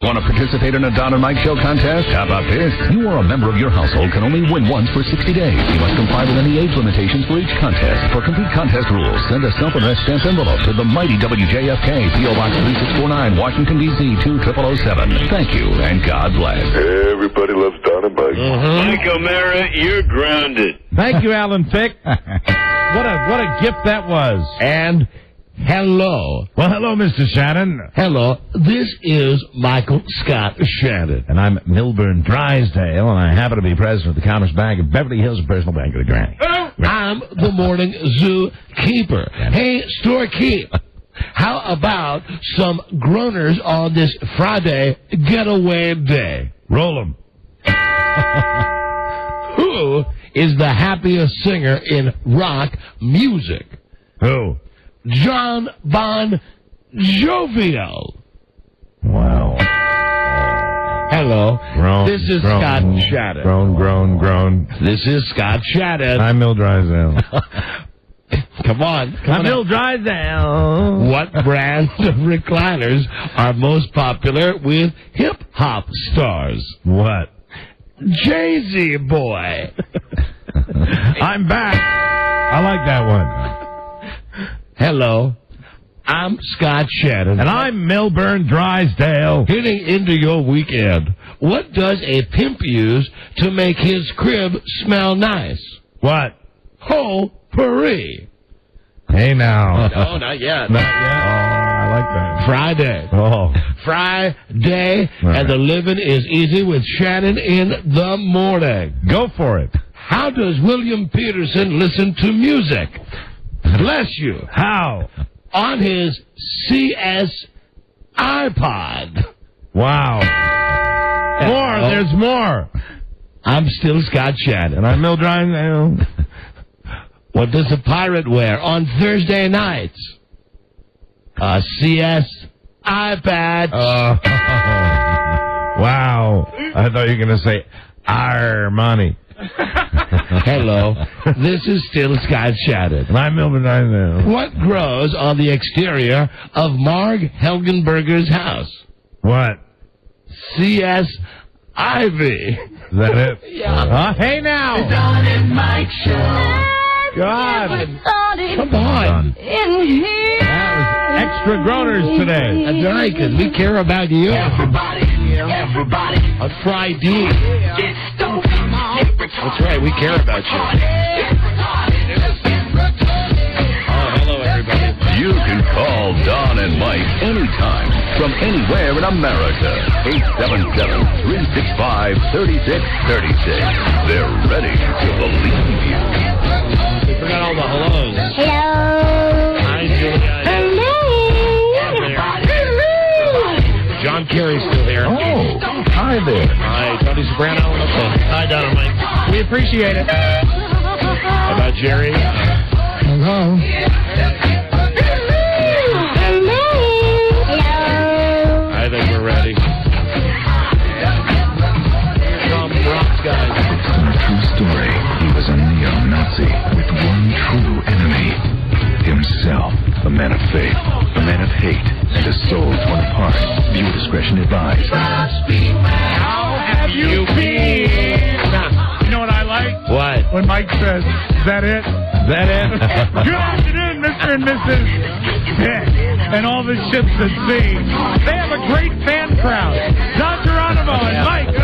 Want to participate in a Don and Mike Show contest? How about this? You or a member of your household can only win once for 60 days. You must comply with any age limitations for each contest. For complete contest rules, send a self-addressed stamped envelope to the mighty WJFK, P.O. Box 3649, Washington, D.C. 20007. Thank you, and God bless. Everybody loves Don and Mike. Mike O'Mara, you're grounded. Thank you, Alan Thicke. What a gift that was. And hello. Well, hello, Mr. Shannon. Hello. This is Michael Scott Shannon. And I'm Milburn Drysdale, and I happen to be president of the Commerce Bank of Beverly Hills Personal Bank of the Granny. I'm the morning zoo keeper. Hey, storekeep, how about some groaners on this Friday getaway day? Roll 'em. Who is the happiest singer in rock music? Who? John Bon Jovial. Wow. Hello. Groan, This is groan, Scott Shannon. Groan. This is Scott Shannon. I'm Mil Drysdale. Come on. I'm Mil Drysdale. What brand of recliners are most popular with hip-hop stars? What? Jay-Z boy. I'm back. I like that one. Hello. I'm Scott Shannon. And I'm Milburn Drysdale. Getting into your weekend. What does a pimp use to make his crib smell nice? What? Potpourri. Hey now. No, not yet. Not yet. Oh, I like that. Friday. Oh. Friday, Right. and the living is easy with Shannon in the morning. Go for it. How does William Peterson listen to music? Bless you. How? On his CS iPod. Wow. More. There's more. I'm still Scott Shannon. And I'm Mil Drysdale. What does a pirate wear on Thursday nights? A CS iPad. Wow. I thought you were going to say Armani. Hello. This is still Scott Shannon. And I'm Milburn Drysdale. What grows on the exterior of Marg Helgenberger's house? What? CS ivy. Is that it? Yeah. Hey now. Don and Mike Show. God. Come on. In here. That was extra groaners today. That's right, because we care about you. Everybody. On Friday. That's right, we care about you. Oh, hello, everybody. You can call Don and Mike anytime from anywhere in America. 877-365-3636. They're ready to believe you. We forgot all the hellos. Hello. Hi, Julia. Hello. John Kerry's still here. Oh, hi there. Hi, Tony Soprano. Hi, Don and Mike. We appreciate it. How about Jerry? Hello. Hello. I think we're ready. Here come Bronx guys. On a true story, he was a neo-Nazi with one true enemy. Himself, a man of faith, a man of hate, and a soul torn apart. Viewer discretion advised. How have you been? You know what I like? What? When Mike says, is that it? Is that it? Good afternoon, Mr. and Mrs. Yeah. And all the ships at sea. They have a great fan crowd. Don Geronimo and Mike. There.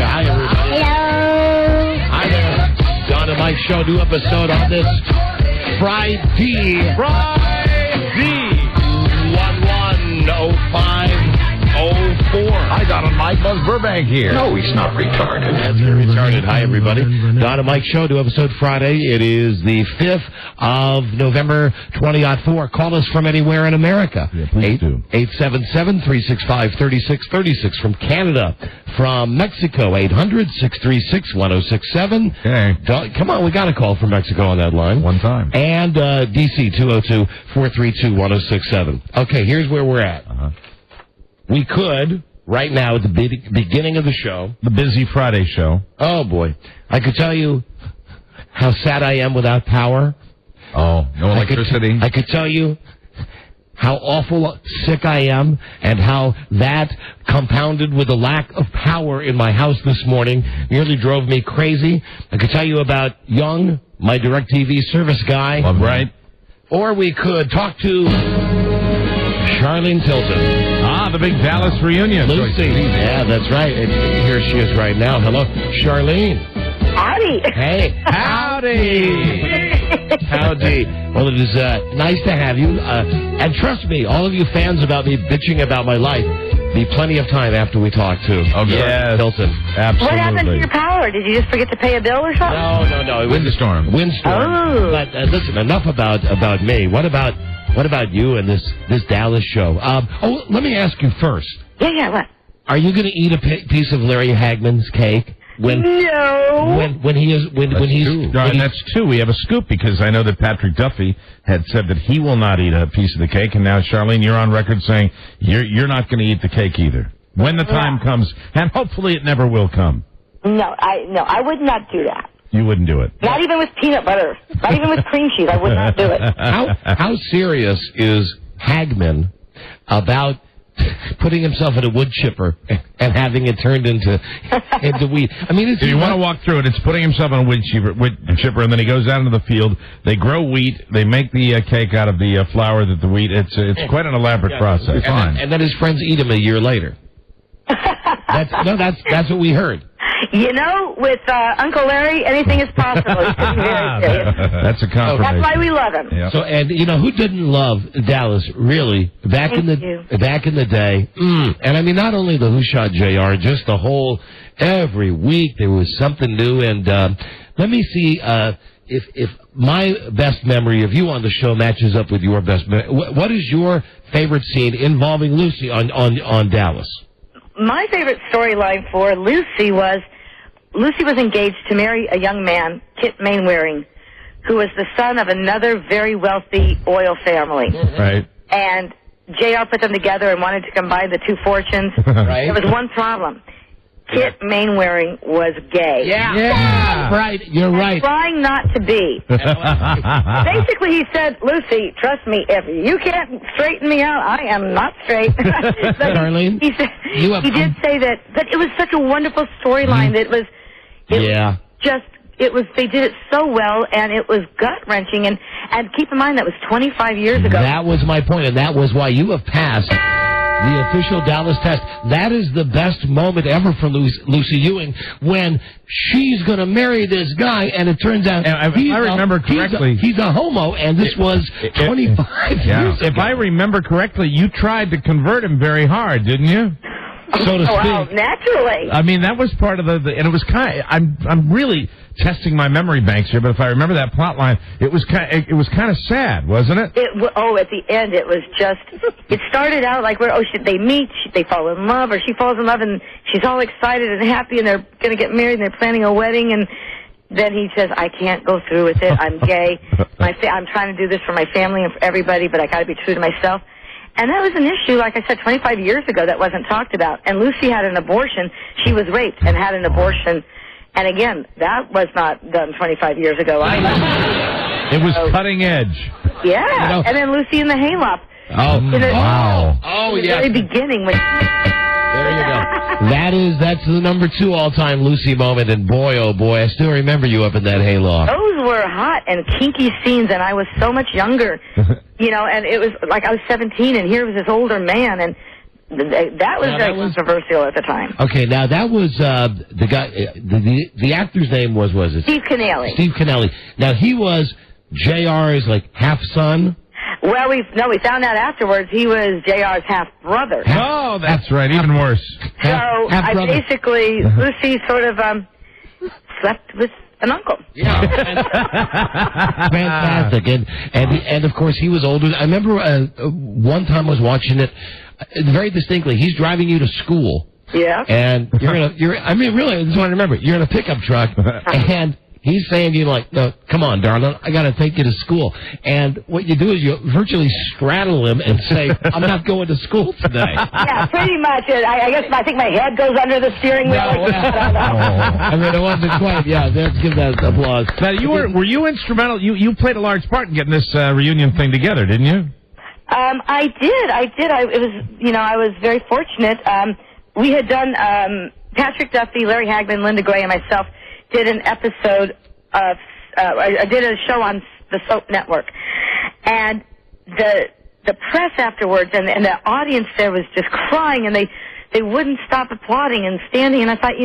Hi, everybody. Hello. Hi there. Don and Mike Show, new episode on this Friday. 110504. Hi, Don and Mike. Buzz Burbank here. No, he's not retarded. That's very retarded. Hi, everybody. Don and Mike Show, new episode Friday. It is the 5th of November, 2004. Call us from anywhere in America. Yeah, please do. 877-365-3636 from Canada. From Mexico, 800-636-1067. Okay. Come on, we got a call from Mexico on that line. One time. And D.C., 202-432-1067. Okay, here's where we're at. We could, right now at the beginning of the show. The Busy Friday show. Oh, boy. I could tell you how sad I am without power. Oh, no electricity? I could tell you how awful sick I am, and how that, compounded with the lack of power in my house this morning, nearly drove me crazy. I could tell you about Young, my DirecTV service guy. Right. Or we could talk to Charlene Tilton. Ah, the big Dallas reunion. Lucy. Yeah, that's right. And here she is right now. Hello, Charlene. Howdy. Hey. Howdy. Howdy. Well, it is nice to have you. And trust me, all of you fans about me bitching about my life, be plenty of time after we talk, too. Oh, yes. Hilton. Absolutely. What happened to your power? Did you just forget to pay a bill or something? No. Windstorm. Windstorm. Oh. But listen, enough about me. What about you and this Dallas show? Let me ask you first. Yeah, what? Are you going to eat a piece of Larry Hagman's cake? No. That's two. We have a scoop because I know that Patrick Duffy had said that he will not eat a piece of the cake, and now Charlene, you're on record saying you're not going to eat the cake either. When the time comes, and hopefully it never will come. No, I would not do that. You wouldn't do it. Not even with peanut butter. Not even with cream cheese. I would not do it. How serious is Hagman about putting himself in a wood chipper and having it turned into wheat? I mean, if you want to walk through it, it's putting himself in a wood chipper, and then he goes out into the field. They grow wheat. They make the cake out of the flour that the wheat. It's quite an elaborate process. And then his friends eat him a year later. That's what we heard. You know, with Uncle Larry, anything is possible. He's very serious. That's a confirmation. That's why we love him. Yep. So, and you know who didn't love Dallas really back in the day? And I mean, not only the Who Shot JR, just the whole. Every week there was something new. And let me see if my best memory of you on the show matches up with your best memory. What is your favorite scene involving Lucy on Dallas? My favorite storyline for Lucy was engaged to marry a young man, Kit Mainwaring, who was the son of another very wealthy oil family. Right. And JR put them together and wanted to combine the two fortunes. Right. There was one problem. Kit Mainwaring was gay. Yeah. Right. You're right. Trying not to be. Basically, he said, Lucy, trust me, if you can't straighten me out, I am not straight. Charlene, he did say that, but it was such a wonderful storyline that they did it so well, and it was gut-wrenching, and keep in mind that was 25 years ago. That was my point, and that was why you have passed the official Dallas test. That is the best moment ever for Lucy Ewing, when she's going to marry this guy, and it turns out he's a homo, and this was 25 years ago. If I remember correctly, you tried to convert him very hard, didn't you? So to speak. Well, naturally. I mean, that was part of and it was kind of, I'm really testing my memory banks here, but if I remember that plot line, it was kind of sad, wasn't it? At the end, it was just, it started out like they meet, they fall in love, or she falls in love, and she's all excited and happy, and they're going to get married, and they're planning a wedding, and then he says, I can't go through with it, I'm gay, I'm trying to do this for my family and for everybody, but I got to be true to myself. And that was an issue, like I said, 25 years ago that wasn't talked about. And Lucy had an abortion. She was raped and had an abortion. And again, that was not done 25 years ago either. It was cutting edge. Yeah. And then Lucy in the hayloft. Wow. In the very beginning. There you go. That's the number 2 all-time Lucy moment. And boy, oh boy, I still remember you up in that hayloft. Those were hot and kinky scenes, and I was so much younger. And it was like I was 17, and here was this older man, and that was very controversial at the time. Okay, now that was the guy. The actor's name was it? Steve Kennelly. Steve Kennelly. Now he was JR's half son. Well, we found out afterwards he was JR's half brother. Oh, that's right, even worse. So basically Lucy sort of slept with an uncle. Yeah. Fantastic. And of course he was older. I remember one time I was watching it very distinctly. He's driving you to school. Yeah. And really, this is what I remember. You're in a pickup truck, and he's saying to you like, no, come on, darling, I got to take you to school. And what you do is you virtually straddle him and say, I'm not going to school today. Yeah, pretty much. I think my head goes under the steering wheel. I mean, it wasn't quite. Yeah, let's give that applause. Now, were you instrumental? You played a large part in getting this reunion thing together, didn't you? I did. I was very fortunate. We had done, Patrick Duffy, Larry Hagman, Linda Gray, and myself did an episode of, I did a show on the Soap Network. And the press afterwards and the audience there was just crying, and they wouldn't stop applauding and standing. And I thought,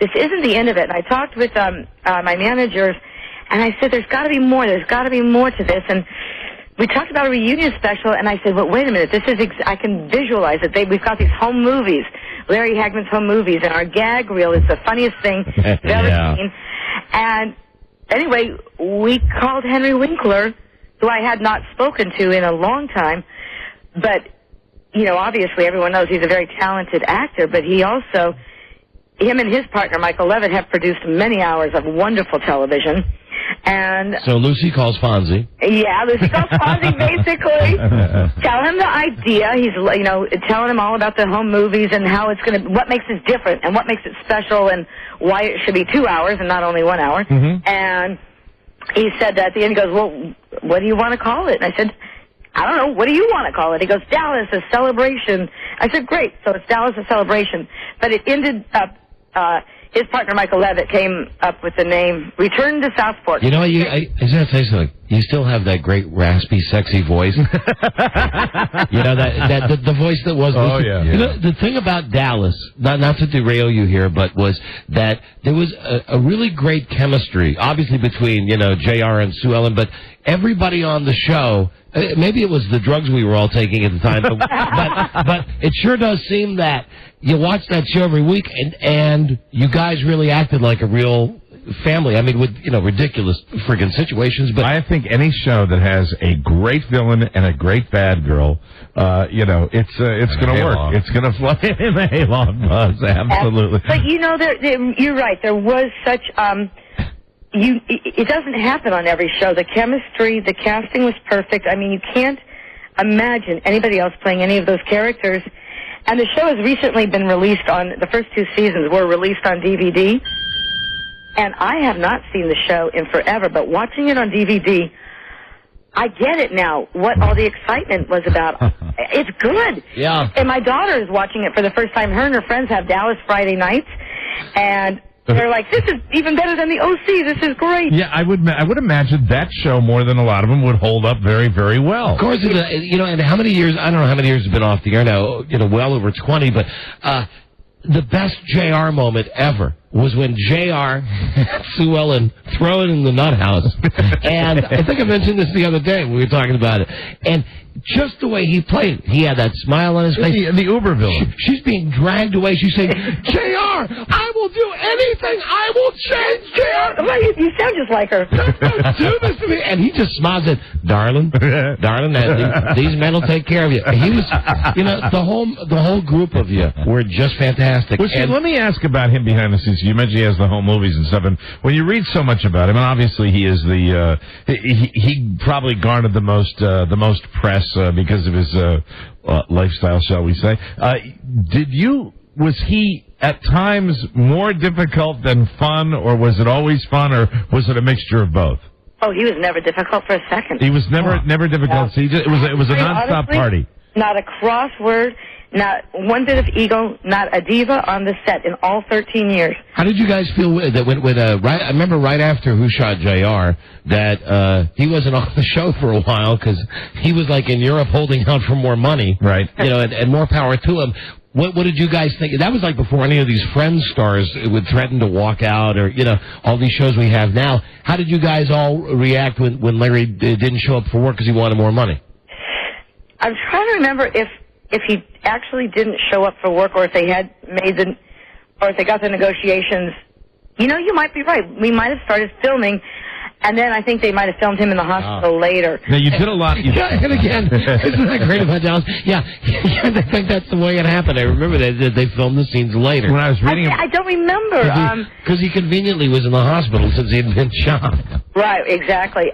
this isn't the end of it. And I talked with my managers, and I said, there's got to be more. There's got to be more to this. And we talked about a reunion special, and I said, well, wait a minute. This is I can visualize it. We've got these home movies, Larry Hagman's home movies, and our gag reel is the funniest thing I've ever seen. And anyway, we called Henry Winkler, who I had not spoken to in a long time, but, obviously everyone knows he's a very talented actor, but him and his partner, Michael Levitt, have produced many hours of wonderful television. And so Lucy calls Fonzie. Yeah, Lucy calls Fonzie, basically. Tell him the idea. He's, telling him all about the home movies and how what makes it different and what makes it special and why it should be 2 hours and not only 1 hour. Mm-hmm. And he said at the end, he goes, well, what do you want to call it? And I said, I don't know. What do you want to call it? He goes, Dallas, a celebration. I said, great. So it's Dallas, a celebration. But it ended up, his partner, Michael Levitt, came up with the name Return to Southport. You know what? I was going to say something. You still have that great, raspy, sexy voice. The voice that was... Oh, yeah. The thing about Dallas, not to derail you here, but was that there was a really great chemistry, obviously between, JR and Sue Ellen, but everybody on the show... Maybe it was the drugs we were all taking at the time, but it sure does seem that you watch that show every week, and you guys really acted like a real family. I mean, with ridiculous friggin' situations. But I think any show that has a great villain and a great bad girl, it's going to work. It's going to fly in the Halon buzz, absolutely. But you're right. There was such. It doesn't happen on every show. The chemistry, the casting was perfect. I mean, you can't imagine anybody else playing any of those characters. And the show has recently been released the first 2 seasons were released on DVD. And I have not seen the show in forever, but watching it on DVD, I get it now, what all the excitement was about. It's good. Yeah. And my daughter is watching it for the first time. Her and her friends have Dallas Friday nights, and they're like, this is even better than the OC. This is great. Yeah, I would imagine that show more than a lot of them would hold up very, very well. Of course, and how many years, I don't know how many years have been off the air now, well over 20, but the best JR moment ever was when JR had Sue Ellen throw it in the nut house. And I think I mentioned this the other day when we were talking about it. And just the way he played, he had that smile on his face. The Uber villain. She's being dragged away. She's saying, JR, I will do anything. I will change, JR. Well, you sound just like her. Don't do this to me. And he just smiles and said, darling, these men will take care of you. He was, the whole group of you were just fantastic. Well, let me ask about him behind the scenes. You mentioned he has the home movies and stuff, and when you read so much about him, and obviously he is he probably garnered the most press because of his lifestyle, shall we say? Was he at times more difficult than fun, or was it always fun, or was it a mixture of both? Oh, he was never difficult for a second. He was never difficult. So it was a nonstop party. Not a crossword. Not one bit of ego, not a diva on the set in all 13 years. How did you guys feel that I remember right after Who Shot JR that he wasn't on the show for a while because he was like in Europe holding out for more money. Right. And more power to him. What did you guys think? That was like before any of these Friends stars would threaten to walk out or, all these shows we have now. How did you guys all react when Larry didn't show up for work because he wanted more money? I'm trying to remember if he actually didn't show up for work or if they had or if they got the negotiations. You might be right. We might have started filming And then I think they might have filmed him in the hospital later. Now, you did a lot. Yeah, and again, isn't that great about Dallas? Yeah, I think that's the way it happened. I remember they filmed the scenes later. When I was reading, I don't remember. Because he conveniently was in the hospital since he had been shot. Right, exactly.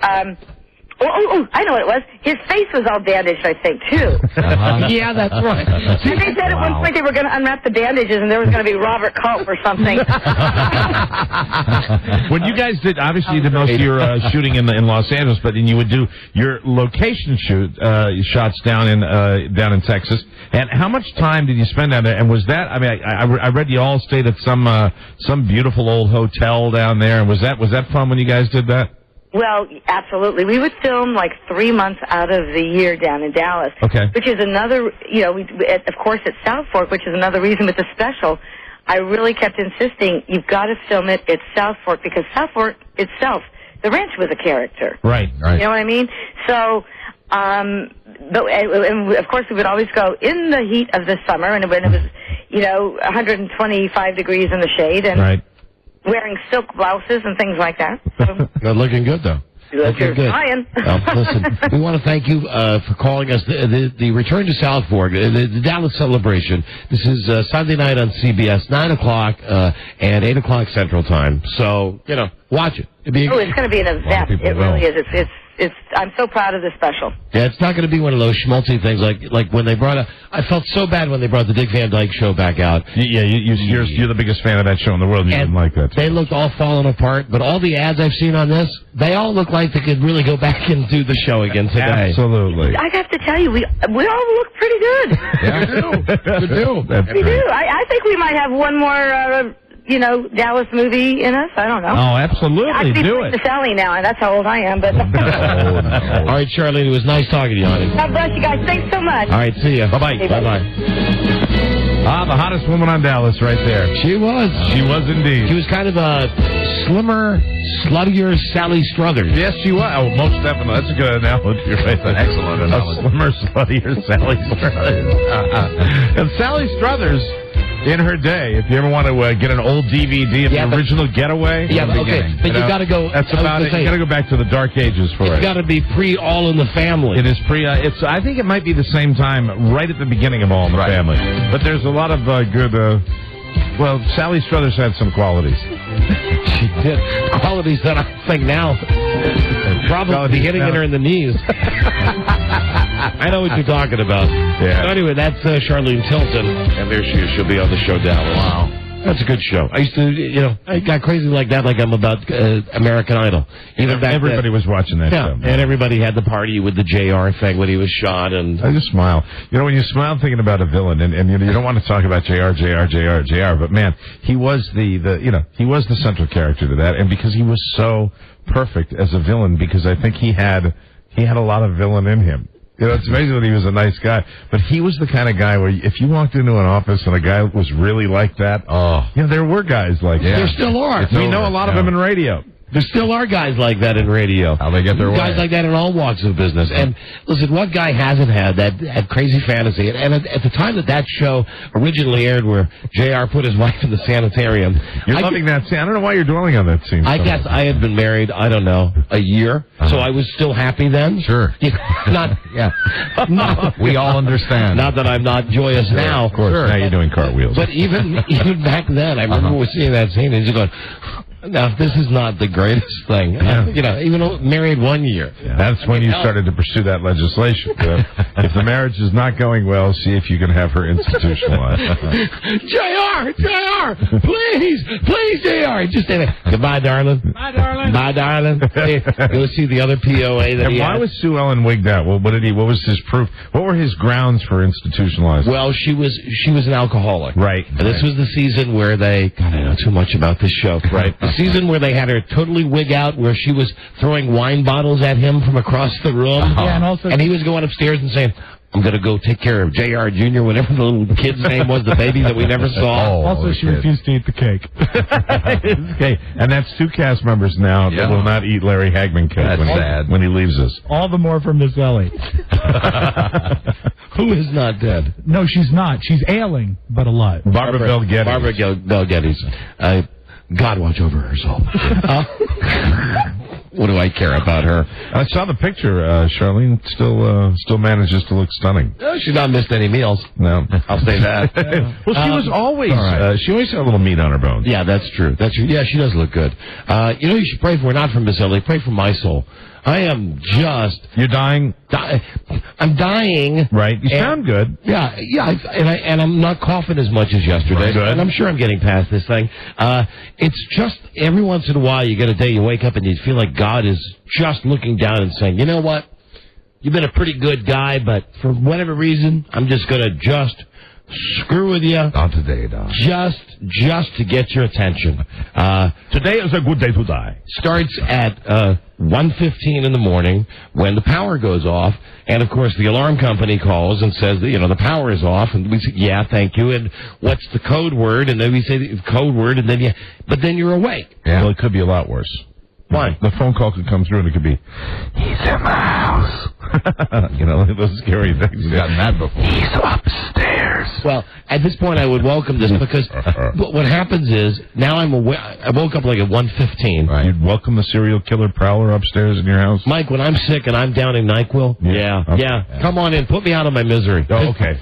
I know what it was. His face was all bandaged, I think, too. Yeah, that's right. And they said at one point they were going to unwrap the bandages and there was going to be Robert Culp or something. when you guys did, obviously you did most of your shooting in Los Angeles, but then you would do your location shots down in Texas. And how much time did you spend down there? And was that? I mean, I read you all stayed at some beautiful old hotel down there. And was that fun when you guys did that? Well, absolutely. We would film like 3 months out of the year down in Dallas. Okay. Which is another, of course, at South Fork, which is another reason with the special. I really kept insisting, you've got to film it at South Fork, because South Fork itself, the ranch was a character. Right. You know what I mean? So, and of course, we would always go in the heat of the summer, and when it was, 125 degrees in the shade, and right. wearing silk blouses and things like that. So, They're looking good, though. Looking good. Trying. Listen, we want to thank you for calling us. The return to South Fork, the Dallas celebration. This is Sunday night on CBS, 9 o'clock and 8 o'clock Central Time. So, watch it. It's going to be an event. It really is. I'm so proud of this special. Yeah, it's not going to be one of those schmaltzy things like when they brought I felt so bad when they brought the Dick Van Dyke Show back out. Yeah, you're the biggest fan of that show in the world. And you didn't like that. They looked all falling apart, but all the ads I've seen on this, they all look like they could really go back and do the show again today. Absolutely. I have to tell you, we all look pretty good. Yeah, we do. We do. I think we might have one more. Dallas movie in us? I don't know. Oh, absolutely. Do it. I'm Sally now, and that's how old I am. But All right, Charlene, it was nice talking to you, honey. God bless you guys. Thanks so much. All right, see ya. Bye-bye. Okay, Bye-bye. The hottest woman on Dallas right there. She was. She was indeed. She was kind of a slimmer, sluttier Sally Struthers. Yes, she was. Oh, most definitely. That's a good analogy right there. Excellent analogy. A slimmer, sluttier Sally Struthers. And Sally Struthers, in her day, if you ever want to get an old DVD of the original Getaway. Yeah, okay. But you got to go. That's about it. You got to go back to the dark ages for it. It's got to be pre-All in the Family. It is I think it might be the same time, right at the beginning of All in the Family. But there's a lot of good. Well, Sally Struthers had some qualities. She did. Qualities that I think now probably hitting her in the knees. I know what you're talking about. Yeah. So anyway, that's Charlene Tilton, and there she is. She'll be on the show, Dallas. Wow. That's a good show. I used to, I got crazy like that, like I'm about American Idol. Even back everybody was watching that show. And everybody had the party with the JR thing when he was shot. And I just smile. When you smile thinking about a villain, and you don't want to talk about JR, but man, he was he was the central character to that, and because he was so perfect as a villain, because I think he had a lot of villain in him. It's amazing that he was a nice guy, but he was the kind of guy where if you walked into an office and a guy was really like that, there were guys like that. There still are. We know a lot of them in radio. There still are guys like that in radio. How they get their way. Guys like that in all walks of business. And listen, what guy hasn't had that crazy fantasy? And at the time that show originally aired, where JR put his wife in the sanitarium, you're loving that scene. I don't know why you're dwelling on that scene. I guess I had been married, I don't know, a year, so I was still happy then. Sure. We all understand. Not that I'm not joyous now. Of course. Sure. Now you're doing cartwheels. But even back then, I remember seeing that scene and just going, now, this is not the greatest thing. Yeah. Even married 1 year. Yeah. That's when you started to pursue that legislation. If the marriage is not going well, see if you can have her institutionalized. JR, please, JR. Just say that. Goodbye, darling. Bye, darling. Bye, darling. Go see the other POA that and he why had. was Sue Ellen wigged out? What was his proof? What were his grounds for institutionalizing? Well, she was an alcoholic. Right. And this was the season where God, I know too much about this show. Right. The season where they had her totally wig out, where she was throwing wine bottles at him from across the room. Yeah, and he was going upstairs and saying, I'm going to go take care of J.R. Jr., whatever the little kid's name was, the baby that we never saw. Also, she refused to eat the cake. Okay. And that's 2 cast members now that will not eat Larry Hagman cake when he leaves us. All the more for Miss Ellie. Who is not dead? No, she's not. She's ailing, but alive. Barbara Bel Geddes. Barbara Bel Geddes. God watch over her soul. What do I care about her? I saw the picture. Charlene still manages to look stunning. She's not missed any meals. No, I'll say that. Well, she was always. She always had a little meat on her bones. Yeah, that's true. That's true. Yeah, she does look good. You should pray for her, not for Miss Ellie. Pray for my soul. I am just... You're dying? I'm dying. Right. You sound good. Yeah, and I'm not coughing as much as yesterday. Good. And I'm sure I'm getting past this thing. It's just every once in a while you get a day you wake up and you feel like God is just looking down and saying, you know what? You've been a pretty good guy, but for whatever reason, I'm just going to just screw with you. Not today, Don. Just to get your attention. Today is a good day to die. Starts at 1:15 in the morning when the power goes off, and of course the alarm company calls and says that, the power is off, and we say, yeah, thank you, and what's the code word? And then we say the code word, and then but then you're awake. Yeah. Well, it could be a lot worse. Why? The phone call could come through and it could be, he's in the house. Those scary things. We've gotten that before. He's upstairs. Well, at this point, I would welcome this because what happens is now I woke up like at 1:15. Right. You'd welcome the serial killer prowler upstairs in your house? Mike, when I'm sick and I'm down in NyQuil, yeah. Come on in. Put me out of my misery. Oh, okay.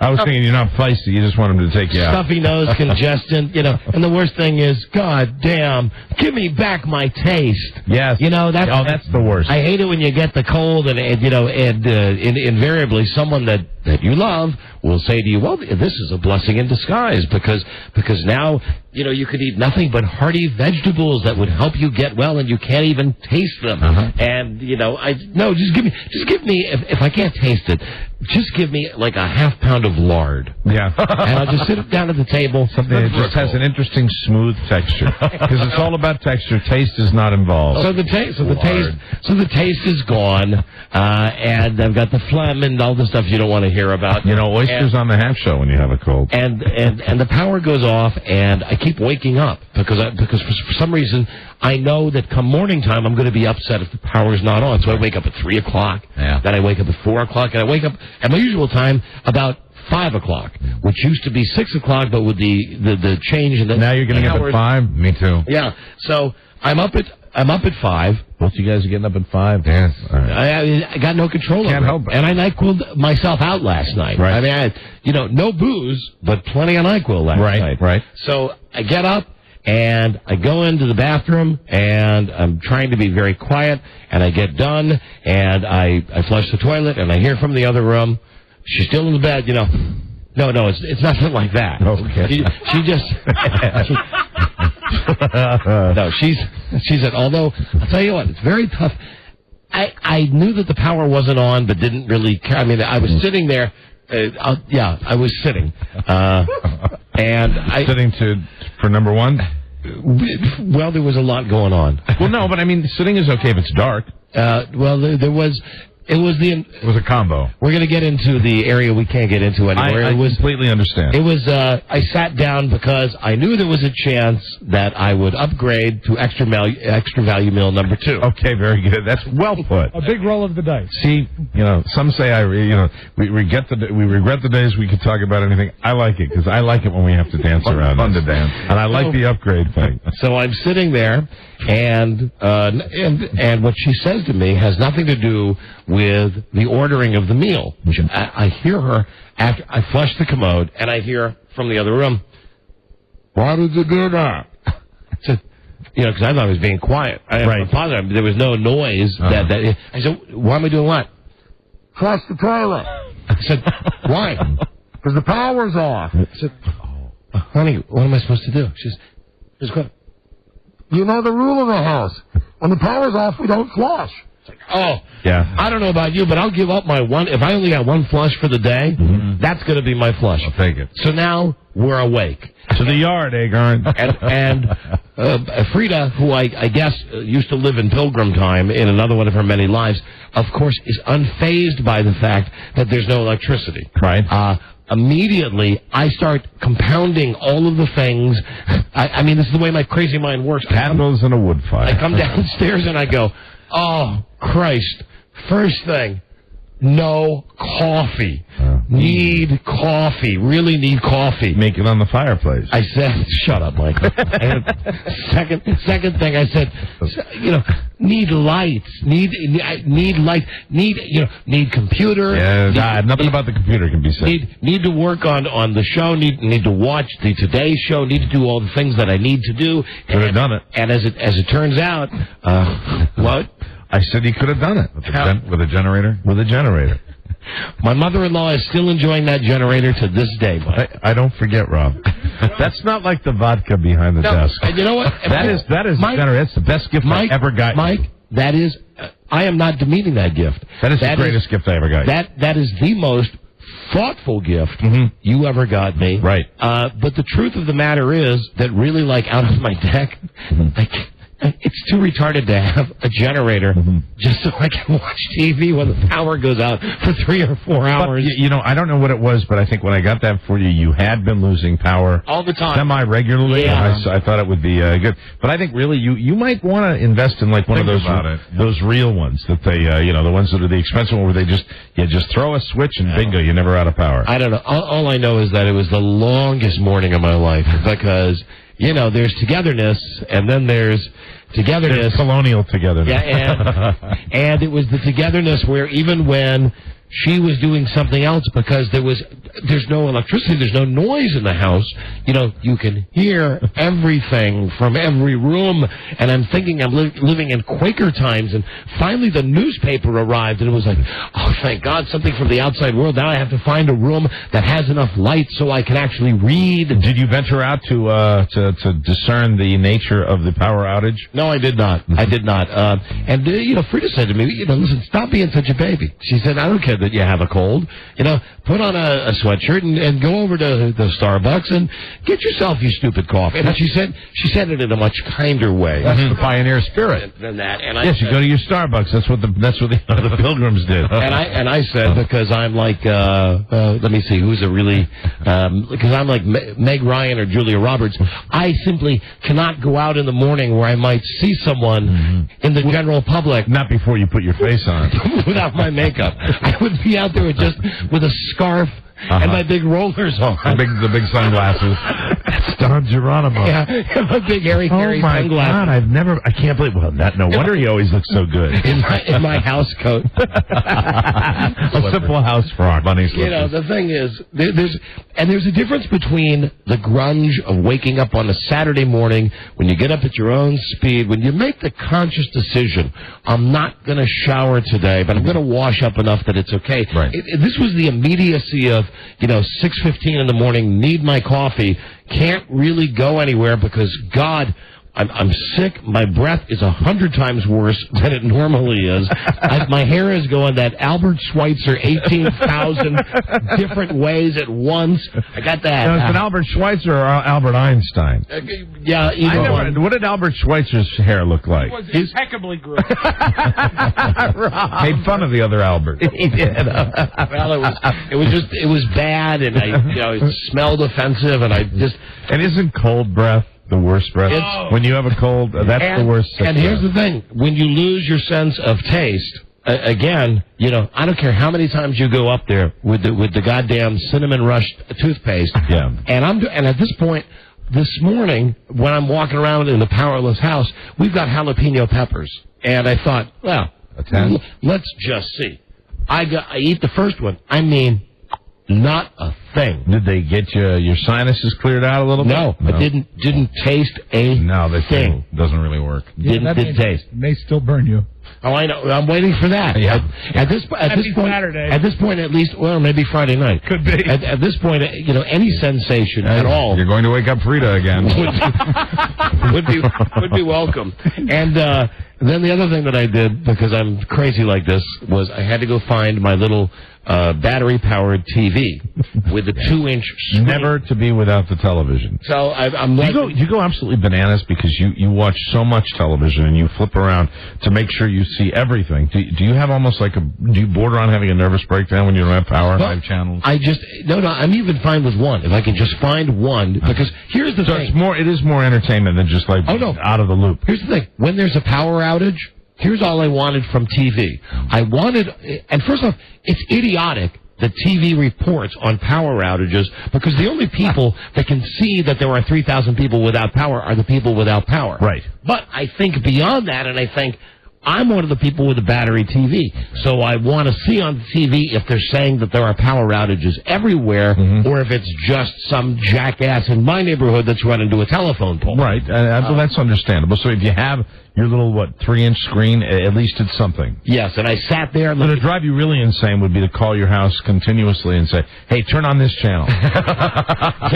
I was thinking you're not feisty. You just want him to take you out. Stuffy nose, congestion, and the worst thing is, God damn, give me back my taste. Yes. That's the worst. I hate it when you get the cold and invariably someone that you love will say to you, well, this is a blessing in disguise because now, you could eat nothing but hearty vegetables that would help you get well and you can't even taste them. And, just give me, if I can't taste it, just give me like a half pound of lard. Yeah. And I'll just sit down at the table. Something that just has an interesting smooth texture. Because it's all about texture. Taste is not involved. So the taste is gone, and I've got the phlegm and all the stuff you don't want to hear about. Oysters on the half show when you have a cold. And the power goes off, and I keep waking up because for some reason I know that come morning time I'm going to be upset if the power's not on. So I wake up at 3 o'clock. Yeah. Then I wake up at 4 o'clock, and I wake up at my usual time about 5 o'clock, which used to be 6 o'clock, but with the change in the now you're getting up at 5. Me too. Yeah. So I'm up at 5. Both you guys are getting up at 5? Yes. All right. I got no control over it. Can't help it. And I NyQuil'd myself out last night. Right. I mean, I had, no booze, but plenty of NyQuil last night. Right. So I get up, and I go into the bathroom, and I'm trying to be very quiet, and I get done, and I flush the toilet, and I hear from the other room, she's still in the bed, No, it's nothing like that. Okay. She just... No, she said, although, I'll tell you what, it's very tough. I knew that the power wasn't on, but didn't really care. I mean, I was sitting there. I was sitting. And sitting for number one? Well, there was a lot going on. Well, no, but I mean, sitting is okay if it's dark. There was... It was a combo. We're going to get into the area we can't get into anymore. I completely understand. It was, I sat down because I knew there was a chance that I would upgrade to extra value meal number 2. Okay, very good. That's well put. A big roll of the dice. See, some say we regret the days we could talk about anything. I like it because I like it when we have to dance around. Fun to dance. And I like the upgrade thing. So I'm sitting there, and what she says to me has nothing to do with the ordering of the meal. I hear her after I flush the commode, and I hear from the other room, "Why did you do that?" I said, because I thought I was being quiet. I'm positive there was no noise. That I said, "Why am I doing what?" "Flush the toilet." I said, "Why?" "Because the power's off." I said, "Honey, what am I supposed to do?" She says, "You know the rule of the house. When the power's off, we don't flush." Oh, yeah. I don't know about you, but I'll give up my one. If I only got one flush for the day, that's going to be my flush. I'll take it. So now we're awake. To the yard, Agarn. And Frida, who I guess used to live in Pilgrim time in another one of her many lives, of course, is unfazed by the fact that there's no electricity. Right. Immediately, I start compounding all of the things. I mean, this is the way my crazy mind works. Candles and a wood fire. I come downstairs and I go, oh, Christ. First thing, no coffee. need coffee, really need coffee. Make it on the fireplace. I said, shut up, Michael. Second thing I said, need lights, need lights, need computer. Yeah, nothing about the computer can be said. Need to work on the show, need to watch the Today Show, need to do all the things that I need to do. Could have done it. And as it turns out, what? I said he could have done it. With a generator? With a generator. My mother-in-law is still enjoying that generator to this day, Mike. I don't forget, Rob. That's not like the vodka behind the desk. You know what? That is Mike, that's the best gift I ever got. Mike, that is, I am not demeaning that gift. That is the greatest gift I ever got. That is the most thoughtful gift you ever got me. Right. But the truth of the matter is that really, like, out on my deck, it's too retarded to have a generator just so I can watch TV when the power goes out for 3 or 4 hours. But, I don't know what it was, but I think when I got that for you, you had been losing power all the time, semi-regularly. Yeah. And I thought it would be good. But I think really you might want to invest in like one of those real ones that they the ones that are the expensive one where you just throw a switch and bingo, you're never out of power. I don't know. All I know is that it was the longest morning of my life because. There's togetherness, and then there's togetherness. There's colonial togetherness. Yeah, and it was the togetherness where even when she was doing something else because there's no electricity, there's no noise in the house, you can hear everything from every room, and I'm thinking I'm living in Quaker times, and finally the newspaper arrived, and it was like, oh, thank God, something from the outside world. Now I have to find a room that has enough light so I can actually read. Did you venture out to discern the nature of the power outage? No, I did not. I did not. And Frida said to me, listen, stop being such a baby. She said, I don't care that you have a cold. Put on a sweatshirt and go over to the Starbucks and get yourself your stupid coffee. And she said it in a much kinder way. That's the pioneer spirit. Than that. And yes, you go to your Starbucks. That's what the Pilgrims did. And I said, because I'm like, let me see, who's a really, because I'm like Meg Ryan or Julia Roberts. I simply cannot go out in the morning where I might see someone in the general public. Not before you put your face on. Without my makeup. I would be out there with a scarf and my big rollers on. The big sunglasses. That's Don Geronimo. Yeah, my big hairy sunglasses. Oh my God, I can't believe. Well, no wonder he always looks so good in my house coat. A simple house frock. Bunny slippers. The thing is, there's a difference between the grunge of waking up on a Saturday morning when you get up at your own speed, when you make the conscious decision, I'm not going to shower today, but I'm going to wash up enough that it's okay. Right. This was the immediacy of 6:15 in the morning, need my coffee, can't really go anywhere because, God, I'm sick. My breath is 100 times worse than it normally is. My hair is going that Albert Schweitzer 18,000 different ways at once. I got that. Now, is it Albert Schweitzer or Albert Einstein? Yeah, either one. What did Albert Schweitzer's hair look like? It was impeccably groomed. Made fun of the other Albert. He did. Well, it was bad, and it smelled offensive, and I just. And isn't cold breath the worst breath? When you have a cold, that's the worst. And here's the thing: when you lose your sense of taste, again, I don't care how many times you go up there with the goddamn cinnamon rush toothpaste. Yeah. And at this point, this morning when I'm walking around in the powerless house, we've got jalapeno peppers, and I thought, well, let's just see. I eat the first one. I mean, not a thing. Did they get your sinuses cleared out a little bit? No, it didn't taste a thing. Doesn't really work. Didn't taste. It may still burn you. Oh, I know. I'm waiting for that. Yeah. At this point, Saturday. At this point, at least, well, maybe Friday night. Could be. At this point, any sensation at all. You're going to wake up Frida again. would be welcome. And then the other thing that I did, because I'm crazy like this, was I had to go find my little battery-powered TV with a 2-inch screen. Never to be without the television. So I'm you go absolutely bananas because you watch so much television and you flip around to make sure you see everything. Do you have almost like do you border on having a nervous breakdown when you don't have power? 5 channels? No, I'm even fine with one. If I can just find one, because here's the thing. It is more entertainment than just like out of the loop. Here's the thing. When there's a power outage, here's all I wanted from TV. And first off, it's idiotic the TV reports on power outages, because the only people that can see that there are 3,000 people without power are the people without power. Right. But I think beyond that, and I think I'm one of the people with a battery TV, so I want to see on TV if they're saying that there are power outages everywhere, or if it's just some jackass in my neighborhood that's run into a telephone pole. Right. That's understandable. So if you have your little, 3-inch screen, at least it's something. Yes, and I sat there. What would drive you really insane would be to call your house continuously and say, hey, turn on this channel.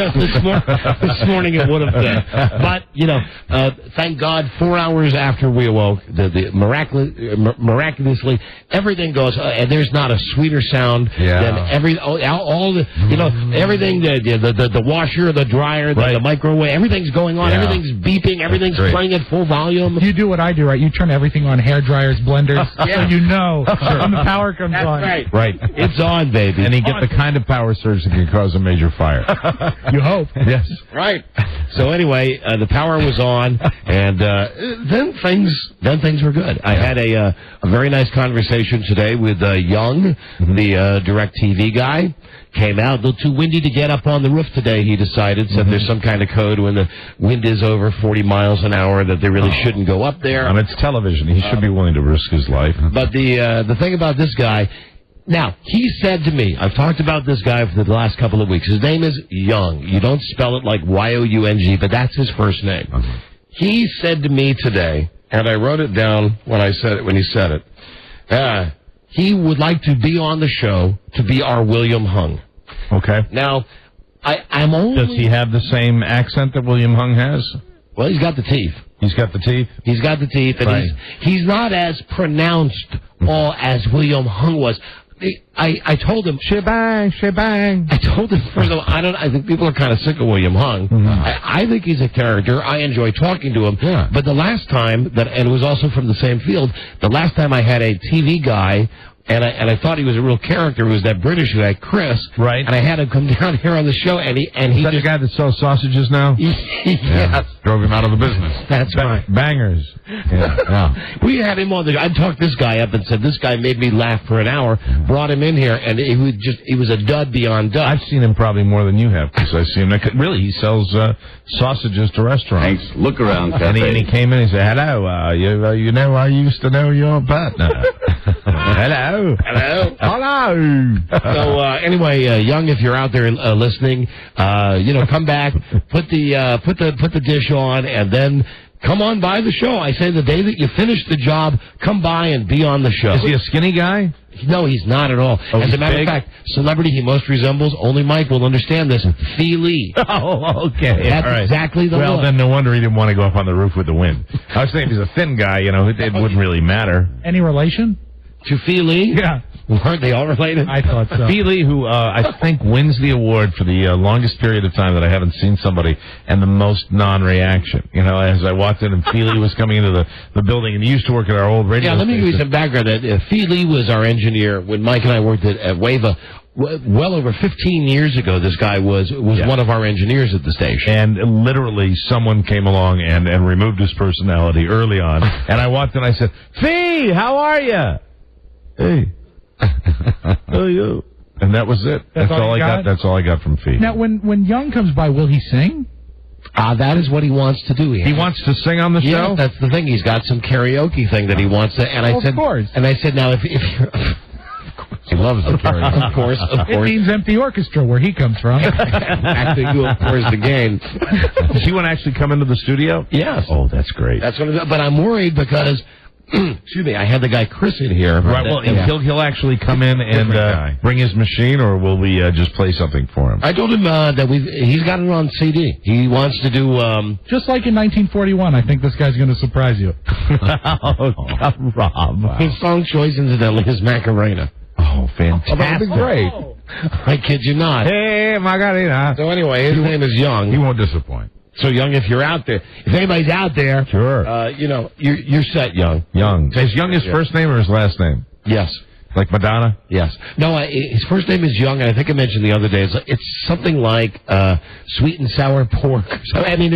This morning it would have been. But, thank God, 4 hours after we awoke, miraculously, everything goes, and there's not a sweeter sound than all the, everything, the washer, the dryer, the microwave, everything's going on, everything's beeping, everything's playing at full volume. You do what I do, right? You turn everything on, hair dryers, blenders, so you know when the power comes on. Right. It's on, baby. And you get the kind of power surge that can cause a major fire. You hope. Yes. Right. So anyway, the power was on, and then things were good. I had a very nice conversation today with Young, the DirecTV guy. Came out a little too windy to get up on the roof today, he decided. Said there's some kind of code when the wind is over 40 miles an hour that they really shouldn't go up there. It's television. He should be willing to risk his life. But the thing about this guy, now, he said to me, I've talked about this guy for the last couple of weeks. His name is Young. You don't spell it like Y-O-U-N-G, but that's his first name. He said to me today, and I wrote it down when he said it, he would like to be on the show to be our William Hung. Okay. Now, I'm only... Does he have the same accent that William Hung has? Well, he's got the teeth. He's got the teeth? He's got the teeth, and he's not as pronounced as William Hung was. I told him, shebang. I told him, first of all, I think people are kind of sick of William Hung. I think he's a character. I enjoy talking to him. Yeah. But the last time, and it was also from the same field, the last time I had a TV guy, and I thought he was a real character, was that British guy, Chris. Right. And I had him come down here on the show, and he Is that the guy that sells sausages now? Yes. Drove him out of the business. That's right. Bangers. Yeah. We had him on I talked this guy up and said, this guy made me laugh for an hour, brought him in here, and he was a dud beyond dud. I've seen him probably more than you have, because I see him. Really, he sells sausages to restaurants. Thanks. Look around, and he came in and he said, hello, I used to know your partner. Hello. So anyway, Young, if you're out there listening, come back, put the dish on, and then come on by the show. I say the day that you finish the job, come by and be on the show. Is he a skinny guy? No, he's not at all. As a matter of fact, celebrity he most resembles, only Mike will understand this, Fee Lee. Oh, okay. That's exactly the Well, look. then no wonder he didn't want to go up on the roof with the wind. I was thinking if he's a thin guy, it wouldn't really matter. Any relation? To Fee Lee? Yeah. Weren't they all related? I thought so. Fee Lee, who I think wins the award for the longest period of time that I haven't seen somebody and the most non-reaction. As I walked in and Fee Lee was coming into the building, and he used to work at our old radio station. Let me give you some background. Fee Lee was our engineer when Mike and I worked at Wava. Well over 15 years ago, this guy was one of our engineers at the station. And literally someone came along and removed his personality early on. And I walked in and I said, Fee, how are you? Hey. How are you? And that was it. That's all I got. That's all I got from Fee. Now, when Young comes by, will he sing? That is what he wants to do. He wants to sing on the show? Yeah, that's the thing. He's got some karaoke thing that he wants to. And I said, of course. And I said, now, if you're... He loves the karaoke. Of course. It means empty orchestra where he comes from. Actually, you, of course, the game. Does he want to actually come into the studio? Yes. Oh, that's great. That's what. But I'm worried because... excuse me, I had the guy Chris in here. Right, well, he'll actually come in and bring his machine, or will we just play something for him? I told him that he's got it on CD. He wants to do... Just like in 1941, I think this guy's going to surprise you. Rob. His song choice, incidentally, is Macarena. Oh, fantastic. That'd be great. I kid you not. Hey, Margarita. So anyway, his name is Young. He won't disappoint. So, Young, if you're out there, if anybody's out there, sure. You're set, Young. Young. Is Young his first name or his last name? Yes. Like Madonna? Yes. No, his first name is Young, and I think I mentioned the other day, it's something like sweet and sour pork. So, I mean,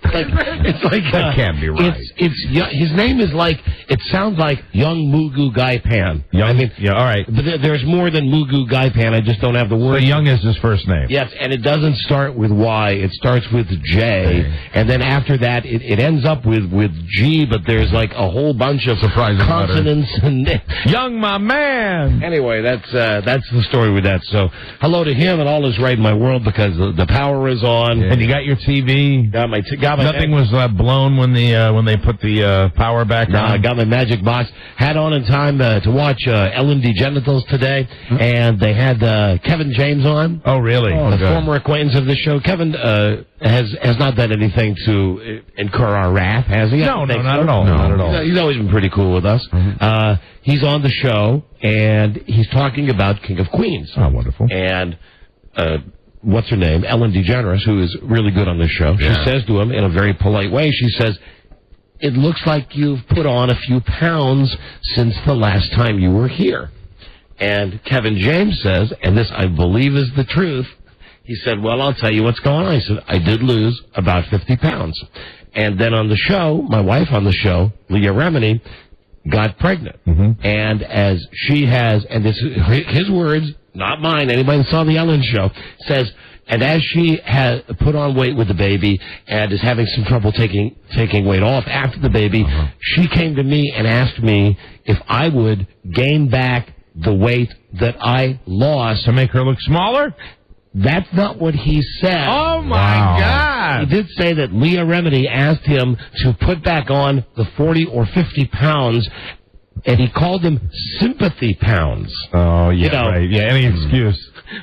It's like that can't be right. His name is like, it sounds like Young Mugu Gaipan. Yeah, all right. But there's more than Mugu Gaipan. I just don't have the word. So Young is his first name. Yes, and it doesn't start with Y. It starts with J, and then after that, it ends up with G. But there's like a whole bunch of surprising consonants. And Young, my man. Anyway, that's the story with that. So hello to him, and all is right in my world because the power is on. Yeah. And you got your TV. Got my Nothing was blown when they put the power back on. I got my magic box. Had on in time to watch Ellen DeGenitals today, and they had Kevin James on. Oh, really? The former acquaintance of the show. Kevin has not done anything to incur our wrath, has he? No, not at all. Not at all. He's always been pretty cool with us. Mm-hmm. He's on the show, and he's talking about King of Queens. Oh, wonderful. And what's her name? Ellen DeGeneres, who is really good on this show. Yeah. She says to him in a very polite way, she says, "It looks like you've put on a few pounds since the last time you were here." And Kevin James says, and this I believe is the truth, he said, "Well, I'll tell you what's going on." I said, "I did lose about 50 pounds. And then on the show, my wife on the show, Leah Remini, got pregnant. Mm-hmm. And as she has, and this is his words, not mine, anybody that saw the Ellen show, says, and as she has put on weight with the baby and is having some trouble taking weight off after the baby, she came to me and asked me if I would gain back the weight that I lost. To make her look smaller? That's not what he said. Oh, my God. He did say that Leah Remini asked him to put back on the 40 or 50 pounds, and he called them sympathy pounds. Oh, yeah, right. Yeah, any excuse.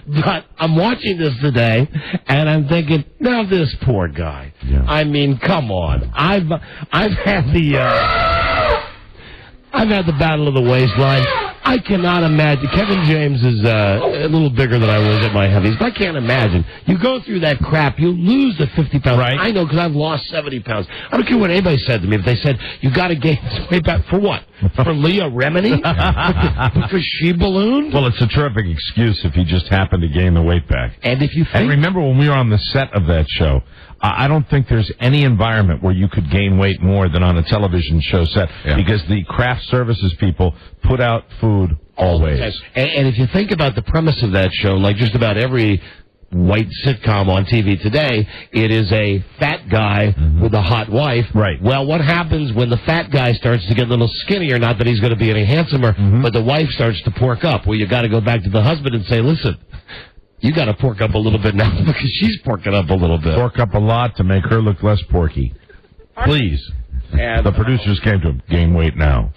But I'm watching this today, and I'm thinking, now this poor guy. Yeah. I mean, come on. I've had the battle of the waistline. I cannot imagine. Kevin James is a little bigger than I was at my heavies, but I can't imagine. You go through that crap, you lose the 50 pounds. Right. I know because I've lost 70 pounds. I don't care what anybody said to me. If they said, you got to gain this weight back, for what? For Leah Remini? Because she ballooned? Well, it's a terrific excuse if you just happen to gain the weight back. And if you think... And remember when we were on the set of that show, I don't think there's any environment where you could gain weight more than on a television show set because the craft services people put out food always. And if you think about the premise of that show, like just about every white sitcom on TV today, it is a fat guy with a hot wife. Right. Well, what happens when the fat guy starts to get a little skinnier? Not that he's going to be any handsomer, but the wife starts to pork up. Well, you got to go back to the husband and say, listen, you got to pork up a little bit now because she's porking up a little bit. Pork up a lot to make her look less porky. Please. And the producers came to gain weight now.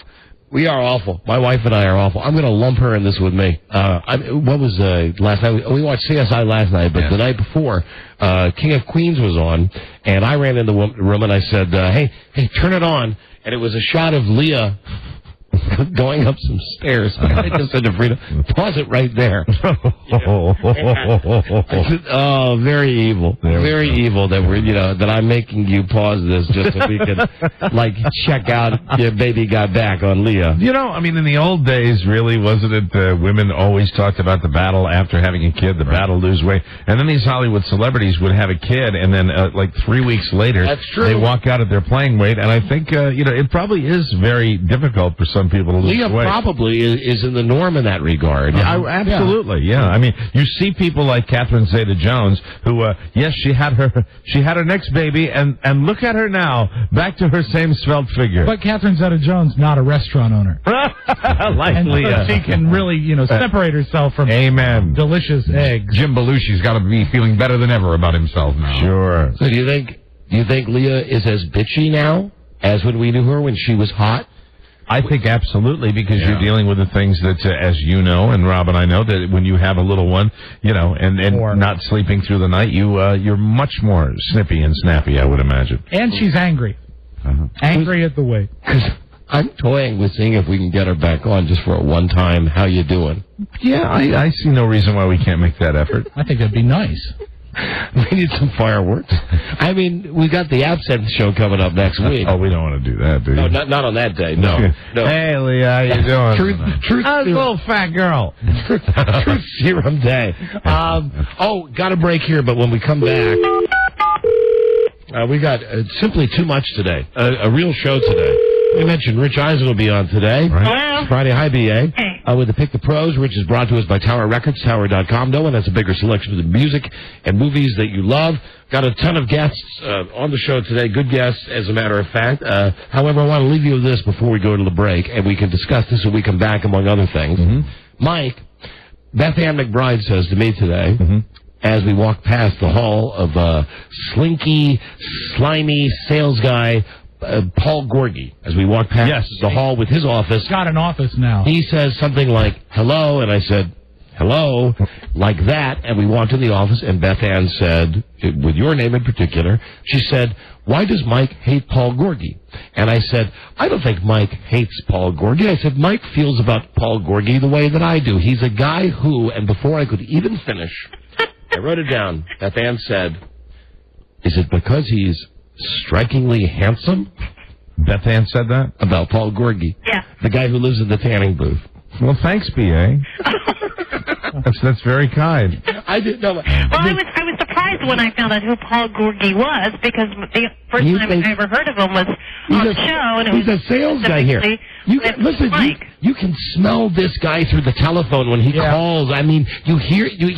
We are awful. My wife and I are awful. I'm going to lump her in this with me. What was last night? We watched CSI last night, but the night before, King of Queens was on, and I ran in the room and I said, hey, turn it on. And it was a shot of Leah going up some stairs. I just said to Frida, pause it right there. I said, oh, very evil. Very evil that that I'm making you pause this just so we can, check out your baby got back on Leah. I mean, in the old days, really, wasn't it women always talked about the battle after having a kid, the battle to lose weight. And then these Hollywood celebrities would have a kid, and then 3 weeks later, they walk out at their playing weight. And I think, it probably is very difficult for some people to lose Leah weight. Probably is in the norm in that regard. Absolutely, yeah. I mean, you see people like Catherine Zeta-Jones, who, yes, she had her next baby, and look at her now, back to her same svelte figure. But Catherine Zeta-Jones, not a restaurant owner. Like Leah. She can really, separate herself from delicious eggs. Jim Belushi's got to be feeling better than ever about himself now. Sure. So do you think Leah is as bitchy now as when we knew her when she was hot? I think absolutely, because you're dealing with the things that, as you know, and Rob and I know, that when you have a little one, and not sleeping through the night, you're much more snippy and snappy, I would imagine. And she's angry. Angry at the weight. I'm toying with seeing if we can get her back on just for a one-time, how you doing? Yeah, I see no reason why we can't make that effort. I think that'd be nice. We need some fireworks. I mean, we got the Absinthe show coming up next week. Oh, we don't want to do that, do you? No, not on that day. No. Hey, Leah, how you doing? Truth I was a little fat girl. Truth Serum Day. Got a break here, but when we come back, We got simply too much today. A real show today. We mentioned Rich Eisen will be on today. Hello. It's Friday. Hi, B.A. Hey. With the Pick the Pros, Rich is brought to us by Tower Records, Tower.com. No one has a bigger selection of the music and movies that you love. Got a ton of guests on the show today. Good guests, as a matter of fact. However, I want to leave you with this before we go to the break, and we can discuss this when we come back, among other things. Mike, Beth Ann McBride says to me today, as we walk past the hall of slinky, slimy sales guy, Paul Gorgie, as we walk past the hall with his office. He's got an office now. He says something like, hello, and I said, hello, like that, and we walked in the office, and Beth Ann said, with your name in particular, she said, why does Mike hate Paul Gorgie? And I said, I don't think Mike hates Paul Gorgie. I said, Mike feels about Paul Gorgie the way that I do. He's a guy who, and before I could even finish, I wrote it down. Beth Ann said, is it because he's strikingly handsome? Beth Ann said that? About Paul Gorgie. Yeah. The guy who lives in the tanning booth. Well, thanks, B.A. That's very kind. I didn't know. Well, I was surprised when I found out who Paul Gorgie was, because the first time I ever heard of him was on the show. And he's a sales guy here. You can smell this guy through the telephone when he calls. I mean, you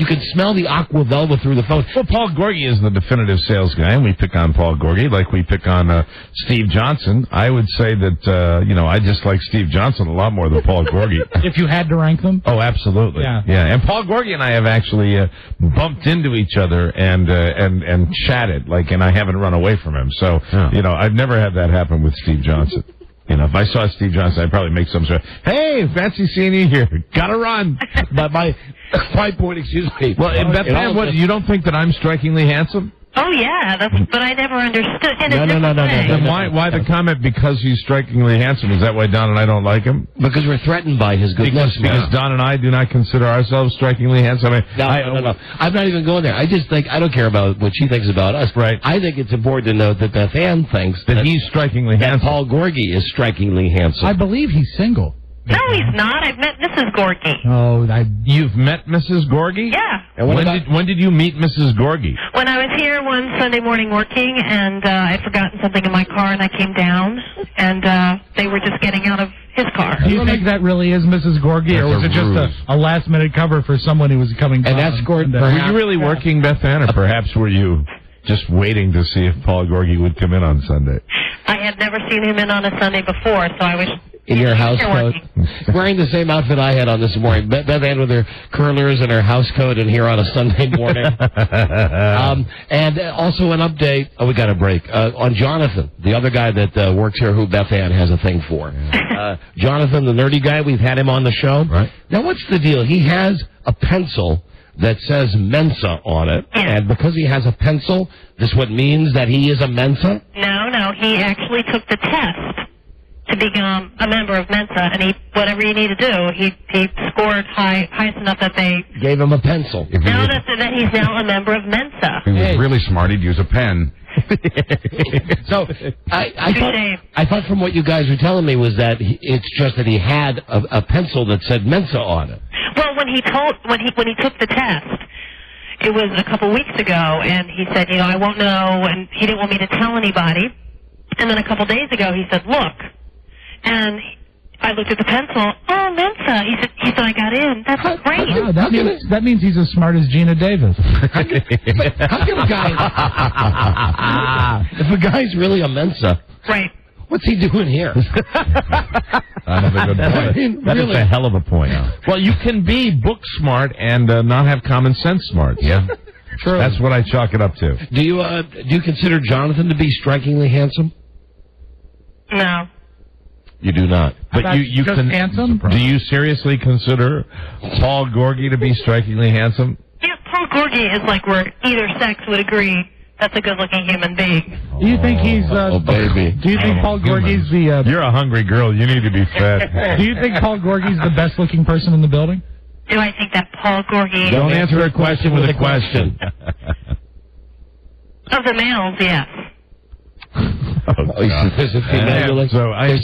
can smell the aqua velva through the phone. Well, Paul Gorgie is the definitive sales guy, and we pick on Paul Gorgie like we pick on Steve Johnson. I would say that, I just like Steve Johnson a lot more than Paul Gorgie. If you had to rank them? Oh, absolutely. Yeah. And Paul Gorgie and I have actually bumped into each other and chatted, and I haven't run away from him. So, I've never had that happen with Steve Johnson. If I saw Steve Johnson, I'd probably make some sort of, hey, fancy seeing you here. Gotta run. But my point, excuse me. Well, Beth Ann, you don't think that I'm strikingly handsome? Oh, yeah, but I never understood. No. Then why the comment, because he's strikingly handsome? Is that why Don and I don't like him? Because we're threatened by his goodness. Because Don and I do not consider ourselves strikingly handsome. No. I'm not even going there. I just think, I don't care about what she thinks about us. Right. I think it's important to note that Beth Ann thinks that he's strikingly handsome. Paul Gorgie is strikingly handsome. I believe he's single. No, he's not. I've met Mrs. Gorgie. Oh, you've met Mrs. Gorgie? Yeah. And when did you meet Mrs. Gorgie? When I was here one Sunday morning working, and I'd forgotten something in my car, and I came down, and they were just getting out of his car. Do you think that really is Mrs. Gorgie, or was it just a last-minute cover for someone who was coming down? And escort? Were you really working, Beth Ann, or perhaps were you just waiting to see if Paul Gorgie would come in on Sunday? I had never seen him in on a Sunday before, so I was in your house coat, wearing the same outfit I had on this morning. Beth Ann with her curlers and her house coat and here on a Sunday morning. And also an update. Oh, we got a break. On Jonathan, the other guy that works here who Beth Ann has a thing for. Jonathan, the nerdy guy, we've had him on the show. Right. Now, what's the deal? He has a pencil that says Mensa on it. And because he has a pencil, this what means that he is a Mensa? No. He actually took the test to become a member of Mensa, and whatever you need to do, he scored highest enough that they gave him a pencil. Now that he's now a member of Mensa. If he was really smart, he'd use a pen. So I thought from what you guys were telling me was that it's just that he had a pencil that said Mensa on it. Well, when he took the test, it was a couple weeks ago, and he said, I won't know, and he didn't want me to tell anybody. And then a couple days ago, he said, look. And I looked at the pencil. Oh, Mensa. He said I got in. That's great. That means he's as smart as Gina Davis. How can a guy... if a guy's really a Mensa... Right. What's he doing here? Another good point. That is a hell of a point. Well, you can be book smart and not have common sense smart. Yeah. True. That's what I chalk it up to. Do you consider Jonathan to be strikingly handsome? No. You do not. But you can handsome? Do you seriously consider Paul Gorgie to be strikingly handsome? Yeah, Paul Gorgie is like where either sex would agree that's a good-looking human being. Do you think he's... baby. Do you think Paul Gorgie's the... You're a hungry girl. You need to be fed. Do you think Paul Gorgie's the best-looking person in the building? Do I think that Paul Gorgie... Don't answer a question with a question. Of the males, yes. I'm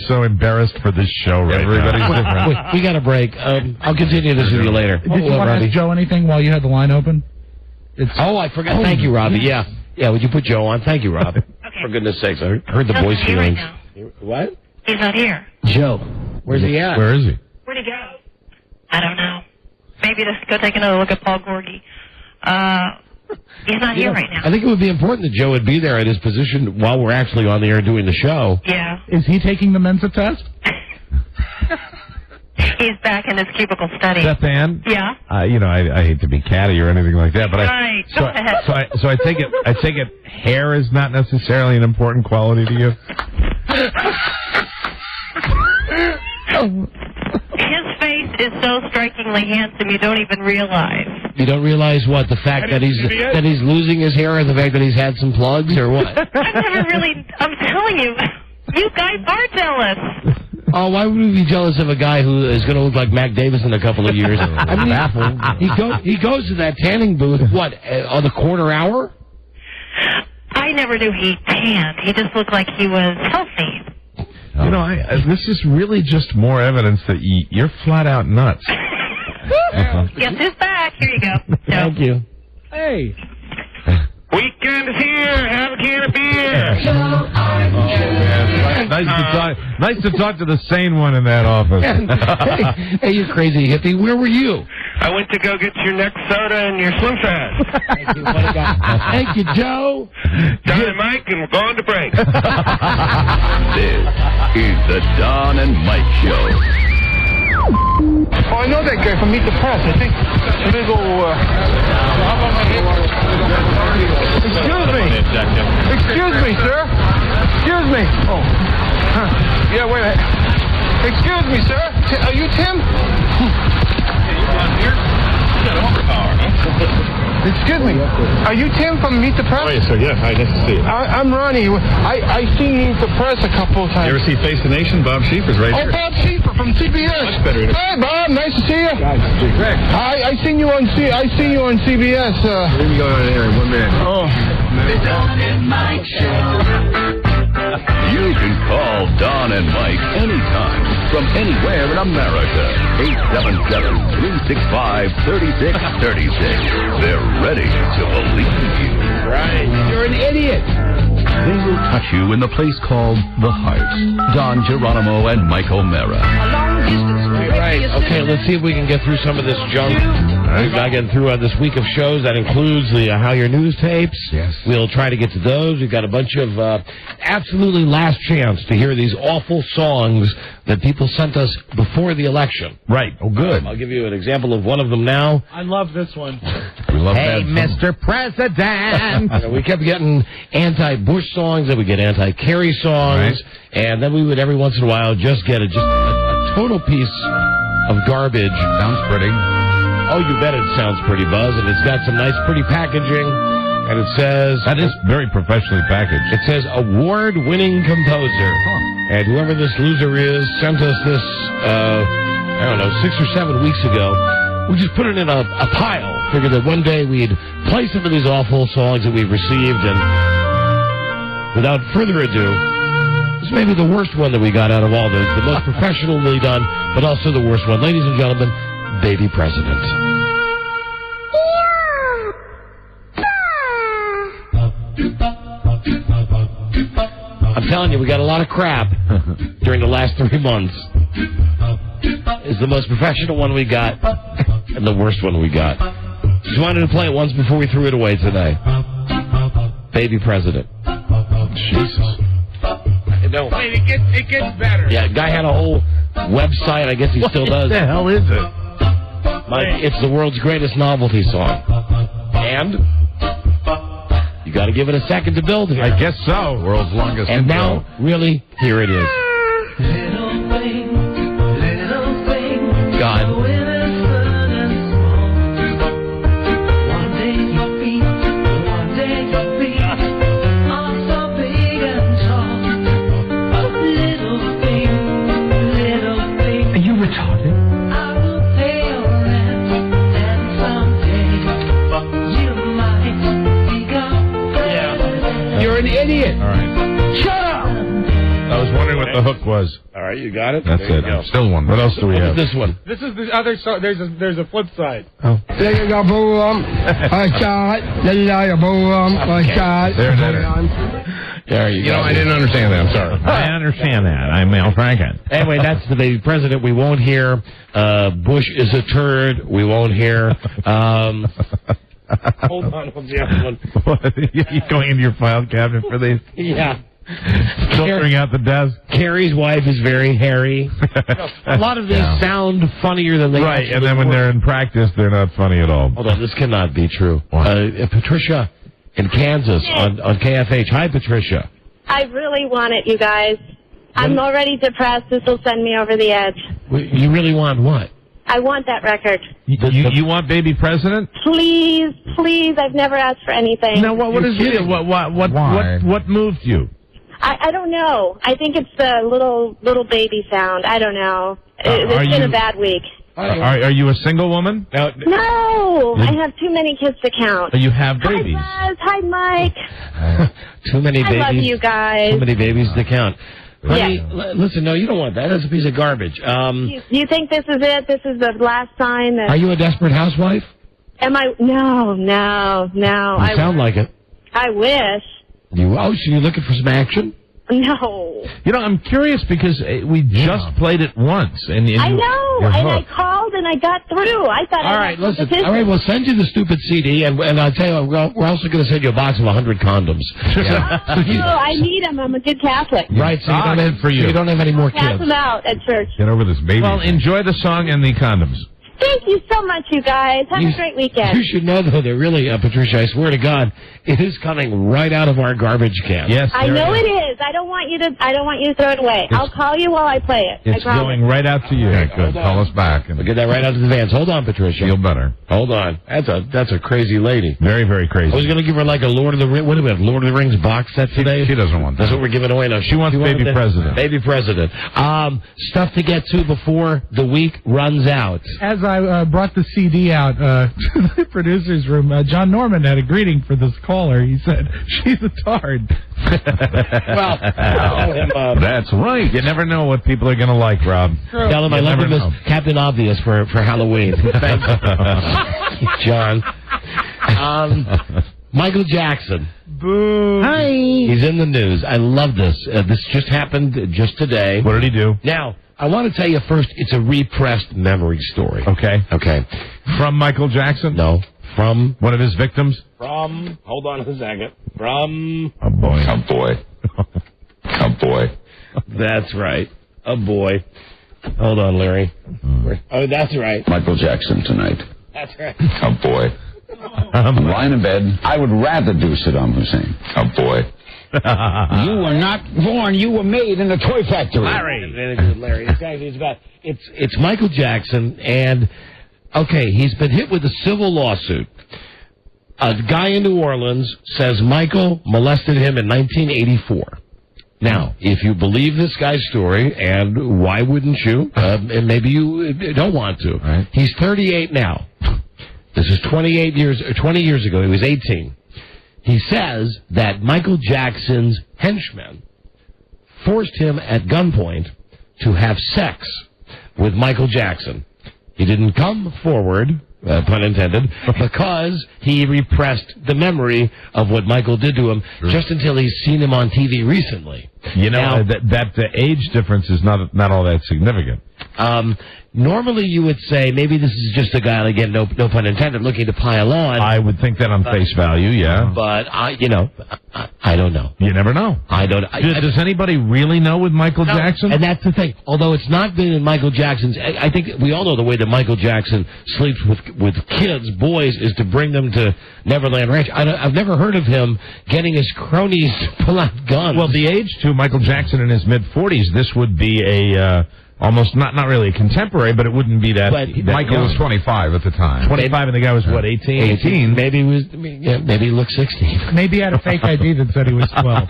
so embarrassed for this show right now. Wait, we got a break. I'll continue this with you later. Did you want to ask Joe anything while you had the line open? I forgot. Thank you, Robbie. Yeah. Would you put Joe on? Thank you, Robbie. For goodness sakes, I heard the voice feelings. What? He's not here. Joe, where's he at? Where is he? Where'd he go? I don't know. Maybe let's go take another look at Paul Gorgie. He's not here right now. I think it would be important that Joe would be there at his position while we're actually on the air doing the show. Yeah. Is he taking the Mensa test? He's back in his cubicle study. Beth Ann? Yeah. I hate to be catty or anything like that, but Right. Go ahead. so I take it hair is not necessarily an important quality to you. His face is so strikingly handsome, you don't even realize. You don't realize what, the fact that he's losing his hair, or the fact that he's had some plugs, or what? I'm telling you, you guys are jealous. Oh, why would we be jealous of a guy who is going to look like Mac Davis in a couple of years? I mean, baffled. He goes to that tanning booth, what, on the quarter hour? I never knew he tanned. He just looked like he was healthy. This is really just more evidence that you're flat out nuts. Guess who's back? Here you go. Thank you. Hey. Weekend is here. Have a can of beer. Nice to talk to the sane one in that office. Hey, you crazy hippie, where were you? I went to go get your next soda and your Slim Fast. Thank you, what a guy. Thank you, Joe. Don and Mike, and we're going to break. This is the Don and Mike Show. Oh, I know that guy from Meet the Press. I think. Let me go. Excuse me. Excuse me, sir. Excuse me. Oh. Huh. Yeah, wait a minute. Excuse me, sir. Are you Tim? Excuse me. Are you Tim from Meet the Press? Oh, yes, sir. Yeah. Hi, nice to see you. I'm Ronnie. I seen Meet the Press a couple of times. You ever see Face the Nation? Bob Schieffer's right here. Oh, Bob Schieffer from CBS. Much better. Hi, Bob. Nice to see you. Nice to see you. Greg. I seen you on CBS. Let me go on air in 1 minute. Oh. The Don and Mike Show. You can call Don and Mike anytime from anywhere in America. 877-365-3636. They're ready to believe you. Right. You're an idiot. They will touch you in the place called the heart. Don Geronimo and Mike O'Mara. Right. Okay, let's see if we can get through some of this junk. We've got to get through this week of shows. That includes the How Your News tapes. Yes. We'll try to get to those. We've got a bunch of absolutely last chance to hear these awful songs that people sent us before the election. Right. Oh, good. I'll give you an example of one of them now. I love this one. We love Hey, that. Mr. President. We kept getting anti-Bush songs, then we get anti-Kerry songs, and then we would every once in a while just get a total piece of garbage. Sounds pretty. Oh, you bet it sounds pretty, Buzz, and it's got some nice, pretty packaging, and it says... That is very professionally packaged. It says award-winning composer, and whoever this loser is sent us this, 6 or 7 weeks ago. We just put it in a pile. Figured that one day we'd play some of these awful songs that we've received, and without further ado, this may be the worst one that we got out of all those. The most professionally done, but also the worst one. Ladies and gentlemen, Baby President. I'm telling you, we got a lot of crap during the last 3 months. It's the most professional one we got, and the worst one we got. Just wanted to play it once before we threw it away today. Baby President. Jesus. No. Wait, it gets better. Yeah, guy had a whole website. I guess he still does. What the hell is it? It's the world's greatest novelty song. And you got to give it a second to build here. I guess so. World's longest And intro. now, really, here it is. God. You're an idiot. All right. Shut up. I was wondering what the hook was. All right. right, you got it? That's there it. You go. Still one. What else do we Look have? at this one. This is the other side. There's a flip side. Oh. There it is. There you go. I didn't understand that. I'm sorry. I understand that. I'm Al Franken. Anyway, that's the baby president. We won't hear Bush is a turd. We won't hear. Hold on, what's the other one? You going into your file cabinet for these? Yeah. Filtering out the desk. Carrie's wife is very hairy. A lot of these sound funnier than they Right, actually and then when were. they're in practice, they're not funny at all. Hold on, this cannot be true. Patricia in Kansas on KFH. Hi, Patricia. I really want it, you guys. I'm already depressed. This will send me over the edge. You really want what? I want that record. You want baby president? Please, please. I've never asked for anything. No, what is it? What moved you? I don't know. I think it's the little baby sound. I don't know. It's been a bad week. Are you a single woman? No, I have too many kids to count. You have babies. Hi, Buzz. Hi, Mike. Too many babies. I love you guys. Too many babies to count. Honey, Yeah. listen, no, you don't want that. That's a piece of garbage. You think this is it? This is the last sign that... Are you a desperate housewife? Am I? No. You sound like it. I wish. So you're looking for some action? No. You know, I'm curious because we just played it once. And I know, and I called and I got through. I thought All right, listen. All right, we'll send you the stupid CD, and I'll tell you, we're also going to send you a box of 100 condoms. I need them. I'm a good Catholic. Right, so you don't have any more Pass kids. them out at church. Get over this baby. Well, enjoy the song and the condoms. Thank you so much, you guys. Have a great weekend. You should know, though, that really, Patricia, I swear to God, it is coming right out of our garbage can. Yes, I know it is. I don't want you to throw it away. I'll call you while I play it. It's going right out to you. Okay, good. Call us back. We'll get that right out to the vans. Hold on, Patricia. Feel better. Hold on. That's a crazy lady. Very, very crazy. I was going to give her like a Lord of the Rings. What do we have? Lord of the Rings box set today? She doesn't want that. That's what we're giving away now. She wants baby president. Baby president. Stuff to get to before the week runs out. As I brought the CD out to the producer's room, John Norman had a greeting for this caller. He said, "She's a tard." Well, that's right. You never know what people are going to like, Rob. Tell him I love him as Captain Obvious for Halloween. Thanks, John. Michael Jackson. Boo. Hi. He's in the news. I love this. This just happened just today. What did he do? Now, I want to tell you first, it's a repressed memory story. Okay. From Michael Jackson? No. From one of his victims? Hold on a second. From a boy. A boy. A boy. That's right. A boy. Hold on, Larry. Oh, that's right. Michael Jackson tonight. That's right. A boy. I'm lying in bed. I would rather do Saddam Hussein. A boy. You were not born. You were made in a toy factory. Larry. Exactly. It's Michael Jackson, and okay, he's been hit with a civil lawsuit. A guy in New Orleans says Michael molested him in 1984. Now, if you believe this guy's story, and why wouldn't you? And maybe you don't want to. Right. He's 38 now. This is 20 years ago. He was 18. He says that Michael Jackson's henchmen forced him at gunpoint to have sex with Michael Jackson. He didn't come forward, pun intended, because he repressed the memory of what Michael did to him just until he's seen him on TV recently. You know, that the age difference is not all that significant. Normally you would say maybe this is just a guy, again, no pun intended, looking to pile on. I would think that on face value, yeah. But, I don't know. You never know. I don't. Does anybody really know with Michael Jackson? And that's the thing. Although it's not been in Michael Jackson's, I think we all know the way that Michael Jackson sleeps with kids, boys, is to bring them to Neverland Ranch. I've never heard of him getting his cronies to pull out guns. Well, the age to Michael Jackson in his mid-40s, this would be a... almost not really a contemporary, but it wouldn't be that. But Michael was 25 at the time. 25, and the guy was what, 18? 18. Maybe he was. Maybe he looked 16. Maybe he had a fake ID that said he was 12.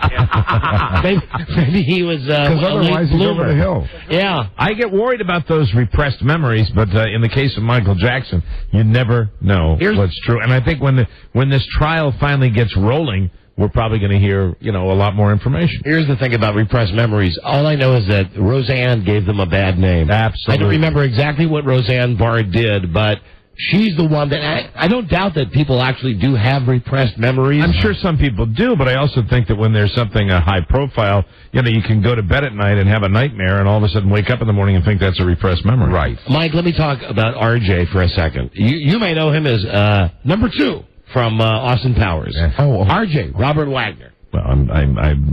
maybe he was. Because otherwise he's over the hill. Yeah, I get worried about those repressed memories, but in the case of Michael Jackson, you never know what's true. And I think when this trial finally gets rolling, we're probably going to hear, a lot more information. Here's the thing about repressed memories. All I know is that Roseanne gave them a bad name. Absolutely. I don't remember exactly what Roseanne Barr did, but she's the one that I don't doubt that people actually do have repressed memories. I'm sure some people do, but I also think that when there's something high profile, you can go to bed at night and have a nightmare and all of a sudden wake up in the morning and think that's a repressed memory. Right. Mike, let me talk about RJ for a second. You may know him as number 2 from Austin Powers. Oh, RJ, Robert Wagner. Well,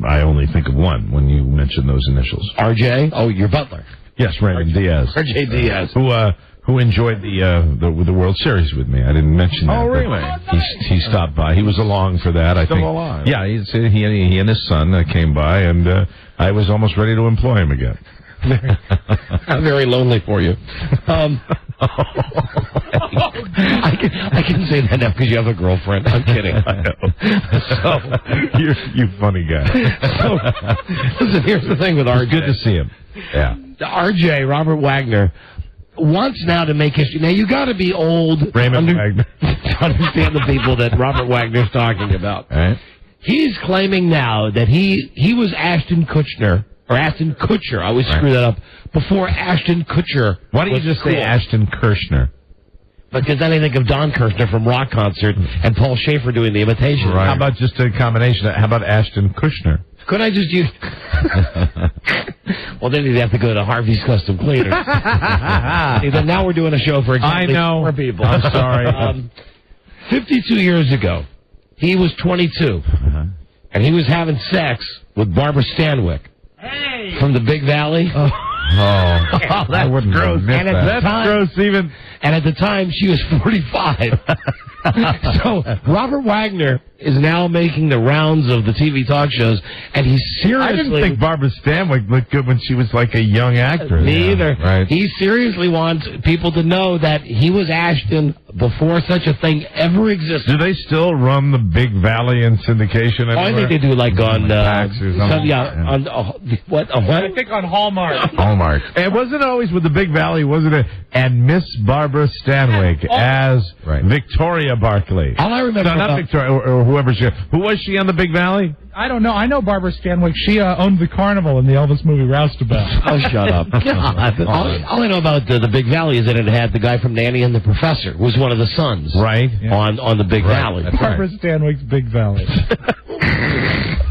I only think of one when you mention those initials. RJ? Oh, your butler. Yes, Raymond Diaz. RJ Diaz. Who enjoyed the World Series with me. I didn't mention that. Oh, really? He stopped by. He was along for that, I think. Still alive. Yeah, he and his son came by, and I was almost ready to employ him again. Very lonely for you. I can say that now because you have a girlfriend. I'm kidding. I know. You funny guy. So, listen, here's the thing with RJ. Good to see him. Yeah. RJ, Robert Wagner, wants now to make history. Now, you got to be old Raymond Wagner to understand the people that Robert Wagner's talking about. All right. He's claiming now that he was Ashton Kutcher. Or Ashton Kutcher. I always screw that up. Before Ashton Kutcher. Why don't you just say Ashton Kirshner? Because then I think of Don Kirshner from Rock Concert and Paul Schaefer doing the imitation. Right. How about just a combination? How about Ashton Kutcher? Could I just use... Well, then you'd have to go to Harvey's Custom Cleaners. Now we're doing a show for exactly 4 people. I'm sorry. 52 years ago, he was 22. And he was having sex with Barbara Stanwyck. Hey! From the Big Valley. Oh, that's gross. That's gross even. And at the time, she was 45. So Robert Wagner is now making the rounds of the TV talk shows, and he's seriously... I didn't think Barbara Stanwyck looked good when she was like a young actress. Me either. Right. He seriously wants people to know that he was Ashton before such a thing ever existed. Do they still run the Big Valley in syndication anywhere? I think they do, like on... Max or something. On what? I think on Hallmark. Hallmark. It wasn't always with the Big Valley, wasn't it? And Miss Barbara Stanwyck as Victoria Barkley. All I remember not Victoria, or whoever she... Who was she on the Big Valley? I don't know. I know Barbara Stanwyck. She owned the carnival in the Elvis movie Roustabout. Oh, shut up. All I know about the Big Valley is that it had the guy from Nanny and the Professor, who was one of the sons. Right. Yeah. On the Big Valley. Barbara Stanwyck's Big Valley.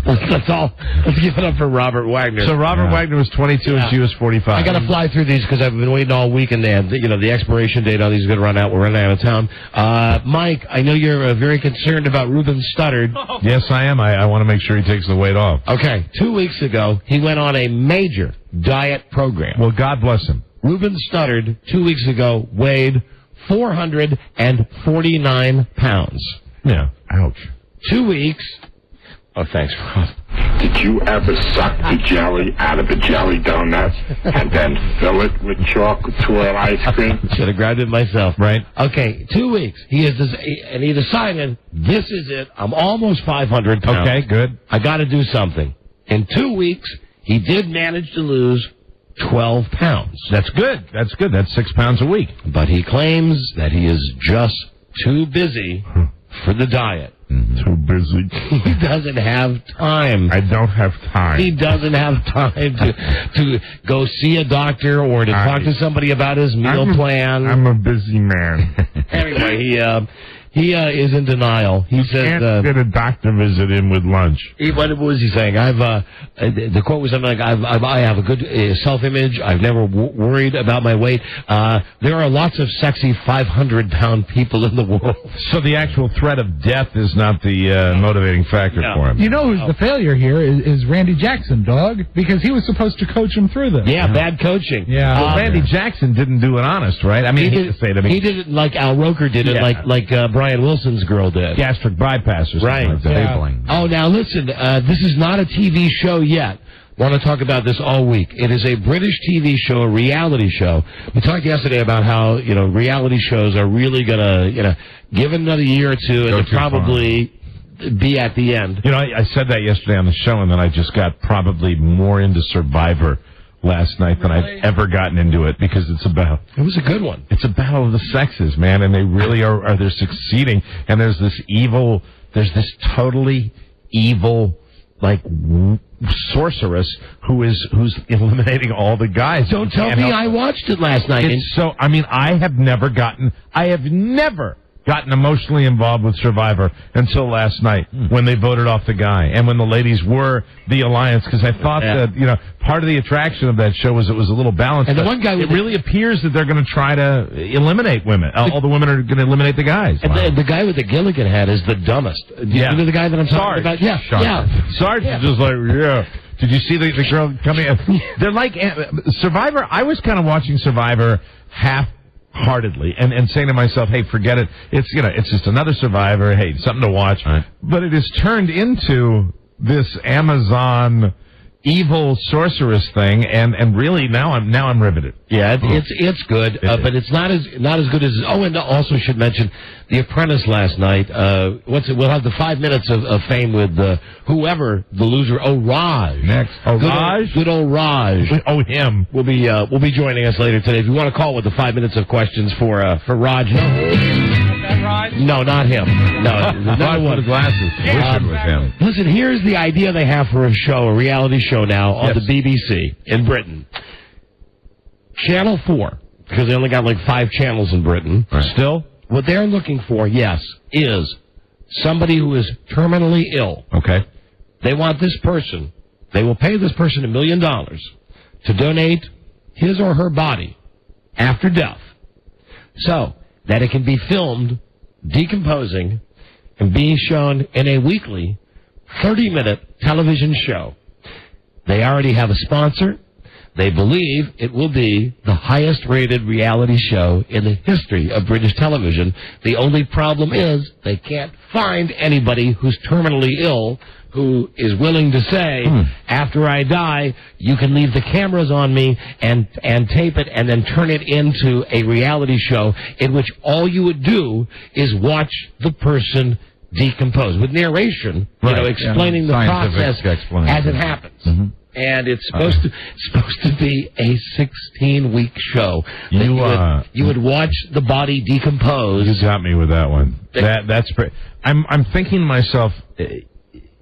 That's all. Let's give it up for Robert Wagner. So Robert Wagner was 22 and she was 45. I got to fly through these because I've been waiting all week, and the expiration date on these is going to run out. We're running out of town. Mike, I know you're very concerned about Ruben Studdard. Yes, I am. I want to make sure he takes the weight off. Okay. 2 weeks ago, he went on a major diet program. Well, God bless him. Ruben Studdard, 2 weeks ago, weighed 449 pounds. Yeah. Ouch. 2 weeks. Oh, thanks, Rob. Did you ever suck the jelly out of a jelly donut and then fill it with chocolate swirl ice cream? Should have grabbed it myself. Right. Okay, 2 weeks. And he decided, this is it. I'm almost 500 pounds. Okay, good. I got to do something. In 2 weeks, he did manage to lose 12 pounds. That's good. That's good. That's 6 pounds a week. But he claims that he is just too busy for the diet. Too busy. He doesn't have time. I don't have time. He doesn't have time to go see a doctor or to talk to somebody about his meal plan. I'm a busy man. Anyway, he is in denial. He says can't get a doctor visit in with lunch. What was he saying? The quote was something like, I have a good self-image. I've never worried about my weight. There are lots of sexy 500-pound people in the world. So the actual threat of death is not the motivating factor for him. You know who's the failure here is Randy Jackson, dog, because he was supposed to coach him through this. Yeah, bad coaching. Yeah. Well, Randy Jackson didn't do it honest, right? I mean, he did it like Al Roker did it, like Brian Wilson's girl did. Gastric bypass or something like that. Yeah. Oh, now listen, this is not a TV show yet. Want to talk about this all week. It is a British TV show, a reality show. We talked yesterday about how, reality shows are really going to, give it another year or two and probably be at the end. I said that yesterday on the show, and then I just got probably more into Survivor last night than I've ever gotten into it, because it was a good one. It's a battle of the sexes, man, and they really they're succeeding, and there's this totally evil, like sorceress who's eliminating all the guys. Don't tell me I watched it last night. It's so. I mean, I have never gotten emotionally involved with Survivor until last night when they voted off the guy and when the ladies were the alliance, because I thought that, you know, part of the attraction of that show was it was a little balanced. And the one guy, it really appears that they're going to try to eliminate women. All the women are going to eliminate the guys. And the guy with the Gilligan hat is the dumbest. You know the guy that I'm talking about? Yeah. Sarge is just like, Did you see the girl coming in? They're like Survivor. I was kind of watching Survivor half-heartedly and saying to myself, hey, forget it. It's just another Survivor. Hey, something to watch. Right. But it has turned into this Amazon evil sorceress thing, and really now I'm riveted. Yeah, it's good, but it's not as good as. Oh, and also should mention The Apprentice last night. We'll have the 5 minutes of fame with whoever the loser. Oh, Raj next. Oh, Raj, good old Raj. Oh, him. Will be joining us later today. If you want to call with the 5 minutes of questions for Raj. No, not him. No, not one. Glasses. Wish it was him. Listen, here's the idea they have for a reality show now on the BBC in Britain. Channel 4, because they only got like 5 channels in Britain. Right. Still, what they're looking for, is somebody who is terminally ill. Okay. They want this person. They will pay this person $1 million to donate his or her body after death, so that it can be filmed decomposing and being shown in a weekly 30-minute television show. They already have a sponsor. They believe it will be the highest-rated reality show in the history of British television. The only problem is they can't find anybody who's terminally ill who is willing to say, after I die, you can leave the cameras on me and tape it and then turn it into a reality show in which all you would do is watch the person decompose with narration, explaining the process as it happens. Mm-hmm. And it's supposed to be a 16-week show. You would watch the body decompose. You got me with that one. That's pretty. I'm thinking to myself,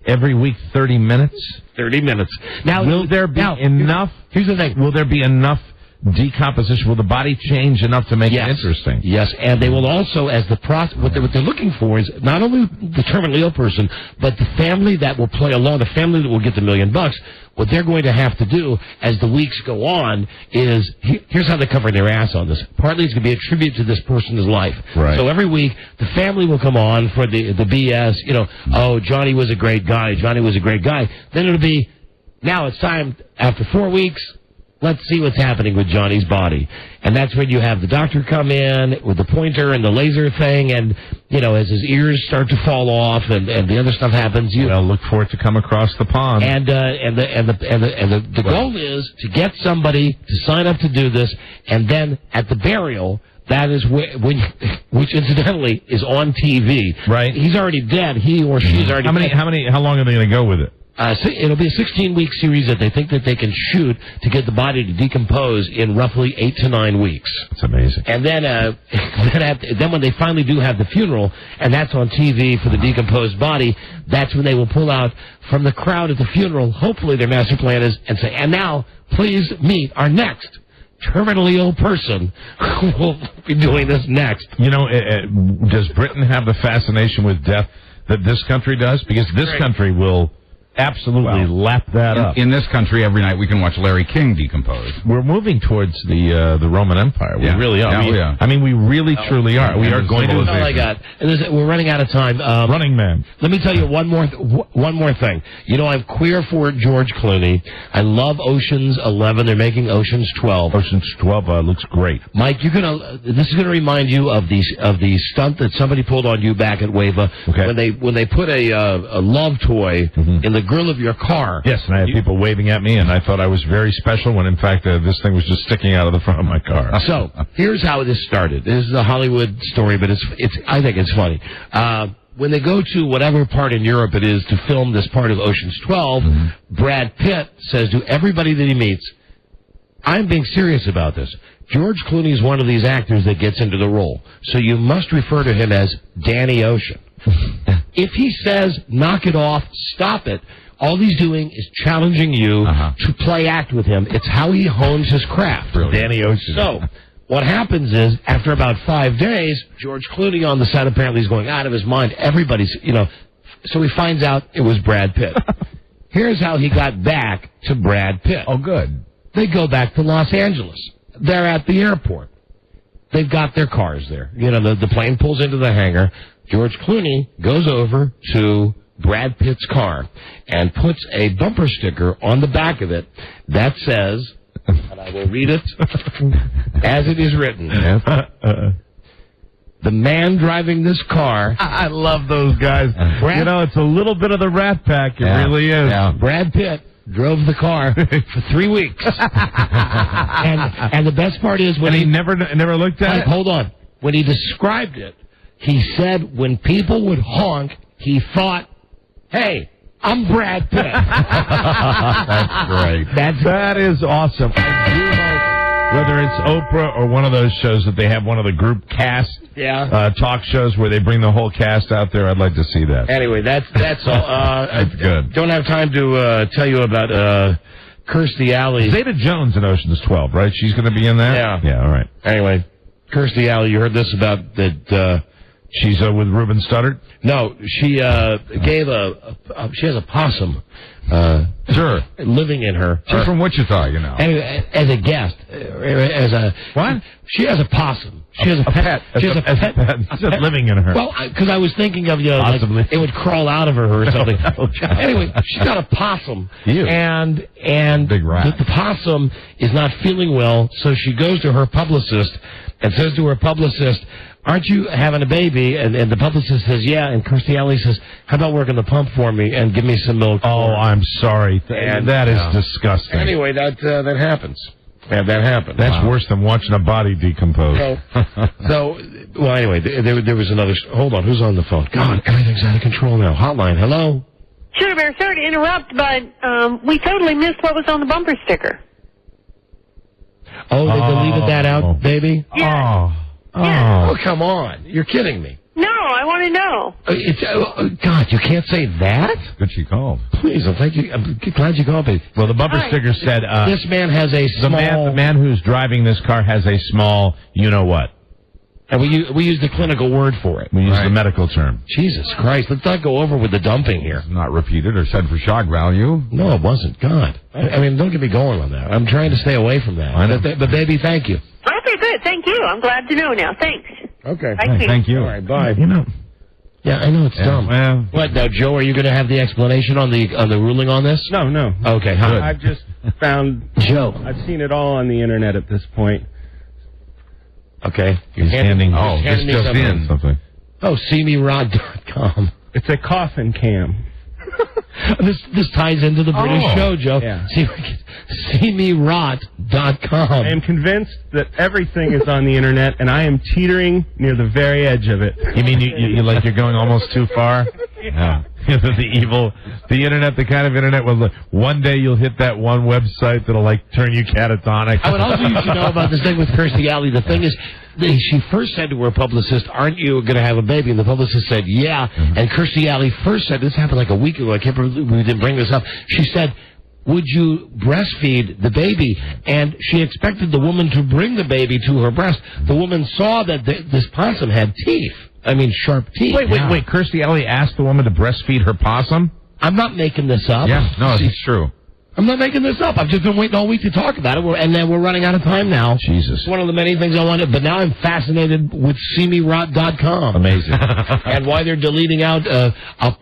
every week 30 minutes. 30 minutes. Now, will there be enough? Here's the thing. Will there be enough decomposition? Will the body change enough to make it interesting? Yes, and they will also, as the process, what they're looking for is not only the terminally ill person, but the family that will play along, the family that will get the $1 million. What they're going to have to do as the weeks go on is, here's how they're covering their ass on this. Partly it's going to be a tribute to this person's life. Right. So every week, the family will come on for the BS, oh, Johnny was a great guy, Johnny was a great guy. Then it'll be, now it's time, after 4 weeks, let's see what's happening with Johnny's body. And that's when you have the doctor come in with the pointer and the laser thing, and, as his ears start to fall off and the other stuff happens. Look for it to come across the pond. And the goal is to get somebody to sign up to do this, and then at the burial, that is which incidentally is on TV. Right. He's already dead. He or she's already dead. How long are they going to go with it? It'll be a 16-week series that they think that they can shoot to get the body to decompose in roughly 8 to 9 weeks. That's amazing. And then then when they finally do have the funeral, and that's on TV for the decomposed body, that's when they will pull out from the crowd at the funeral, hopefully their master plan is, and say, and now, please meet our next terminally ill person who will be doing this next. Does Britain have the fascination with death that this country does? Because this country will absolutely lap that up. In this country, every night we can watch Larry King decompose. We're moving towards the Roman Empire. We really are. We really, truly are. We are going to. Oh my God! We're running out of time. Running Man. Let me tell you one more thing. I'm queer for George Clooney. I love Ocean's 11. They're making Ocean's 12. Ocean's 12 looks great. Mike, this is gonna remind you of the stunt that somebody pulled on you back at Wava when they put a love toy in the grill of your car. Yes, and I had people waving at me, and I thought I was very special when, in fact, this thing was just sticking out of the front of my car. So, here's how this started. This is a Hollywood story, but I think it's funny. When they go to whatever part in Europe it is to film this part of Ocean's 12, Brad Pitt says to everybody that he meets, I'm being serious about this. George Clooney is one of these actors that gets into the role, so you must refer to him as Danny Ocean. if he says, knock it off, stop it, all he's doing is challenging you to play act with him. It's how he hones his craft. Danny Ocean. So, what happens is, after about 5 days, George Clooney on the set apparently is going out of his mind. Everybody's, so he finds out it was Brad Pitt. Here's how he got back to Brad Pitt. Oh, good. They go back to Los Angeles. They're at the airport. They've got their cars there. The plane pulls into the hangar. George Clooney goes over to Brad Pitt's car and puts a bumper sticker on the back of it that says, and I will read it as it is written. The man driving this car. I love those guys. It's a little bit of the Rat Pack. It really is. Yeah. Brad Pitt drove the car for 3 weeks. and the best part is when he never looked at it. Hold on. When he described it, he said when people would honk, he thought, hey, I'm Brad Pitt. That's great. That is awesome. I do hope, whether it's Oprah or one of those shows that they have one of the group cast talk shows where they bring the whole cast out there, I'd like to see that. Anyway, that's all. That's good. Don't have time to tell you about Kirstie Alley. Zeta Jones in Ocean's 12, right? She's going to be in that? Yeah. Yeah, all right. Anyway, Kirstie Alley, you heard this about that... She's with Ruben Studdard? No, she gave she has a possum. Sure. Living in her. She's from Wichita, As a guest. What? She has a possum. She has a pet. She has a pet. Just living in her. Well, because I was thinking of, like it would crawl out of her or something. Anyway, she's got a possum. And big rat. The possum is not feeling well, so she goes to her publicist and says to her publicist, aren't you having a baby? And the publicist says, yeah. And Kirstie Alley says, how about working the pump for me and give me some milk? Oh, I'm sorry. That is disgusting. Anyway, that happens. Yeah, that happens. That's worse than watching a body decompose. Anyway, there was another... Hold on, who's on the phone? God, everything's out of control now. Hotline, hello? Sure, Bear. Sorry to interrupt, but we totally missed what was on the bumper sticker. Oh, they deleted that out, baby? Yeah. Oh, come on. You're kidding me. No, I want to know. God, you can't say that? Good she called. Please, thank you. I'm glad you called me. Well, the bumper sticker said... this man has a small... The man who's driving this car has a small you-know-what. And we use the clinical word for it. We use the medical term. Jesus Christ, let's not go over with the dumping here. It's not repeated or said for shock value. No, it wasn't. God. I mean, don't get me going on that. I'm trying to stay away from that. I know. But baby, thank you. Okay, good. Thank you. I'm glad to know now. Thanks. Okay. Thank you. All right, bye. Yeah, I know it's dumb. Well, what now, Joe? Are you going to have the explanation on the ruling on this? No. Okay, good. I've just found Joe. I've seen it all on the internet at this point. Okay, he's handing. This just in something. Oh, seemerod.com. It's a coffin cam. This ties into the British show, Joe. Yeah. seemerot.com. I am convinced that everything is on the internet, and I am teetering near the very edge of it. You mean you like you're going almost too far? Yeah. The internet, the kind of internet where one day you'll hit that one website that'll turn you catatonic. I would also you should know about this thing with Kirstie Alley. The thing is, she first said to her publicist, aren't you going to have a baby? And the publicist said, yeah. Mm-hmm. And Kirstie Alley first said, this happened like a week ago. I can't believe we didn't bring this up. She said, would you breastfeed the baby? And she expected the woman to bring the baby to her breast. The woman saw that this possum had teeth. I mean, sharp teeth. Wait. Kirstie Alley asked the woman to breastfeed her possum? I'm not making this up. Yeah, no, it's true. I'm not making this up. I've just been waiting all week to talk about it, and then we're running out of time now. Jesus. It's one of the many things I wanted, but now I'm fascinated with seemerot.com. Amazing. And why they're deleting out a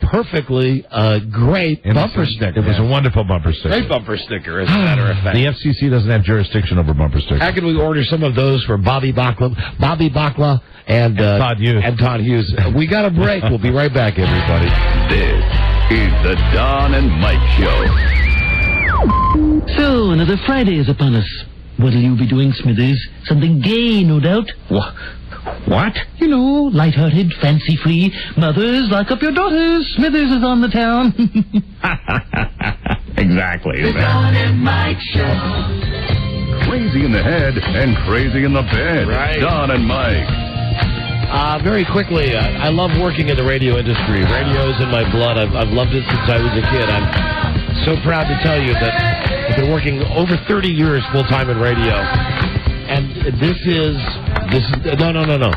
perfectly great bumper sticker. It was a wonderful bumper sticker. Great bumper sticker, as a matter of fact. The FCC doesn't have jurisdiction over bumper stickers. How can we order some of those for Bobby Bacla and Todd Hughes? We got a break. We'll be right back, everybody. This is the Don and Mike Show. So, another Friday is upon us. What'll you be doing, Smithers? Something gay, no doubt. What? You know, light-hearted, fancy-free. Mothers, lock up your daughters. Smithers is on the town. Exactly. The Don and Mike Show. Crazy in the head and crazy in the bed. Right. Don and Mike. Very quickly, I love working in the radio industry. Radio is in my blood. I've loved it since I was a kid. I'm so proud to tell you that I've been working over 30 years full-time in radio. And this is no.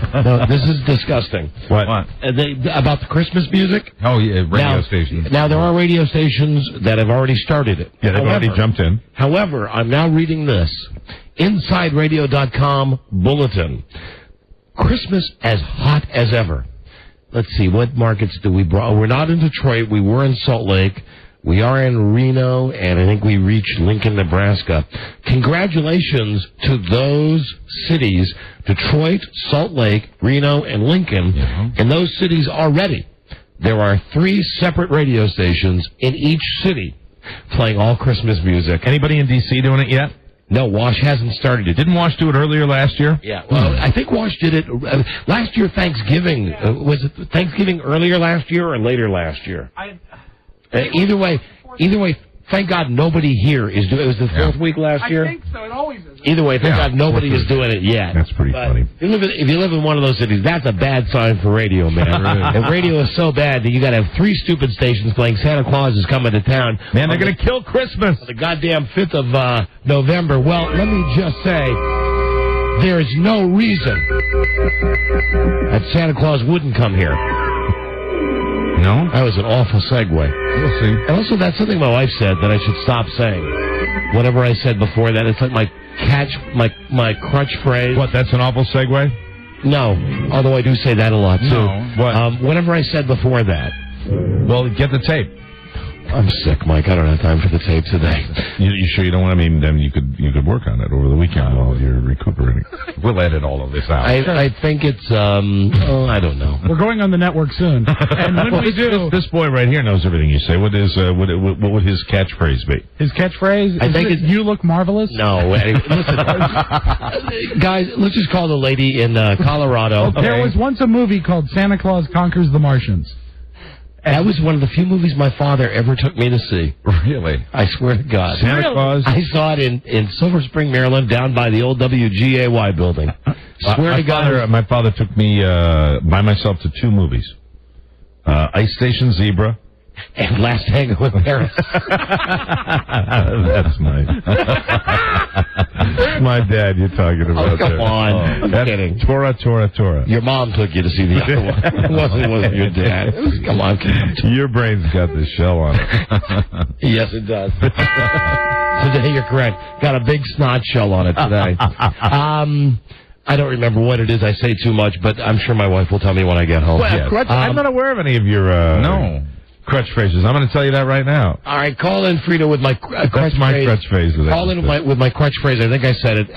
This is disgusting. What? About the Christmas music? Oh, yeah, radio stations. Now, there are radio stations that have already started it. Yeah, they've already jumped in. However, I'm now reading this. InsideRadio.com bulletin. Christmas as hot as ever. Let's see, what markets do we brought? We're not in Detroit. We were in Salt Lake. We are in Reno, and I think we reached Lincoln, Nebraska. Congratulations to those cities, Detroit, Salt Lake, Reno, and Lincoln. Yeah. In those cities already, there are 3 separate radio stations in each city playing all Christmas music. Anybody in D.C. doing it yet? No, Wash hasn't started it. Didn't Wash do it earlier last year? Yeah, well, I think Wash did it last year, Thanksgiving. Was it Thanksgiving earlier last year or later last year? Either way, thank God nobody here is doing it. Was the 4th week last year? I think so. It always is. Either way, thank God nobody is doing it yet. That's pretty funny. If you live in one of those cities, that's a bad sign for radio, man. And radio is so bad that you got to have 3 stupid stations playing Santa Claus is Coming to Town. Man, they're going to kill Christmas. On the goddamn 5th of November. Well, let me just say, there is no reason that Santa Claus wouldn't come here. No? That was an awful segue. We'll see. And also, that's something my wife said that I should stop saying. Whatever I said before that, it's like my crutch phrase. What, that's an awful segue? No, although I do say that a lot, too. No. What? Whatever I said before that. Well, get the tape. I'm sick, Mike. I don't have time for the tape today. You sure you don't want to? I mean, then you could work on it over the weekend while you're recuperating. We'll edit all of this out. I think it's I don't know. We're going on the network soon, and when we do, this boy right here knows everything you say. What would his catchphrase be? His catchphrase? I think "You look marvelous." No, listen, guys. Let's just call the lady in Colorado. Okay. There was once a movie called Santa Claus Conquers the Martians. That was one of the few movies my father ever took me to see. Really? I swear to God. Santa Claus? I saw it in Silver Spring, Maryland, down by the old WGAY building. Swear to God. My father took me by myself to 2 movies. Ice Station Zebra. And Last Tango in Paris. That's nice. My dad you're talking about. Oh, come on. I'm kidding. Tora. Your mom took you to see the other one. It wasn't your dad. Come on. Your brain's got this shell on it. Yes, it does. Today, you're correct. Got a big snot shell on it today. I don't remember what it is. I say too much, but I'm sure my wife will tell me when I get home. Well, yes. I'm not aware of any of your crutch phrases. I'm going to tell you that right now. All right, call in, Frida, with my crutch That's my phrase. crutch phrase. Call in with my crutch phrase. I think I said it.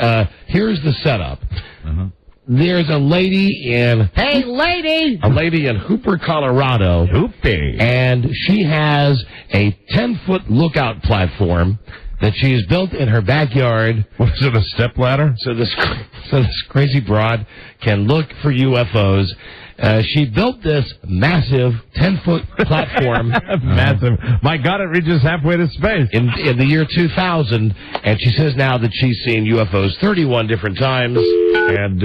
Here's the setup. There's a lady in... Hey, lady! A lady in Hooper, Colorado. Hoopy. And she has a 10-foot lookout platform that she has built in her backyard. What is it, a stepladder? So this crazy broad can look for UFOs. She built this massive 10-foot platform. Massive. My God, it reaches halfway to space. In the year 2000, and she says now that she's seen UFOs 31 different times, and,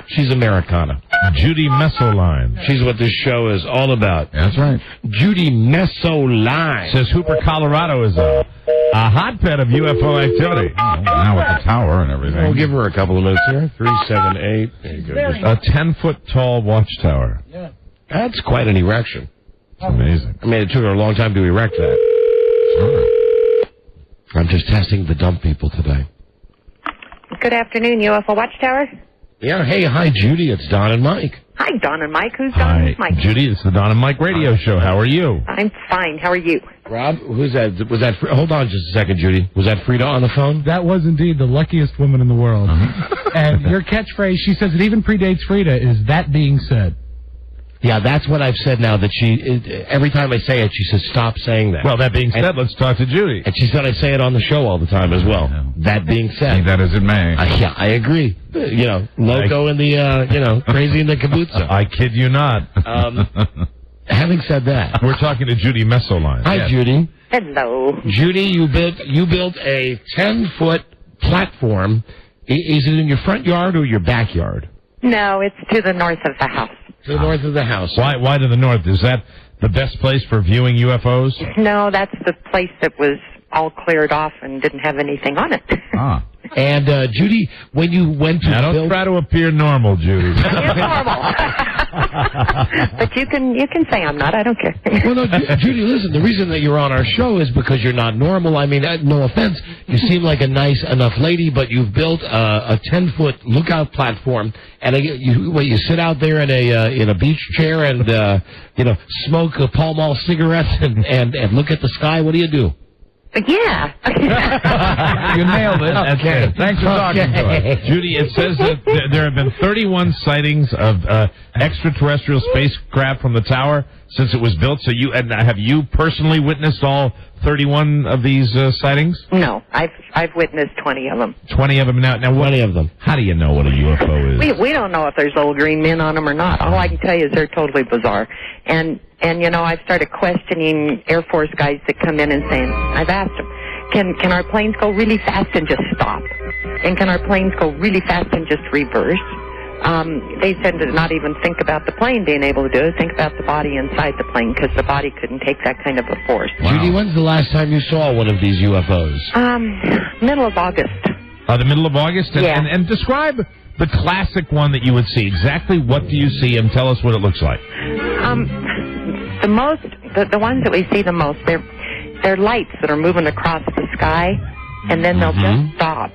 she's Americana. Judy Messoline. She's what this show is all about. That's right. Judy Messoline. Says Hooper, Colorado is a hotbed of UFO activity. Now with the tower and everything. We'll give her a couple of minutes here. 378. There you go. A 10-foot tall watchtower. Yeah. That's quite an erection. It's amazing. I mean, it took her a long time to erect that. Sure. I'm just testing the dumb people today. Good afternoon, UFO Watchtower. Yeah, hey, hi, Judy. It's Don and Mike. Hi, Don and Mike. Who's Don and Mike? Judy, it's the Don and Mike radio show. How are you? I'm fine. How are you? Rob, who's that? Was that? Hold on just a second, Judy. Was that Frida on the phone? That was indeed the luckiest woman in the world. And your catchphrase, she says it even predates Frida, is "that being said." Yeah, that's what I've said now, that every time I say it, she says, stop saying that. Well, that being said, let's talk to Judy. And she said I say it on the show all the time as well. That being said. That as it may. Yeah, I agree. Loco in the, crazy in the kabootza. I kid you not. Having said that. We're talking to Judy Messoline. Hi, Judy. Hello. Judy, you built a 10-foot platform. Is it in your front yard or your backyard? No, it's to the north of the house. To the north of the house. Why to the north? Is that the best place for viewing UFOs? No, that's the place that was all cleared off and didn't have anything on it. Ah. And, Judy, when you went to Now, don't try to appear normal, Judy. It's normal. But you can say I'm not. I don't care. Well, no, Judy, listen, the reason that you're on our show is because you're not normal. I mean, no offense. You seem like a nice enough lady, but you've built a 10-foot lookout platform, and you sit out there in a beach chair and, smoke Pall Mall cigarettes and look at the sky. What do you do? Yeah. You nailed it. That's it. Thanks for talking to us. Judy, it says that there have been 31 sightings of extraterrestrial spacecraft from the tower since it was built. So have you personally witnessed all 31 of these sightings? No, I've witnessed 20 of them. 20 of them now. Now, 20 of them. How do you know what a UFO is? We don't know if there's little green men on them or not. All I can tell you is they're totally bizarre. And I've started questioning Air Force guys that come in and saying, I've asked them, can our planes go really fast and just stop? And can our planes go really fast and just reverse? They said to not even think about the plane being able to do it, think about the body inside the plane, because the body couldn't take that kind of a force. Wow. Judy, when's the last time you saw one of these UFOs? Middle of August. The middle of August? Yeah. And describe the classic one that you would see. Exactly what do you see, and tell us what it looks like. The ones that we see the most, they're lights that are moving across the sky, and then they'll just stop.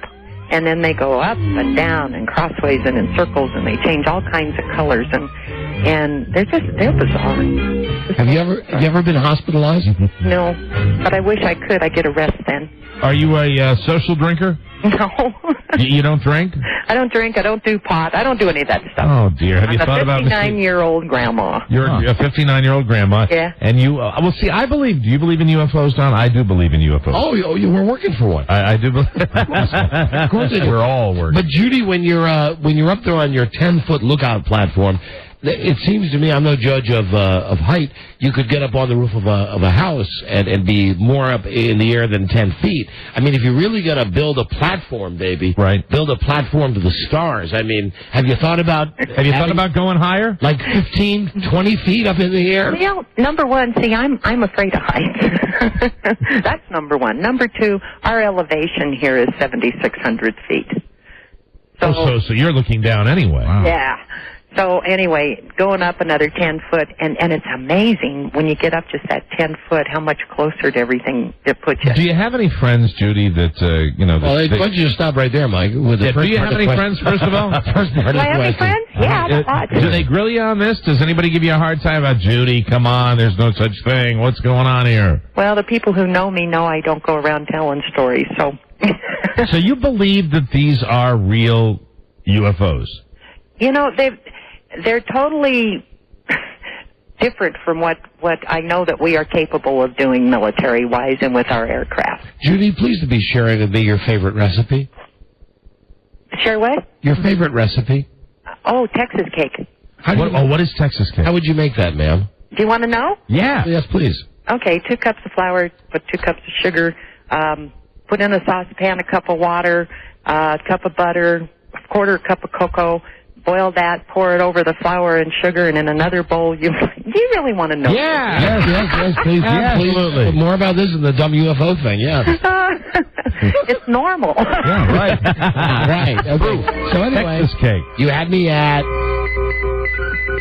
And then they go up and down and crossways and in circles, and they change all kinds of colors, and they're bizarre. Have you ever been hospitalized? No, but I wish I could. I get a rest then. Are you a social drinker? No. You don't drink? I don't drink. I don't do pot. I don't do any of that stuff. Oh, dear. Have you thought about this? I'm a 59-year-old grandma. You're a 59-year-old grandma. Yeah. And you, well, see, I believe, do you believe in UFOs, Don? I do believe in UFOs. Oh, you were working for one. I do believe. Of course we're all working. But, Judy, when you're up there on your 10-foot lookout platform, it seems to me, I'm no judge of height, you could get up on the roof of a house and be more up in the air than 10 feet. I mean, if you're really going to build a platform, baby, right? Build a platform to the stars. I mean, have you thought about going higher? Like 15, 20 feet up in the air? Well, number one, see, I'm afraid of heights. That's number one. Number two, our elevation here is 7,600 feet. So you're looking down anyway. Wow. Yeah. So anyway, going up another 10 foot, and it's amazing when you get up just that 10 foot, how much closer to everything it puts you. Do you have any friends, Judy, that, Well, why don't you just stop right there, Mike? With the do you have any friends, first of all? First part do I have any friends? Yeah, a lot. Do they grill you on this? Does anybody give you a hard time about, Judy, come on, there's no such thing. What's going on here? Well, the people who know me know I don't go around telling stories, so. So you believe that these are real UFOs? They're totally different from what I know that we are capable of doing military-wise and with our aircraft. Judy, please be sharing with me your favorite recipe. Share what? Your favorite recipe. Oh, Texas cake. What is Texas cake? How would you make that, ma'am? Do you want to know? Yeah. Yes, please. Okay, 2 cups of flour, put 2 cups of sugar, put in a saucepan a cup of water, a cup of butter, a 1/4 cup of cocoa. Boil that, pour it over the flour and sugar, and in another bowl, do you really want to know? Yeah. Yes, please. Absolutely. Please. More about this than the dumb UFO thing, yeah. It's normal. Yeah, right. Right. Okay. So anyway, Texas cake. You had me at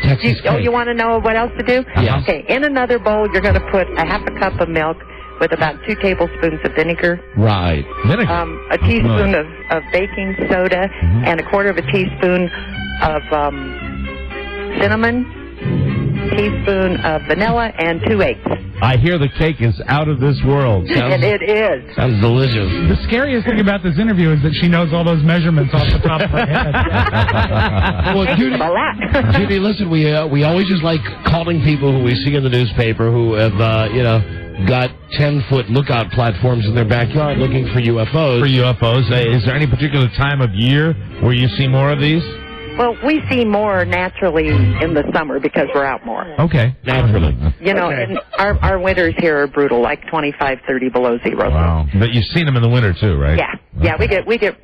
Texas cake. Oh, you want to know what else to do? Yes. Okay, in another bowl, you're going to put a 1/2 cup of milk with about 2 tablespoons of vinegar. Right. Vinegar. A teaspoon of baking soda, and a 1/4 of a teaspoon of cinnamon, teaspoon of vanilla, and 2 eggs. I hear the cake is out of this world. And it is. Sounds delicious. The scariest thing about this interview is that she knows all those measurements off the top of her head. Well, Judy, listen, we always just like calling people who we see in the newspaper who have, got 10-foot lookout platforms in their backyard looking for UFOs. Is there any particular time of year where you see more of these? Well, we see more naturally in the summer because we're out more. Okay. Naturally. And our winters here are brutal, like 25, 30 below zero. Wow. But you've seen them in the winter, too, right? Yeah. Yeah, we get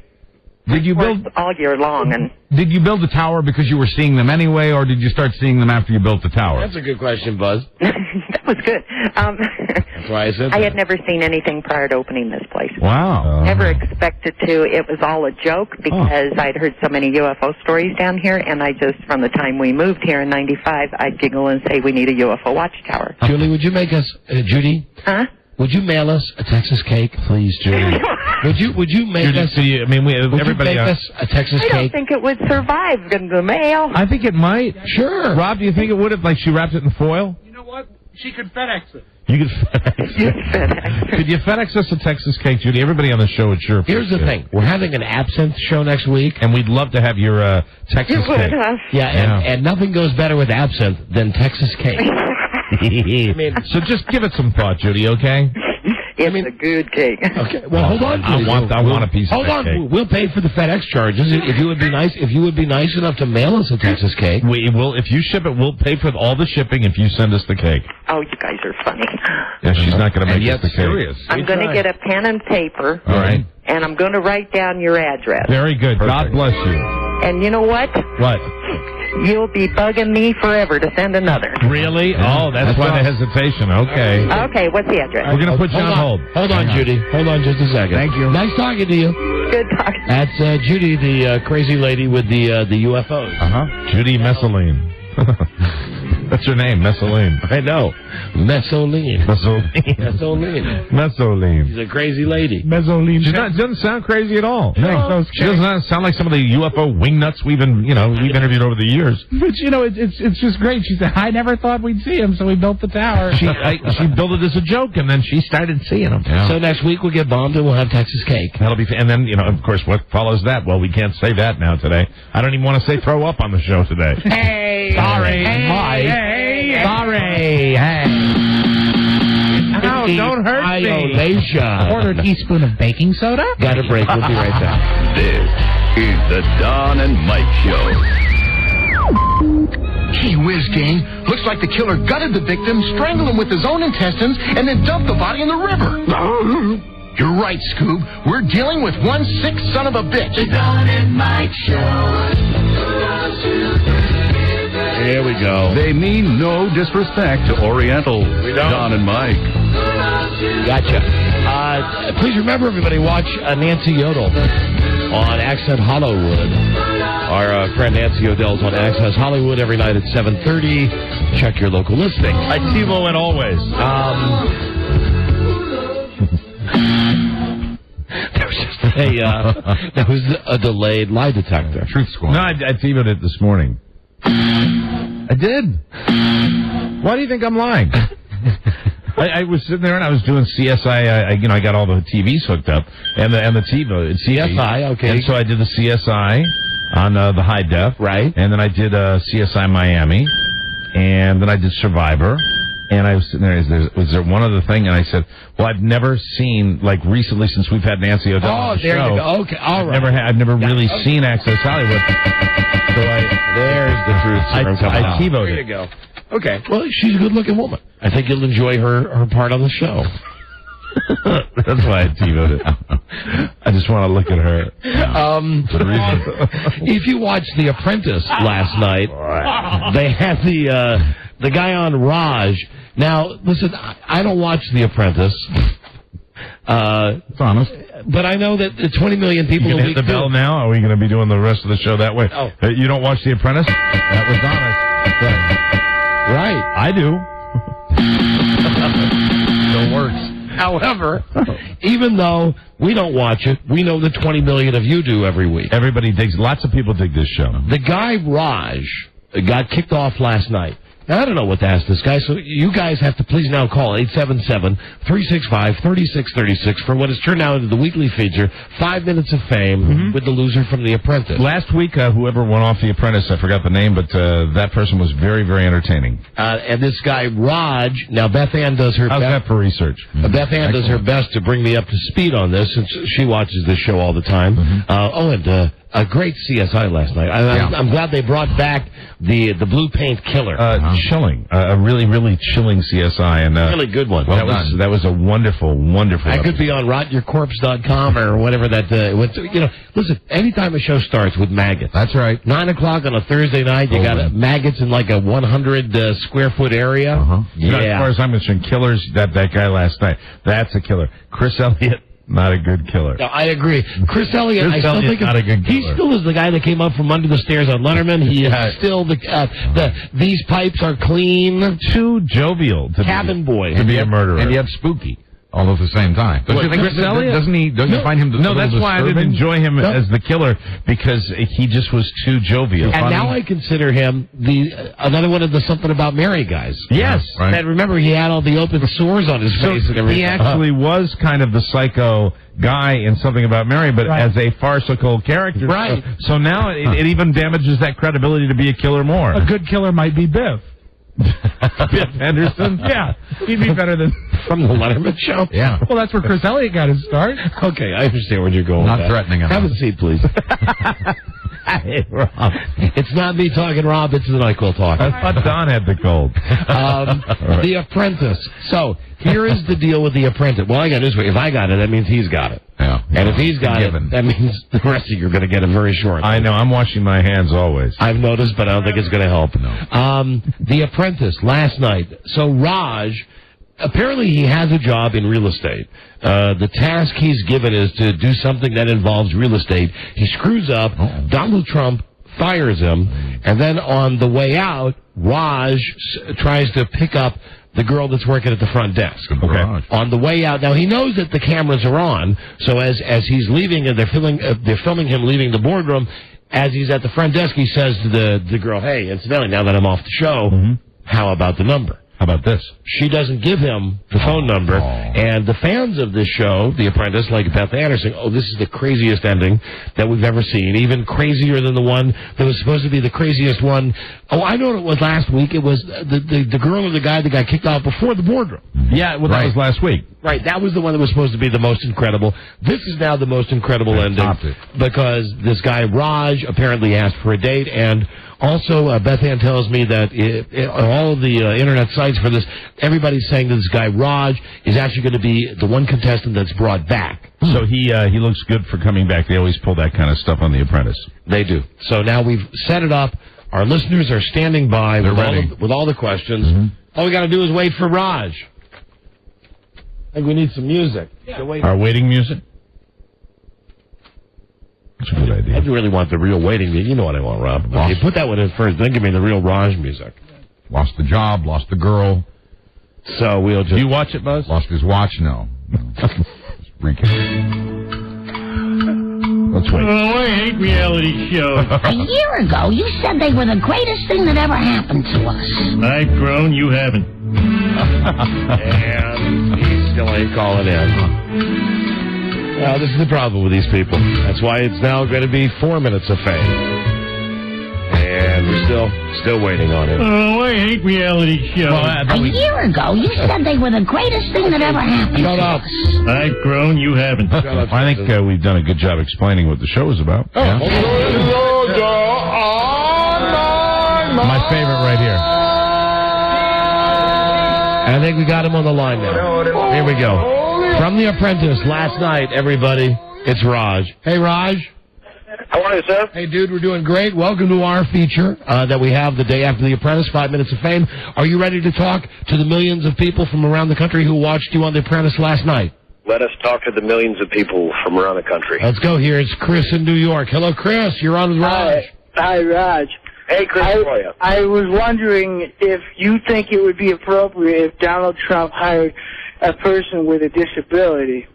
Did you build all year long? And did you build the tower because you were seeing them anyway, or did you start seeing them after you built the tower? That's a good question, Buzz. that was good. That's why I said I that. had never seen anything prior to opening this place. Wow. Never expected to. It was all a joke because I'd heard so many UFO stories down here, and I just, from the time we moved here in '95, I'd giggle and say, we need a UFO watchtower. Julie, would you make us, Judy? Huh? Would you mail us a Texas cake? Please, Judy. Would you make Judy, us? would everybody you make us a Texas I don't cake? think it would survive in the mail. I think it might. Sure. Rob, do you think it would have, like, she wrapped it in foil? You know what? She could FedEx it. You could FedEx. Could you FedEx us a Texas cake, Judy? Everybody on the show would sure. Here's the thing: we're having an absinthe show next week, and we'd love to have your Texas cake. And nothing goes better with absinthe than Texas cake. So just give it some thought, Judy. Okay. It's a good cake. Okay. Well, hold on. I want a piece of Hold that on. cake. We'll pay for the FedEx charges if you would be nice. If you would be nice enough to mail us a Texas cake. We will. If you ship it, we'll pay for all the shipping if you send us the cake. Oh, you guys are funny. Yeah, she's not going to make us the cake. I'm going to get a pen and paper. All right. And I'm going to write down your address. Very good. God bless you. And you know what? What? You'll be bugging me forever to send another. Really? Oh, that's why the hesitation. Okay. Okay, what's the address? We're going to put you on hold. Hold on, Judy. Hold on just a second. Thank you. Nice talking to you. Good talking. That's Judy, the crazy lady with the UFOs. Judy Messeline. That's her name, Messeline. I know. Messeline. She's a crazy lady. Messeline. She doesn't sound crazy at all. No. She doesn't sound like some of the UFO wingnuts we've interviewed over the years. But it's just great. She said, I never thought we'd see him, so we built the tower. She built it as a joke, and then she started seeing them. Yeah. So next week we'll get bombed and we'll have Texas cake. That'll be, and then of course, what follows that? Well, we can't say that now today. I don't even want to say throw up on the show today. Hey, sorry, sorry, hey. No, don't hurt me. Quarter teaspoon of baking soda. Got a break. We'll be right back. This is the Don and Mike Show. Gee whiz, gang. Looks like the killer gutted the victim, strangled him with his own intestines, and then dumped the body in the river. You're right, Scoob. We're dealing with one sick son of a bitch. The Don and Mike Show. Here we go. They mean no disrespect to Oriental. Don and Mike. Gotcha. Please remember, everybody, watch Nancy Yodel on Access Hollywood. Our friend Nancy Odell's on Access Hollywood every night at 7:30. Check your local listing. I TiVo it always. There was a delayed lie detector. Truth Squad. No, I TiVo'd it this morning. I did. Why do you think I'm lying? I was sitting there and I was doing CSI. I got all the TVs hooked up and the TiVo. CSI, okay. And so I did the CSI on the high def, right? And then I did CSI Miami, and then I did Survivor. And I was sitting there, was there one other thing? And I said, well, I've never seen, like, recently since we've had Nancy O'Donnell on the show. You go. Okay, all right. I've never really seen Access Hollywood. So there's the truth. I TiVo'd it. There you go. Okay. Well, she's a good-looking woman. I think you'll enjoy her part on the show. That's why I TiVo'd it. I just want to look at her. If you watched The Apprentice last night, they had the guy on Raj. Now, listen, I don't watch The Apprentice. It's honest. But I know that 20 million people you can hit the bell now? Are we going to be doing the rest of the show that way? Oh. You don't watch The Apprentice? That was honest. Right. I do. Still works. However, even though we don't watch it, we know that 20 million of you do every week. Everybody digs. Lots of people dig this show. The guy Raj got kicked off last night. Now, I don't know what to ask this guy, so you guys have to please now call 877-365-3636 for what has turned out into the weekly feature, 5 Minutes of Fame with the loser from The Apprentice. Last week, whoever went off The Apprentice, I forgot the name, but that person was very, very entertaining. And this guy, Raj, now Beth Ann does her best. How's that for research? Beth Ann does her best to bring me up to speed on this, since she watches this show all the time. a great CSI last night. I'm glad they brought back the blue paint killer. Chilling. A really, really chilling CSI. And really good one. That was a wonderful, wonderful I could be on rotyourcorpse.com or whatever that went to. You know, listen, anytime a show starts with maggots. That's right. 9 o'clock on a Thursday night, you got maggots in like a 100 square foot area. You know, as far as I'm concerned, killers, that guy last night, that's a killer. Chris Elliott, not a good killer. No, I agree. Chris Elliott, I still think not a good killer. He still is the guy that came up from under the stairs on Letterman. He is still these pipes are clean. Too jovial to cabin boy to be a murderer, and yet spooky. All at the same time. Don't you think Chris Elliott? Don't you find him No, that's why I didn't enjoy him as the killer, because he just was too jovial. And now I consider him another one of the Something About Mary guys. Yes. Right. And remember, he had all the open sores on his face and everything. He actually was kind of the psycho guy in Something About Mary, but as a farcical character. Right. So now it even damages that credibility to be a killer more. A good killer might be Biff. Biff Henderson? Yeah, he'd be better than... From the Letterman show? Yeah. Well, that's where Chris Elliott got his start. Okay, I understand where you're going with that. Not threatening him. Have a seat, please. Hey, Rob. It's not me talking, Rob. It's the NyQuil talking. I thought Don had the cold. Right. The Apprentice. So, here is the deal with The Apprentice. Well, I got this way. If I got it, that means he's got it. Yeah. And if he's got it, that means the rest of you are going to get it very short. I know. I'm washing my hands always. I've noticed, but I don't think it's going to help. No. The Apprentice, last night. So, Raj... Apparently, he has a job in real estate. The task he's given is to do something that involves real estate. He screws up. Donald Trump fires him. And then on the way out, Raj tries to pick up the girl that's working at the front desk. Okay. On the way out, now he knows that the cameras are on. So as he's leaving, and they're filming him leaving the boardroom. As he's at the front desk, he says to the girl, "Hey, incidentally, now that I'm off the show, how about the number?" How about this? She doesn't give him the phone number, and the fans of this show, The Apprentice, like Beth Anderson, this is the craziest ending that we've ever seen, even crazier than the one that was supposed to be the craziest one. Oh, I know what it was last week. It was the girl or the guy that got kicked out before the boardroom. Yeah, well, that was last week. Right, that was the one that was supposed to be the most incredible. This is now the most incredible ending because this guy, Raj, apparently asked for a date, and also Beth Ann tells me that all of the internet sites for this, everybody's saying that this guy, Raj, is actually going to be the one contestant that's brought back. So he looks good for coming back. They always pull that kind of stuff on The Apprentice. They do. So now we've set it up. Our listeners are standing by with all the questions. All we got to do is wait for Raj. I think we need some music. Yeah. Our waiting music? That's a good idea. I really want the real waiting music. You know what I want, Rob. Okay, put that one in first, then give me the real Raj music. Lost the job, lost the girl. So we'll just... Do you watch it, Buzz? Lost his watch? No. Let's wait. Oh, I hate reality shows. A year ago, you said they were the greatest thing that ever happened to us. I've grown, you haven't. And he still ain't calling in. Well, this is the problem with these people. That's why it's now going to be 4 minutes of fame. And we're still waiting on it. Oh, I hate reality shows. A year ago, you said they were the greatest thing that ever happened to us. I've grown, you haven't. I think we've done a good job explaining what the show is about. Yeah? My favorite right here. I think we got him on the line now. Here we go. From The Apprentice, last night, everybody, it's Raj. Hey, Raj. How are you, sir? Hey, dude, we're doing great. Welcome to our feature that we have the day after The Apprentice, 5 Minutes of Fame. Are you ready to talk to the millions of people from around the country who watched you on The Apprentice last night? Let us talk to the millions of people from around the country. Let's go here. It's Chris in New York. Hello, Chris. You're on with Raj. Hi, Raj. Hey, Chris, how are you? I was wondering if you think it would be appropriate if Donald Trump hired a person with a disability.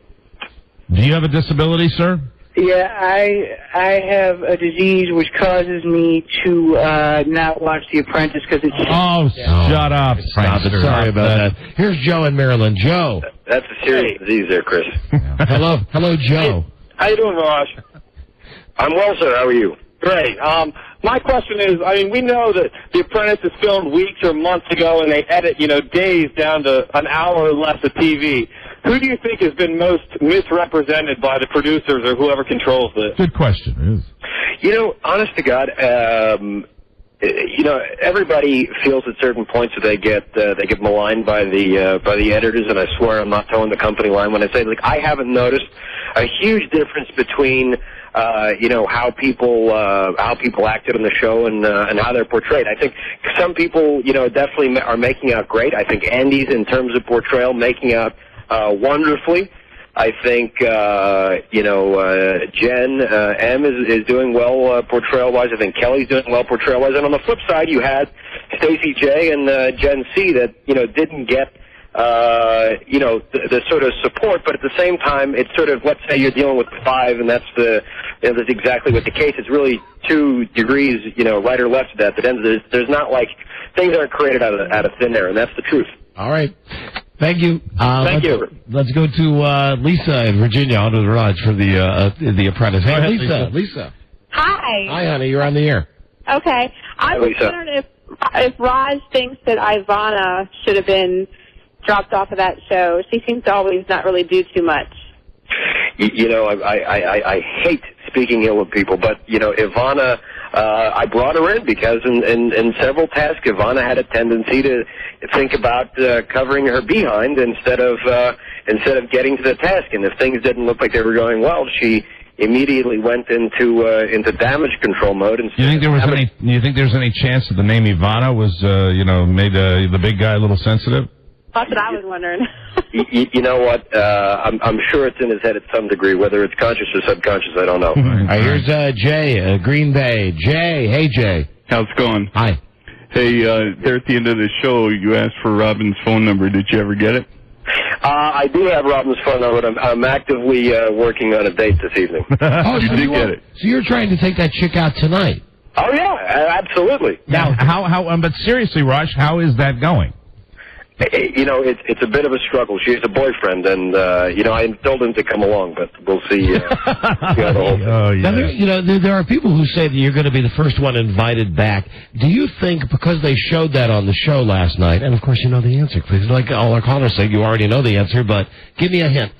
Do you have a disability, sir? Yeah, I have a disease which causes me to not watch The Apprentice because it's... Shut up. Stop it. Sorry about that. Here's Joe in Maryland. Joe. That's a serious disease there, Chris. Hello, Joe. How you doing, Raj? I'm well, sir. How are you? Great. My question is, I mean, we know that The Apprentice is filmed weeks or months ago, and they edit, days down to an hour or less of TV. Who do you think has been most misrepresented by the producers or whoever controls this? Good question. You know, honest to God, you know, everybody feels at certain points that they get maligned by the editors, and I swear I'm not towing the company line when I say, like, I haven't noticed a huge difference between you know, how people acted on the show and how they're portrayed. I think some people, you know, definitely are making out great. I think Andy's, in terms of portrayal, making out wonderfully. I think, you know, Jen M is doing well portrayal-wise. I think Kelly's doing well portrayal-wise. And on the flip side, you had Stacey J and Jen C that, you know, didn't get, you know, the sort of support. But at the same time, it's sort of, let's say you're dealing with 5, and that's that's exactly what the case. It's really 2 degrees, you know, right or left of that. But then there's not like, things aren't created out of thin air, and that's the truth. All right. Thank you. Thank you. Let's go to Lisa in Virginia on the Raj for the Apprentice. Hey, Lisa. Hi. Hi, honey. You're on the air. Okay. I was wondering if Raj thinks that Ivana should have been dropped off of that show. She seems to always not really do too much. You know, I hate speaking ill of people, but, you know, Ivana, I brought her in because in several tasks, Ivana had a tendency to think about covering her behind instead of getting to the task. And if things didn't look like they were going well, she immediately went into damage control mode. And you think there's any chance that the name Ivana was, you know, made the big guy a little sensitive? That's what I was wondering. You know what? I'm sure it's in his head at some degree. Whether it's conscious or subconscious, I don't know. All right, here's Jay, Green Bay. Jay, hey Jay. How's it going? Hi. Hey, there at the end of the show, you asked for Robin's phone number. Did you ever get it? I do have Robin's phone number, but I'm actively working on a date this evening. Oh, you did get it. So you're trying to take that chick out tonight? Oh yeah, absolutely. Now, but seriously, Raj, how is that going? You know, it's a bit of a struggle. She has a boyfriend, and you know, I told him to come along, but we'll see. How the whole thing. Oh yeah. Now, you know, there are people who say that you're going to be the first one invited back. Do you think because they showed that on the show last night, and of course you know the answer, please, like all our callers say, you already know the answer, but give me a hint.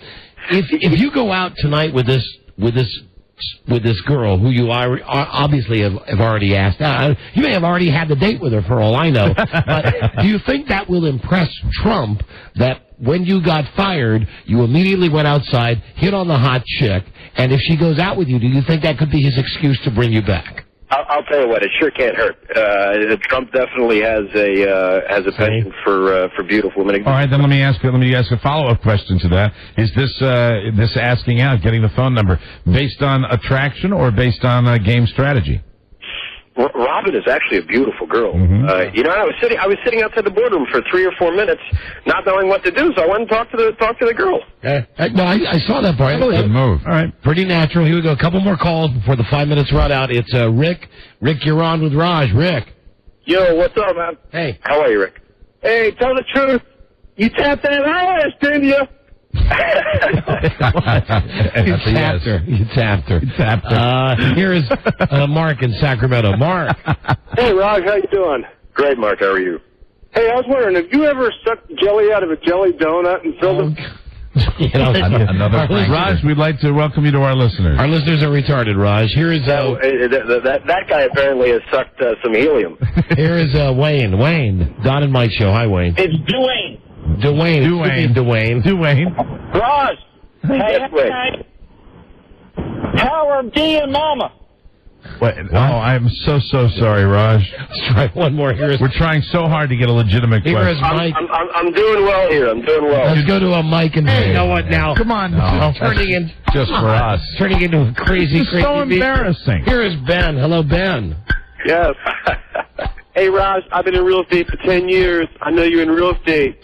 If you go out tonight with this girl who you obviously have already asked out. You may have already had the date with her for all I know. But do you think that will impress Trump that when you got fired, you immediately went outside, hit on the hot chick, and if she goes out with you, do you think that could be his excuse to bring you back? I'll tell you what, it sure can't hurt. Trump definitely has a penchant for beautiful women. All right, then let me ask a follow-up question to that. Is this asking out, getting the phone number, based on attraction or based on game strategy? Robin is actually a beautiful girl. Mm-hmm. You know, I was sitting outside the boardroom for 3 or 4 minutes, not knowing what to do. So I went and talked to the girl. No, I saw that part. Good move. All right, pretty natural. Here we go. A couple more calls before the 5 minutes run out. It's Rick. Rick, you're on with Raj. Rick. Yo, what's up, man? Hey. How are you, Rick? Hey, tell the truth. You tapped that ass, didn't you? You tapped her. Here is Mark in Sacramento. Mark. Hey, Raj, how you doing? Great, Mark. How are you? Hey, I was wondering, have you ever sucked jelly out of a jelly donut and filled it? You know, another Raj, we'd like to welcome you to our listeners. Our listeners are retarded, Raj. Here is that guy apparently has sucked some helium. Here is Wayne. Wayne, Don and Mike show. Hi, Wayne. It's Dwayne. Dwayne. Raj. Yes, Wayne. Howard D and Mama. What? Oh, I'm so sorry, Raj. Let's try one more. We're trying so hard to get a legitimate question. Here is Mike. I'm doing well here. I'm doing well. Let's go to a Mike and hey, you know what now? Come on. Just for us. Turning into a crazy. This is so embarrassing. Here is Ben. Hello, Ben. Yes. Hey, Raj, I've been in real estate for 10 years. I know you're in real estate.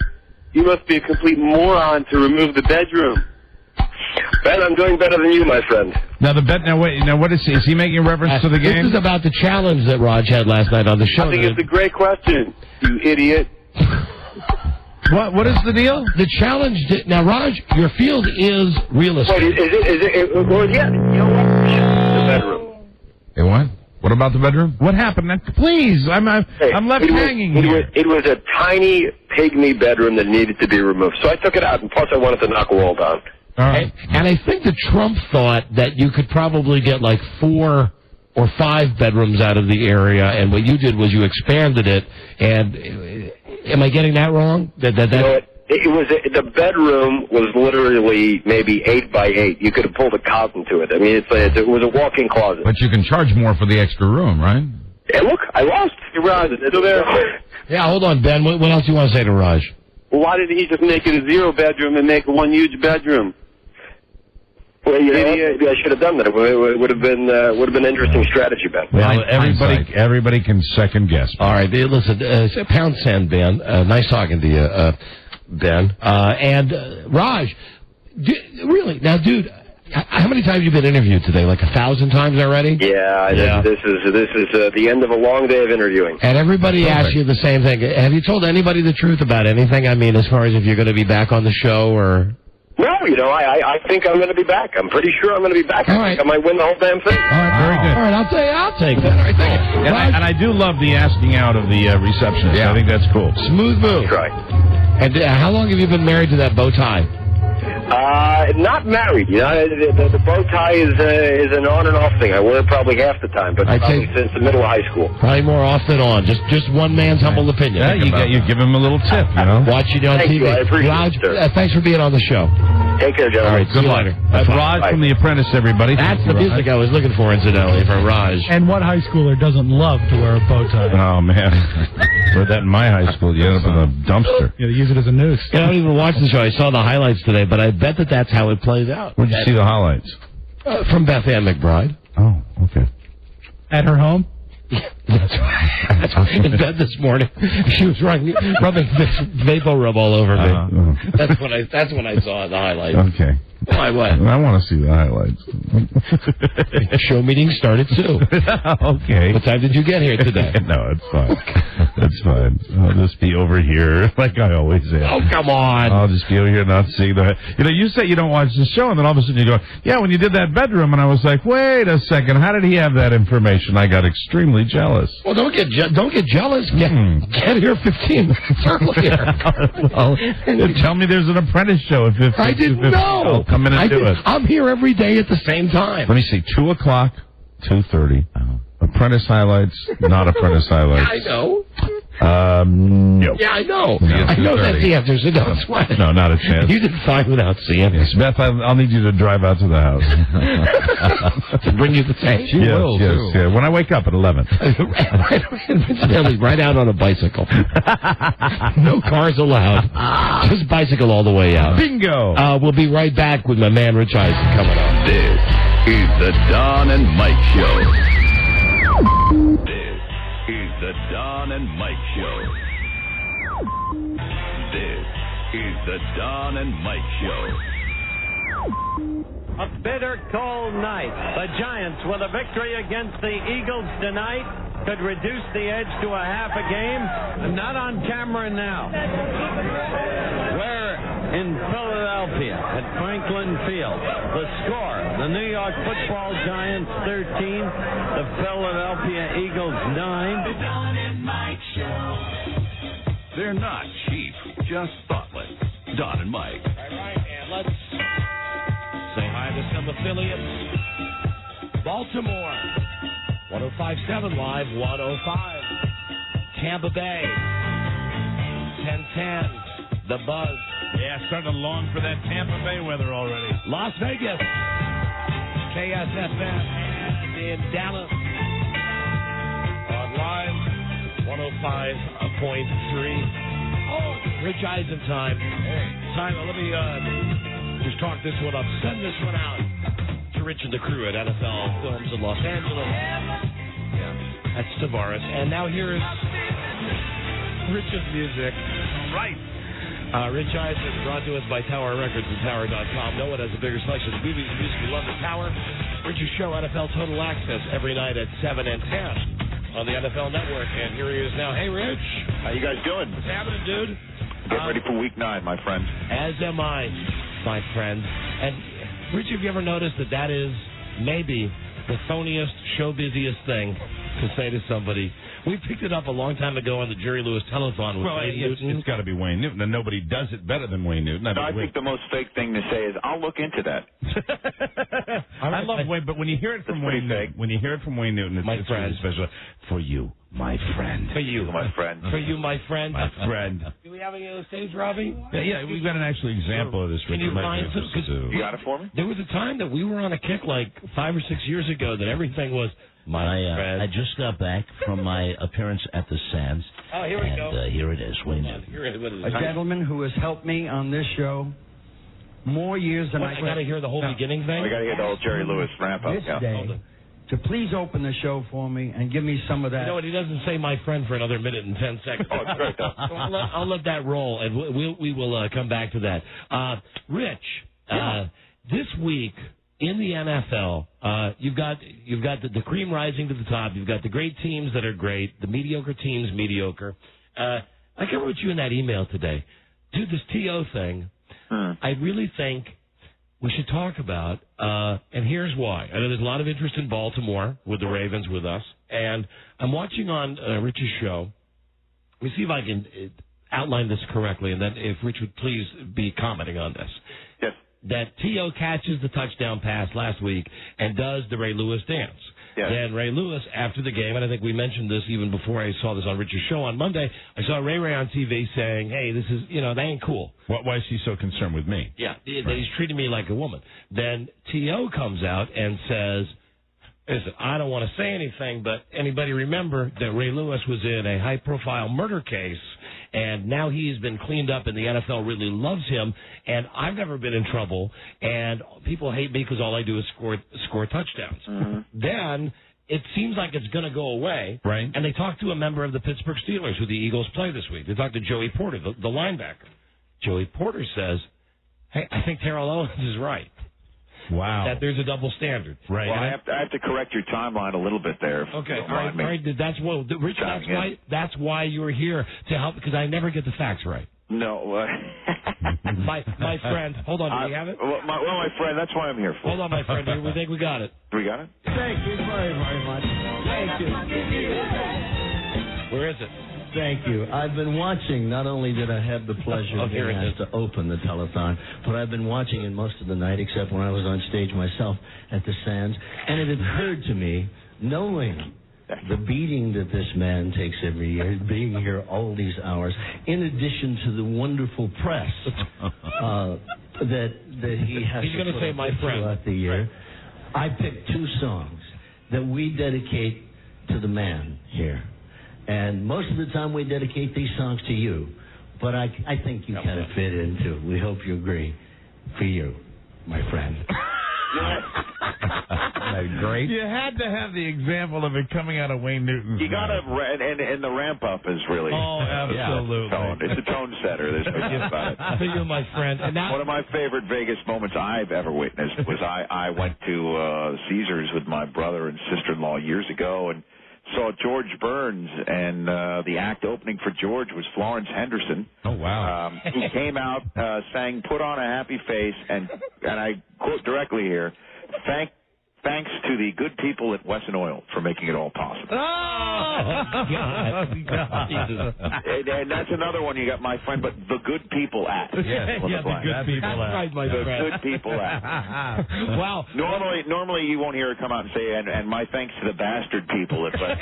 You must be a complete moron to remove the bedroom. Ben, I'm doing better than you, my friend. Now what is he? Is he making reference to the game? This is about the challenge that Raj had last night on the show. I think it's a great question, you idiot. What is the deal? The challenge. Now, Raj, your field is real estate. Wait, is it? Well, yeah. You know what? The bedroom. Hey, what? What about the bedroom? What happened? Please, I'm left hanging here. It was a tiny, pygmy bedroom that needed to be removed. So I took it out, and plus I wanted to knock a wall down. All right. And I think that Trump thought that you could probably get like 4 or 5 bedrooms out of the area, and what you did was you expanded it. And am I getting that wrong? You know, the bedroom was literally maybe 8 by 8. You could have pulled a cot into it. I mean, it was a walk-in closet. But you can charge more for the extra room, right? Hey, look, I lost. Hey, Raj, it's still there. Yeah, hold on, Ben. What else do you want to say to Raj? Well, why didn't he just make it a 0-bedroom and make it one huge bedroom? Well, you know, maybe I should have done that. It would have been an interesting strategy, Ben. Well, everybody can second guess. All right, listen, pound sand, Ben. Nice talking to you, Ben. And Raj, really, now, dude, how many times have you been interviewed today? Like 1,000 times already? Yeah. This is the end of a long day of interviewing. And everybody asks you the same thing. Have you told anybody the truth about anything? I mean, as far as if you're going to be back on the show or... No, you know, I think I'm going to be back. I'm pretty sure I'm going to be back. I think I might win the whole damn thing. All right, very good. All right, I'll take that. All right, thank you. And I do love the asking out of the receptionist. Yeah. I think that's cool. Smooth move. That's right. And how long have you been married to that bow tie? Not married. You know, the bow tie is an on and off thing. I wear it probably half the time, but probably since the middle of high school. Probably more off than on. Just one man's humble opinion. Yeah, you give him a little tip, you know. Watching you on TV. You. I appreciate Raj, it, sir. Thanks for being on the show. Take care, gentlemen. All right, good luck. That's Raj from The Apprentice, everybody. That's the music I was looking for, incidentally, from Raj. And what high schooler doesn't love to wear a bow tie? Oh, man. For that in my high school, you end up in a dumpster. Yeah, they use it as a noose. I don't even watch the show. I saw the highlights today, but I bet that's how it plays out. Where'd you see the highlights? From Beth Ann McBride. Oh, okay. At her home? That's in bed this morning. She was rubbing Vapor Rub all over me. That's when I saw the highlights. Okay. Why, what? I want to see the highlights. Show meeting started too. Okay. What time did you get here today? No, it's fine. It's fine. I'll just be over here like I always am. Oh, come on. I'll just be over here not seeing the... You know, you say you don't watch the show, and then all of a sudden you go, yeah, when you did that bedroom, and I was like, wait a second, how did he have that information? I got extremely jealous. Well, don't get jealous. Get here 15 minutes earlier. Well, tell me there's an Apprentice show at 15. I didn't know. I'll come in and do it. I'm here every day at the same time. Let me see, 2 o'clock, 2:30. Apprentice highlights, not Apprentice highlights. I know. No. Yeah, I know. I know that's the answer, so don't sweat it. No, not a chance. You did fine without seeing it. Beth, I'll need you to drive out to the house. To bring you the tank? She will, too. Yeah. When I wake up at 11. Right out on a bicycle. No cars allowed. Just bicycle all the way out. Bingo! We'll be right back with my man Rich Eisen coming up. This is the Don and Mike Show. This is the Don and Mike Show. This is the Don and Mike Show. A bitter cold night. The Giants, with a victory against the Eagles tonight, could reduce the edge to a half a game. Not on camera now. We're in Philadelphia at Franklin Field. The score, the New York Football Giants 13, the Philadelphia Eagles 9. The Don and Mike Show. They're not cheap, just thoughtless. Don and Mike. All right, and let's say hi to some affiliates. Baltimore, 105.7 Live, 105. Tampa Bay, 1010. The Buzz. Yeah, starting to long for that Tampa Bay weather already. Las Vegas, KSFM, and in Dallas, online, 105.3. Oh, Rich Eisen time. Time, let me just talk this one up. Send this one out to Rich and the crew at NFL Films in Los Angeles. Yeah, that's Tavares. And now here is Rich's music. Right. Rich Eisen, brought to us by Tower Records and Tower.com. No one has a bigger selection of movies and music. We love the Tower. Rich's show, NFL Total Access, every night at 7 and 10 on the NFL Network. And here he is now. Hey, Rich. How you guys doing? What's happening, dude? Getting ready for week 9, my friend. As am I, my friend. And, Rich, have you ever noticed that is maybe the phoniest, show busiest thing to say to somebody. We picked it up a long time ago on the Jerry Lewis telethon with Wayne Newton. It's got to be Wayne Newton, and nobody does it better than Wayne Newton. I think the most fake thing to say is, "I'll look into that." I love Wayne, but when you hear it from Wayne Newton, it's really special. For you, my friend. For you, my friend. For you, my friend. My friend. Do we have any on the stage, Robbie? Yeah, we've got an actual example of this. Can you find some? You got it for me? There was a time that we were on a kick like 5 or 6 years ago that everything was my friend. I just got back from my appearance at the Sands. Oh, here we go. And here it is, Wayne Newton. A gentleman who has helped me on this show more years than I got to hear the whole beginning thing? We got to hear the whole Jerry Lewis ramp up. This day, to please open the show for me and give me some of that. You know what? He doesn't say my friend for another minute and 10 seconds. Oh, it's great, though. So I'll let that roll, and we will come back to that. Rich, this week in the NFL, you've got the cream rising to the top. You've got the great teams that are great, the mediocre teams mediocre. Like I wrote you in that email today, dude, this TO thing, I really think we should talk about, and here's why. I know there's a lot of interest in Baltimore with the Ravens with us, and I'm watching on Rich's show. Let me see if I can outline this correctly, and then if Rich would please be commenting on this. Yes. That T.O. catches the touchdown pass last week and does the Ray Lewis dance. Yes. Then Ray Lewis, after the game, and I think we mentioned this even before I saw this on Rich's show on Monday, I saw Ray on TV saying, hey, this is, that ain't cool. Why is he so concerned with me? Yeah, he's treating me like a woman. Then T.O. comes out and says, listen, I don't want to say anything, but anybody remember that Ray Lewis was in a high-profile murder case, and now he's been cleaned up, and the NFL really loves him, and I've never been in trouble, and people hate me because all I do is score touchdowns. Mm-hmm. Then it seems like it's going to go away, right? And they talked to a member of the Pittsburgh Steelers, who the Eagles play this week. They talked to Joey Porter, the linebacker. Joey Porter says, hey, I think Terrell Owens is right. Wow. That there's a double standard. Right. Well, I have to correct your timeline a little bit there. Okay. All right. That's what, Rich, that's why you were here to help, because I never get the facts right. No. My friend. Hold on. Do we have it? Well, my friend, that's what I'm here for. Hold on, my friend. We think we got it. We got it? Thank you very, very much. Thank you. Where is it? Thank you. I've been watching. Not only did I have the pleasure of being asked to open the telethon, but I've been watching it most of the night, except when I was on stage myself at the Sands. And it occurred to me, knowing the beating that this man takes every year, being here all these hours, in addition to the wonderful press that he has He's going to say my friend throughout the year, I picked two songs that we dedicate to the man here. And most of the time we dedicate these songs to you. But I think you kind of fit in, too. We hope you agree. For you, my friend. Great. You had to have the example of it coming out of Wayne Newton's You got to, and the ramp up is really. Oh, absolutely. It's a tone setter. There's no doubt about it. For you, my friend. And one of my favorite Vegas moments I've ever witnessed was I went to Caesars with my brother and sister-in-law years ago and saw George Burns, and the act opening for George was Florence Henderson. Oh, wow. Who came out, sang Put on a Happy Face, and I quote directly here, thanks to the good people at Wesson Oil for making it all possible. God. And that's another one you got, my friend, but the good people at. Yeah, the good people at. Right, my the friend. good people at. Wow. Normally you won't hear her come out and say, and my thanks to the bastard people at Wesson.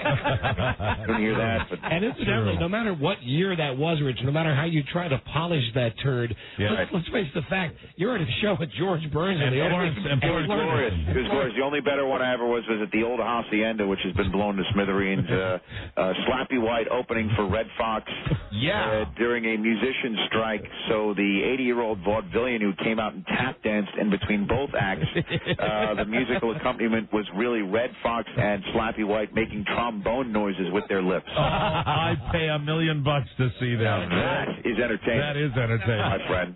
You don't hear that. But and incidentally, no matter what year that was, Rich, no matter how you try to polish that turd, let's face the fact, you're at a show with George Burns and the it was glorious. It was glorious. The only better one I ever was at the old Hacienda, which has been blown to smithereens. Slappy White opening for Red Fox during a musician strike. So the 80-year-old vaudevillian who came out and tap danced in between both acts, the musical accompaniment was really Red Fox and Slappy White making trombone noises with their lips. Oh, I'd pay $1 million to see that. That is entertaining. That is entertaining, my friend.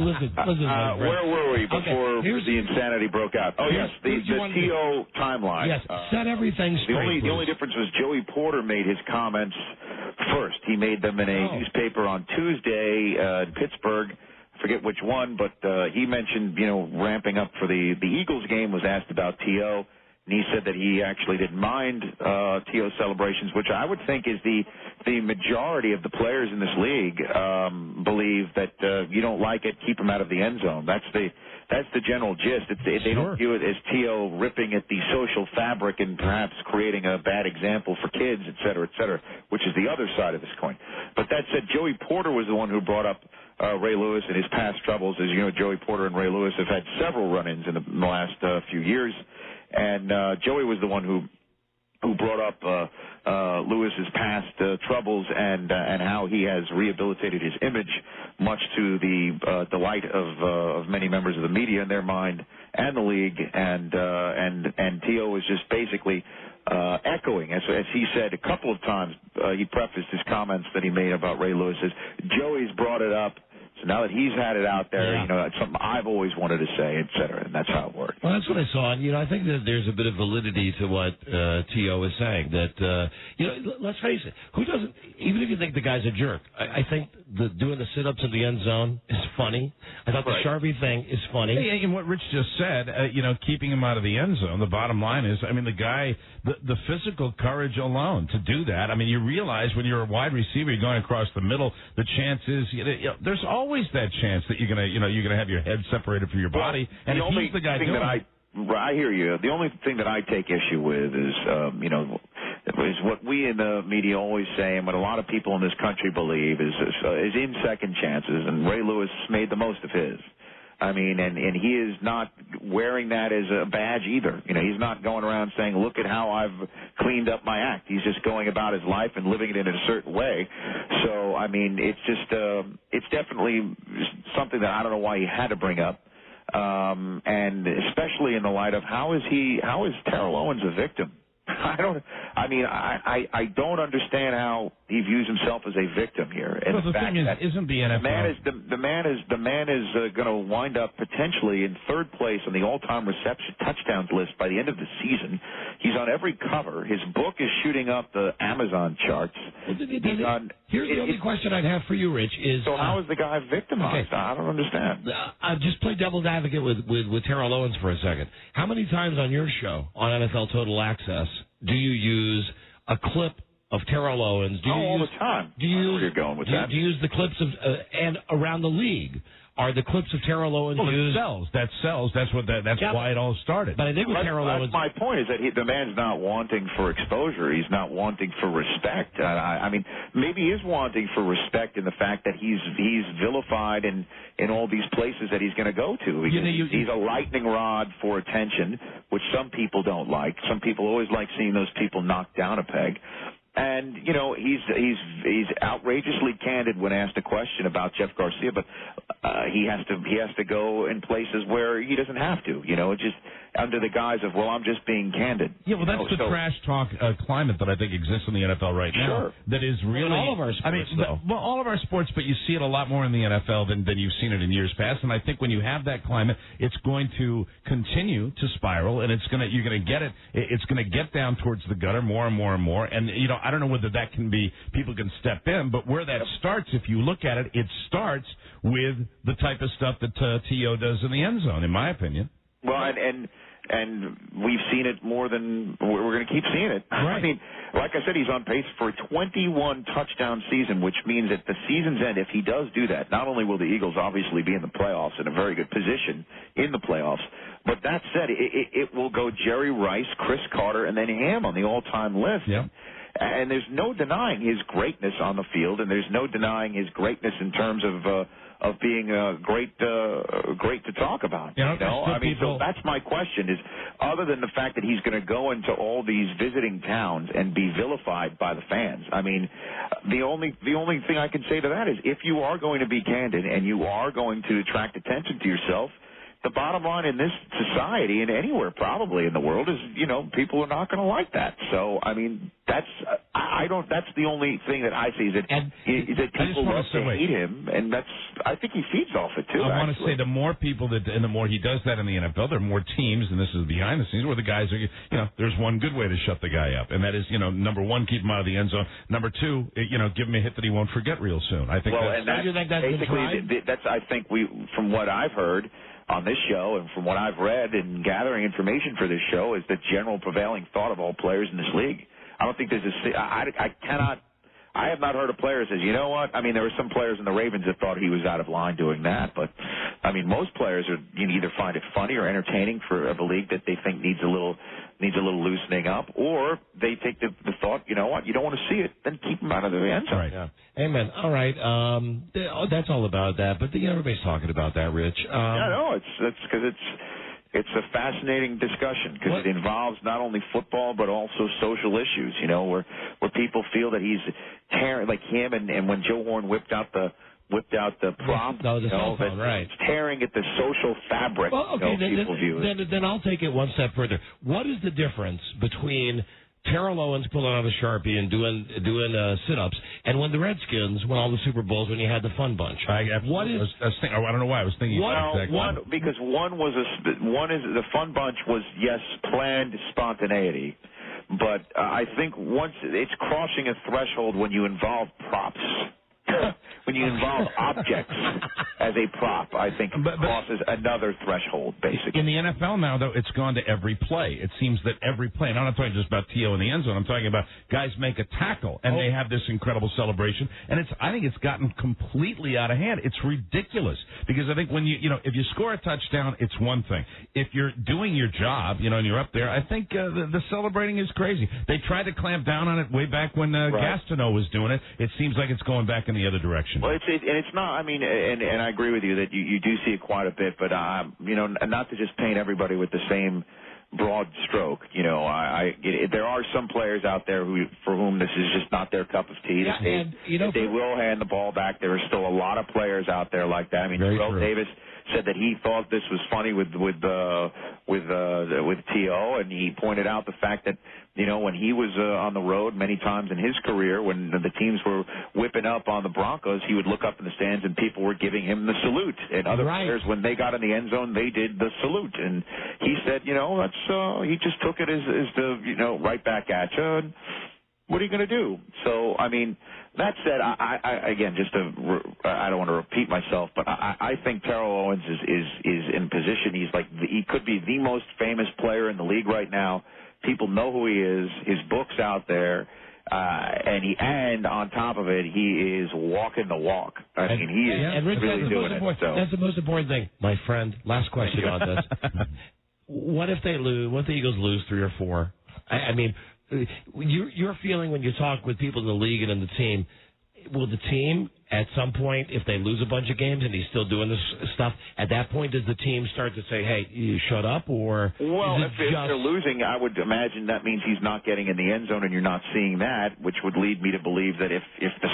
Listen, my friend. Where were we before the insanity broke out? Oh, yes, the T.O. timeline. Yes, set everything straight. The only difference was Joey Porter made his comments first. He made them in a newspaper on Tuesday in Pittsburgh. I forget which one, but he mentioned, ramping up for the Eagles game, was asked about T.O., And he said that he actually didn't mind T.O. celebrations, which I would think is the majority of the players in this league believe that you don't like it, keep him out of the end zone. That's the general gist. They don't view it as T.O. ripping at the social fabric and perhaps creating a bad example for kids, et cetera, which is the other side of this coin. But that said, Joey Porter was the one who brought up Ray Lewis and his past troubles. As you know, Joey Porter and Ray Lewis have had several run-ins in the last few years. And Joey was the one who brought up Lewis's past troubles and how he has rehabilitated his image, much to the delight of many members of the media in their mind and the league. And T.O. was just basically echoing, as he said a couple of times. He prefaced his comments that he made about Ray Lewis as Joey's brought it up. So now that he's had it out there, you know, it's something I've always wanted to say, et cetera, and that's how it works. Well, that's what I saw. And, you know, I think that there's a bit of validity to what T.O. is saying, that, you know, let's face it, who doesn't, even if you think the guy's a jerk, I think doing the sit-ups in the end zone is funny. I thought the Sharpie thing is funny. Yeah, and what Rich just said, you know, keeping him out of the end zone, the bottom line is, I mean, the guy, the physical courage alone to do that, I mean, you realize when you're a wide receiver, you're going across the middle, the chance is, you know, there's always that chance that you're gonna have your head separated from your body. And if he's the guy doing it, I hear you. The only thing that I take issue with is, you know, is what we in the media always say, and what a lot of people in this country believe is in second chances. And Ray Lewis made the most of his. I mean, and he is not wearing that as a badge either. You know, he's not going around saying, look at how I've cleaned up my act. He's just going about his life and living it in a certain way. So, I mean, it's just, it's definitely something that I don't know why he had to bring up. And especially in the light of how is Terrell Owens a victim? I don't understand how he views himself as a victim here. And well, the thing is, isn't the NFL? The man is going to wind up potentially in third place on the all-time reception touchdowns list by the end of the season. He's on every cover. His book is shooting up the Amazon charts. Here's the only question I'd have for you, Rich. Is so how is the guy victimized? Okay. I don't understand. Just play devil's advocate with Terrell Owens for a second. How many times on your show on NFL Total Access do you use a clip of Terrell Owens? All the time. Do you use, where you're going with that. Do you use the clips of and around the league? Are the clips of Terrell Owens used? That sells. That's why it all started. But I think with Terrell Owens, my point is that the man's not wanting for exposure. He's not wanting for respect. I mean, maybe he is wanting for respect in the fact that he's vilified in all these places that he's going to go to. He's a lightning rod for attention, which some people don't like. Some people always like seeing those people knocked down a peg. And, you know, he's outrageously candid when asked a question about Jeff Garcia, but he has to go in places where he doesn't have to, you know, just under the guise of, well, I'm just being candid. Yeah, well, that's the trash talk climate that I think exists in the NFL right now. Sure. That is really... all of our sports, all of our sports, but you see it a lot more in the NFL than you've seen it in years past. And I think when you have that climate, it's going to continue to spiral, and you're going to get it. It's going to get down towards the gutter more and more and more. And, you know, I don't know whether that can be, people can step in, but where that starts, if you look at it, it starts with the type of stuff that T.O. does in the end zone, in my opinion. Well, and we've seen it more than we're going to keep seeing it. Right. I mean, like I said, he's on pace for a 21 touchdown season, which means at the season's end, if he does do that, not only will the Eagles obviously be in the playoffs in a very good position in the playoffs, but that said, it will go Jerry Rice, Chris Carter, and then him on the all-time list. Yeah. And there's no denying his greatness on the field, and there's no denying his greatness in terms of being great to talk about. You know, I mean, so that's my question: is other than the fact that he's going to go into all these visiting towns and be vilified by the fans. I mean, the only thing I can say to that is, if you are going to be candid and you are going to attract attention to yourself, the bottom line in this society and anywhere probably in the world is, you know, people are not going to like that. So, I mean, that's the only thing that I see is that people love to hate him, and I think he feeds off it too. I want to say the more people and the more he does that in the NFL, there are more teams, and this is behind the scenes, where the guys are, you know, there's one good way to shut the guy up, and that is, you know, number one, keep him out of the end zone. Number two, you know, give him a hit that he won't forget real soon. I think I think from what I've heard, on this show, and from what I've read and gathering information for this show, is the general prevailing thought of all players in this league. I don't think there's I have not heard a player that says, you know what? I mean, there were some players in the Ravens that thought he was out of line doing that, but I mean, most players you either find it funny or entertaining for a league that they think needs a little loosening up, or they take the thought, you know what? You don't want to see it, then keep him out of the end zone. Right. Yeah. Amen. All right. That's all about that, but everybody's talking about that, Rich. Yeah, no, it's because it's a fascinating discussion because it involves not only football but also social issues. You know, where people feel that he's tearing, like him, and when Joe Horn whipped out the prop, right? It's tearing at the social fabric. Well, okay, people view it. Then I'll take it one step further. What is the difference between Terrell Owens pulling out a Sharpie and doing sit-ups, and when the Redskins won all the Super Bowls when you had the Fun Bunch? I don't know why I was thinking. Because one is the Fun Bunch was planned spontaneity, but I think once it's crossing a threshold when you involve props. When you involve objects as a prop, I think it crosses another threshold, basically. In the NFL now, though, it's gone to every play. It seems that every play, and I'm not talking just about T.O. in the end zone, I'm talking about guys make a tackle, and they have this incredible celebration, and I think it's gotten completely out of hand. It's ridiculous, because I think when if you score a touchdown, it's one thing. If you're doing your job, and you're up there, I think the celebrating is crazy. They tried to clamp down on it way back when Gastineau was doing it. It seems like it's going back in the other direction. Well, it's not. I mean, and I agree with you that you do see it quite a bit, but not to just paint everybody with the same broad stroke. There are some players out there for whom this is just not their cup of tea. They will hand the ball back. There are still a lot of players out there like that. I mean, Terrell Davis said that he thought this was funny with T.O., and he pointed out the fact that when he was on the road many times in his career, when the teams were whipping up on the Broncos, he would look up in the stands and people were giving him the salute. And other players, when they got in the end zone, they did the salute. And he said, he just took it as the right back at you. And what are you going to do? So, I mean, that said, I don't want to repeat myself, but I think Terrell Owens is in position. He could be the most famous player in the league right now. People know who he is. His book's out there, and on top of it, he is walking the walk. I mean, he is really doing it. So. That's the most important thing, my friend. Last question on this: what if they lose? What if the Eagles lose 3 or 4? I mean, your feeling when you talk with people in the league and in the team, will the team at some point, if they lose a bunch of games and he's still doing this stuff, at that point does the team start to say, hey, you shut up? Or if they're losing, I would imagine that means he's not getting in the end zone and you're not seeing that, which would lead me to believe that if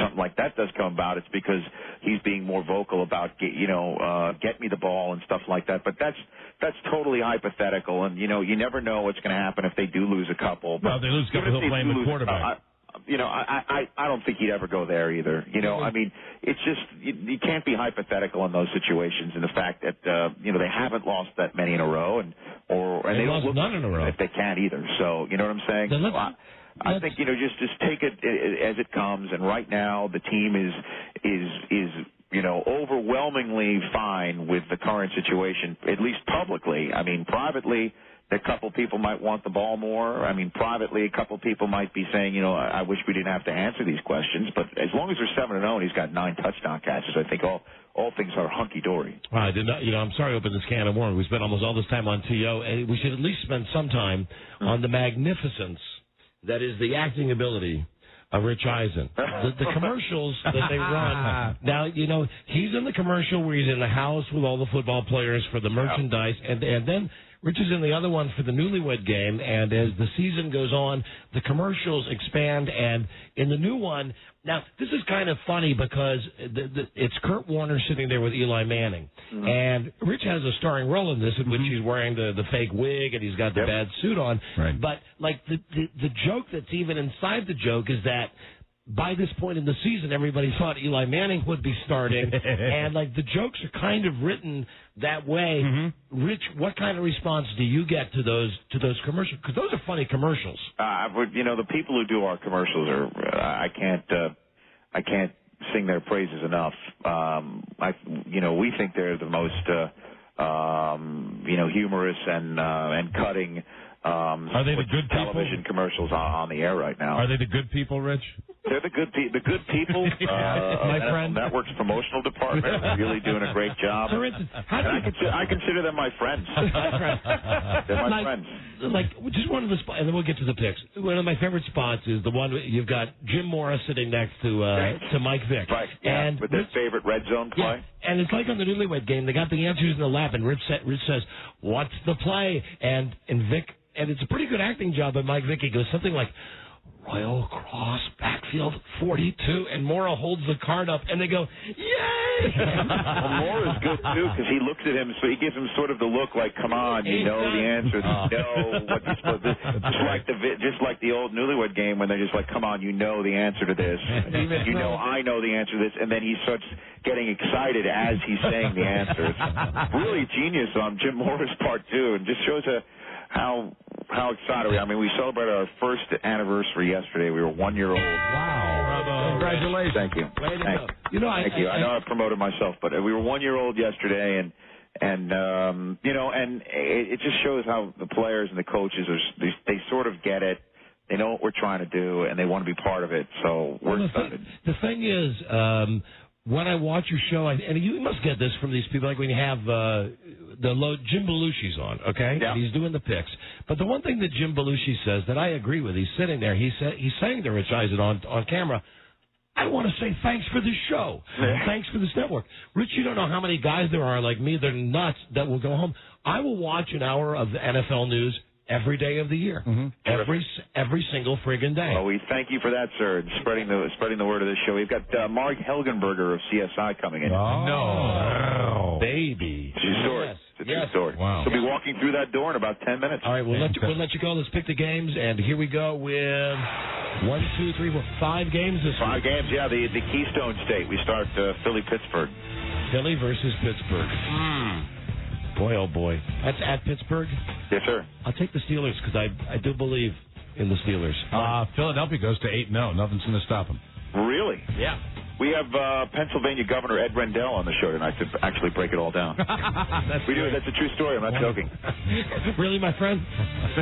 something like that does come about, it's because he's being more vocal about get me the ball and stuff like that. But that's totally hypothetical, and you never know what's going to happen if they do lose a couple. Well, they lose a couple, he'll blame the quarterback. I don't think he'd ever go there either. I mean, it's just you can't be hypothetical in those situations. And the fact that they haven't lost that many in a row, and they don't look none in a row if they can't either. So you know what I'm saying? So I think just take it as it comes. And right now the team is overwhelmingly fine with the current situation, at least publicly. I mean, privately, a couple people might want the ball more. I mean, privately, a couple people might be saying, I wish we didn't have to answer these questions. But as long as they're 7-0 and he's got 9 touchdown catches, I think all things are hunky-dory. I did not, I'm sorry to open this can of worms. We spent almost all this time on T.O., and we should at least spend some time on the magnificence that is the acting ability of Rich Eisen. The commercials that they run. Now, he's in the commercial where he's in the house with all the football players for the merchandise, and then Rich is in the other one for the Newlywed Game, and as the season goes on, the commercials expand, and in the new one, now, this is kind of funny because it's Kurt Warner sitting there with Eli Manning, and Rich has a starring role in this in which he's wearing the fake wig and he's got the bad suit on, but like the joke that's even inside the joke is that by this point in the season, everybody thought Eli Manning would be starting, and like the jokes are kind of written that way. Rich, what kind of response do you get to those commercials? Because those are funny commercials. The people who do our commercials are I can't sing their praises enough. We think they're the most humorous and cutting. Are they the good television commercials on the air right now? Are they the good people, Rich? They're the good people. My friend. Network's promotional department are really doing a great job. For instance, I consider them my friends. They're my friends. Like, just one of the spots, and then we'll get to the picks. One of my favorite spots is the one you've got Jim Morris sitting next to Mike Vick. Right, yeah, and with their favorite red zone play. Yeah, and it's like on the Newlywed Game. They got the answers in the lap, and Rich says, "What's the play?" And Vic, and it's a pretty good acting job by Mike Vick. He goes something like, Royal Cross backfield 42, and Mora holds the card up, and they go, yay! Well, Mora's good too because he looks at him, so he gives him sort of the look like, come on, you know the answer, you know what you're supposed to. Just like the old Newlywed Game when they're just like, come on, you know the answer to this, you know I know the answer to this, and then he starts getting excited as he's saying the answer. It's really genius on Jim Mora's part too, and just shows how excited we are. I mean, we celebrated our first anniversary yesterday. We were 1 year old. Wow. Bravo. Congratulations. Thank you. Thank you. Thank you. I know I promoted myself, but we were 1 year old yesterday, and it just shows how the players and the coaches they sort of get it. They know what we're trying to do, and they want to be part of it. So we're excited. The thing is, when I watch your show, and you must get this from these people, like when you have Jim Belushi's on, okay? Yeah. And he's doing the picks. But the one thing that Jim Belushi says that I agree with, he's sitting there, he's saying to Rich Eisen on camera, I want to say thanks for this show. Thanks for this network. Rich, you don't know how many guys there are like me, they're nuts, that will go home. I will watch an hour of the NFL news every day of the year. Mm-hmm. Every single friggin' day. Well, we thank you for that, sir, and spreading the word of this show. We've got Mark Helgenberger of CSI coming in. Oh, no. Baby. It's a true story. It's a true story. Wow. He'll be walking through that door in about 10 minutes. All right, we'll let you go. Let's pick the games, and here we go with 5 games this week. 5 games, yeah. The Keystone State. We start Philly-Pittsburgh. Philly versus Pittsburgh. Boy, oh boy. That's at Pittsburgh? Yes, sir. I'll take the Steelers because I do believe in the Steelers. Philadelphia goes to 8-0. Nothing's going to stop them. Really? Yeah. We have Pennsylvania Governor Ed Rendell on the show tonight to actually break it all down. That's a true story. I'm not joking. Really, my friend?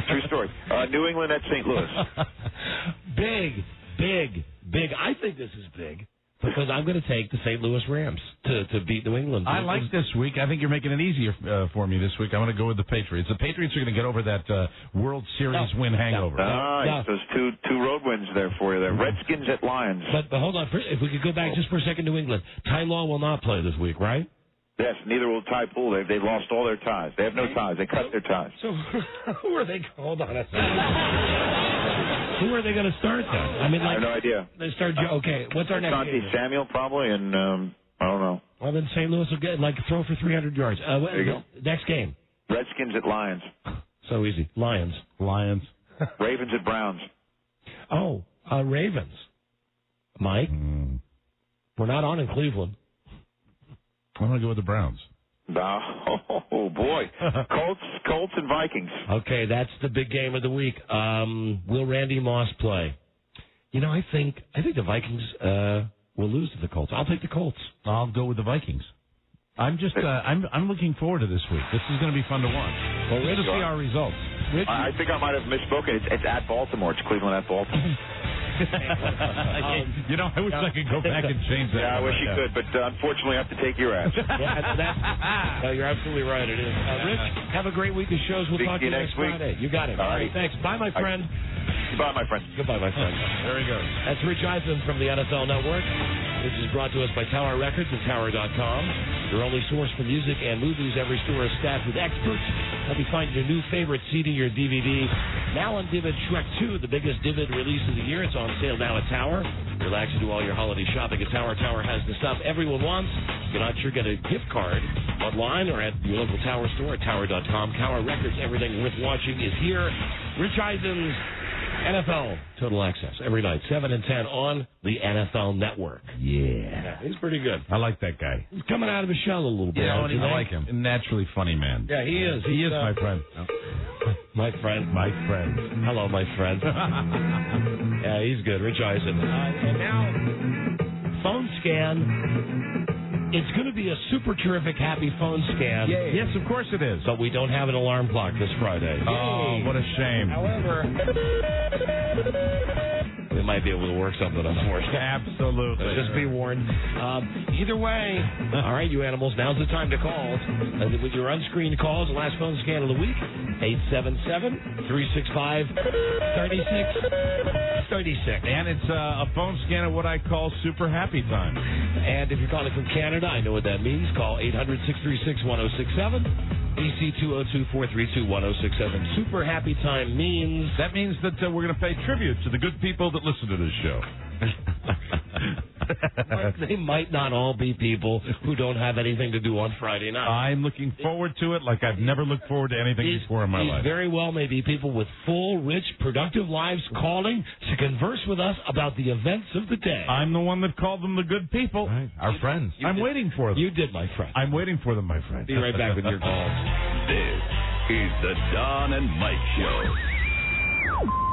True story. New England at St. Louis. Big. I think this is big. Because I'm going to take the St. Louis Rams to beat New England. I like this week. I think you're making it easier for me this week. I'm going to go with the Patriots. The Patriots are going to get over that World Series win hangover. Nice. Those two road wins there for you. There. Redskins at Lions. But hold on. If we could go back just for a second, New England. Ty Law will not play this week, right? Yes, neither will Ty Poole. They lost all their ties. They have no ties. They cut their ties. So who are they? Hold on a second. Who are they going to start then? I mean, I have no idea. They start. Okay, what's our next game? Samuel probably, and I don't know. Well, then St. Louis will get throw for 300 yards. There you go. Next game. Redskins at Lions. So easy. Lions. Ravens at Browns. Oh, Ravens. Mike, we're not on in Cleveland. I'm going to go with the Browns. Oh, boy. Colts and Vikings. Okay, that's the big game of the week. Will Randy Moss play? I think the Vikings will lose to the Colts. I'll take the Colts. I'll go with the Vikings. I'm looking forward to this week. This is going to be fun to watch. Well, we're going to see our results. I think I might have misspoken. It's at Baltimore. It's Cleveland at Baltimore. I wish I could go back and change that. Yeah, I wish you could, but unfortunately I have to take your ass. You're absolutely right. It is. Rich, have a great week of shows. We'll talk to you next Friday. You got it. All right. Thanks. Bye, my friend. Goodbye, my friend. Goodbye, my friend. There he goes. That's Rich Eisen from the NFL Network. This is brought to us by Tower Records and Tower.com. Your only source for music and movies. Every store is staffed with experts. Help you find your new favorite CD or DVD. Now on Divid Shrek 2, the biggest Divid release of the year. It's on sale now at Tower. Relax and do all your holiday shopping at Tower. Tower has the stuff everyone wants. If you're not sure, get a gift card online or at your local Tower store at Tower.com. Tower Records, everything worth watching is here. Rich Eisen's NFL Total Access every night, 7 and 10 on the NFL Network. Yeah, he's pretty good. I like that guy. He's coming out of his shell a little bit. Yeah, I like him. A naturally funny man. Yeah, he is. He is my friend. My friend. My friend. Hello, my friend. Yeah, he's good. Rich Eisen. And now, phone scan. It's going to be a super terrific happy phone scan. Yay. Yes, of course it is. But we don't have an alarm clock this Friday. Oh, what a shame. However, we might be able to work something on for you. Absolutely. Just be warned. Either way, all right, you animals, now's the time to call. With your unscreened calls, the last phone scan of the week, 877-365-3636. And it's a phone scan of what I call super happy time. And if you're calling from Canada, I know what that means. Call 800-636-1067. EC 202-432-1067. Super happy time means... That means that we're going to pay tribute to the good people that listen to this show. They might not all be people who don't have anything to do on Friday night. I'm looking forward to it like I've never looked forward to anything before in my life. Very well may be people with full, rich, productive lives calling to converse with us about the events of the day. I'm the one that called them the good people. Right. Our friends. I'm waiting for them. You did, my friend. I'm waiting for them, my friend. Be right back with your calls. This is the Don and Mike Show.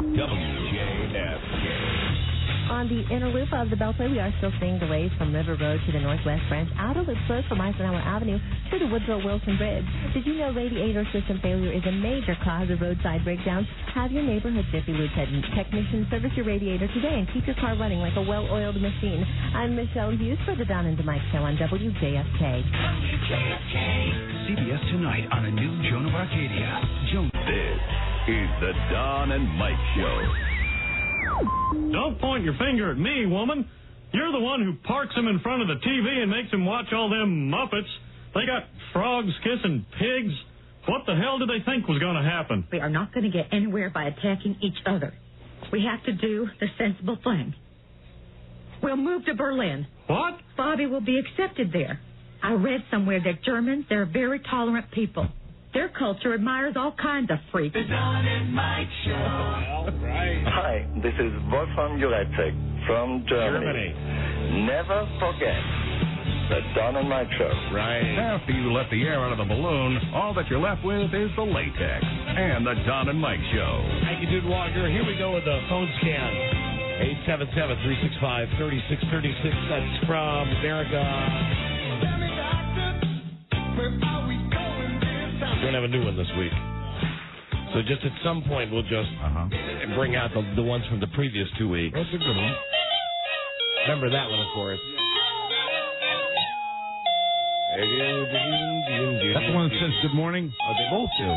WJFK. On the inner loop of the Beltway, we are still seeing delays from River Road to the Northwest Branch. Outer loop closed from Eisenhower Avenue to the Woodrow-Wilson Bridge. Did you know radiator system failure is a major cause of roadside breakdowns? Have your neighborhood Jiffy Lube technician service your radiator today and keep your car running like a well-oiled machine. I'm Michelle Hughes for the Don and Mike Show on WJFK. CBS Tonight on a new Joan of Arcadia. This is the Don and Mike Show. Don't point your finger at me, woman. You're the one who parks them in front of the TV and makes them watch all them Muppets. They got frogs kissing pigs. What the hell did they think was going to happen? We are not going to get anywhere by attacking each other. We have to do the sensible thing. We'll move to Berlin. What? Bobby will be accepted there. I read somewhere that Germans, they're very tolerant people. Their culture admires all kinds of freaks. The Don and Mike Show. All right. Hi, this is Wolfgang Jurecek from Germany. Never forget the Don and Mike Show. Right. After you let the air out of the balloon, all that you're left with is the latex and the Don and Mike Show. Thank you, Dude Walker. Here we go with the phone scan. 877-365-3636. That's from America. We're going to have a new one this week. So just at some point, we'll just bring out the ones from the previous 2 weeks. That's a good one. Remember that one, of course. That's the one that says good morning? Oh, they both do.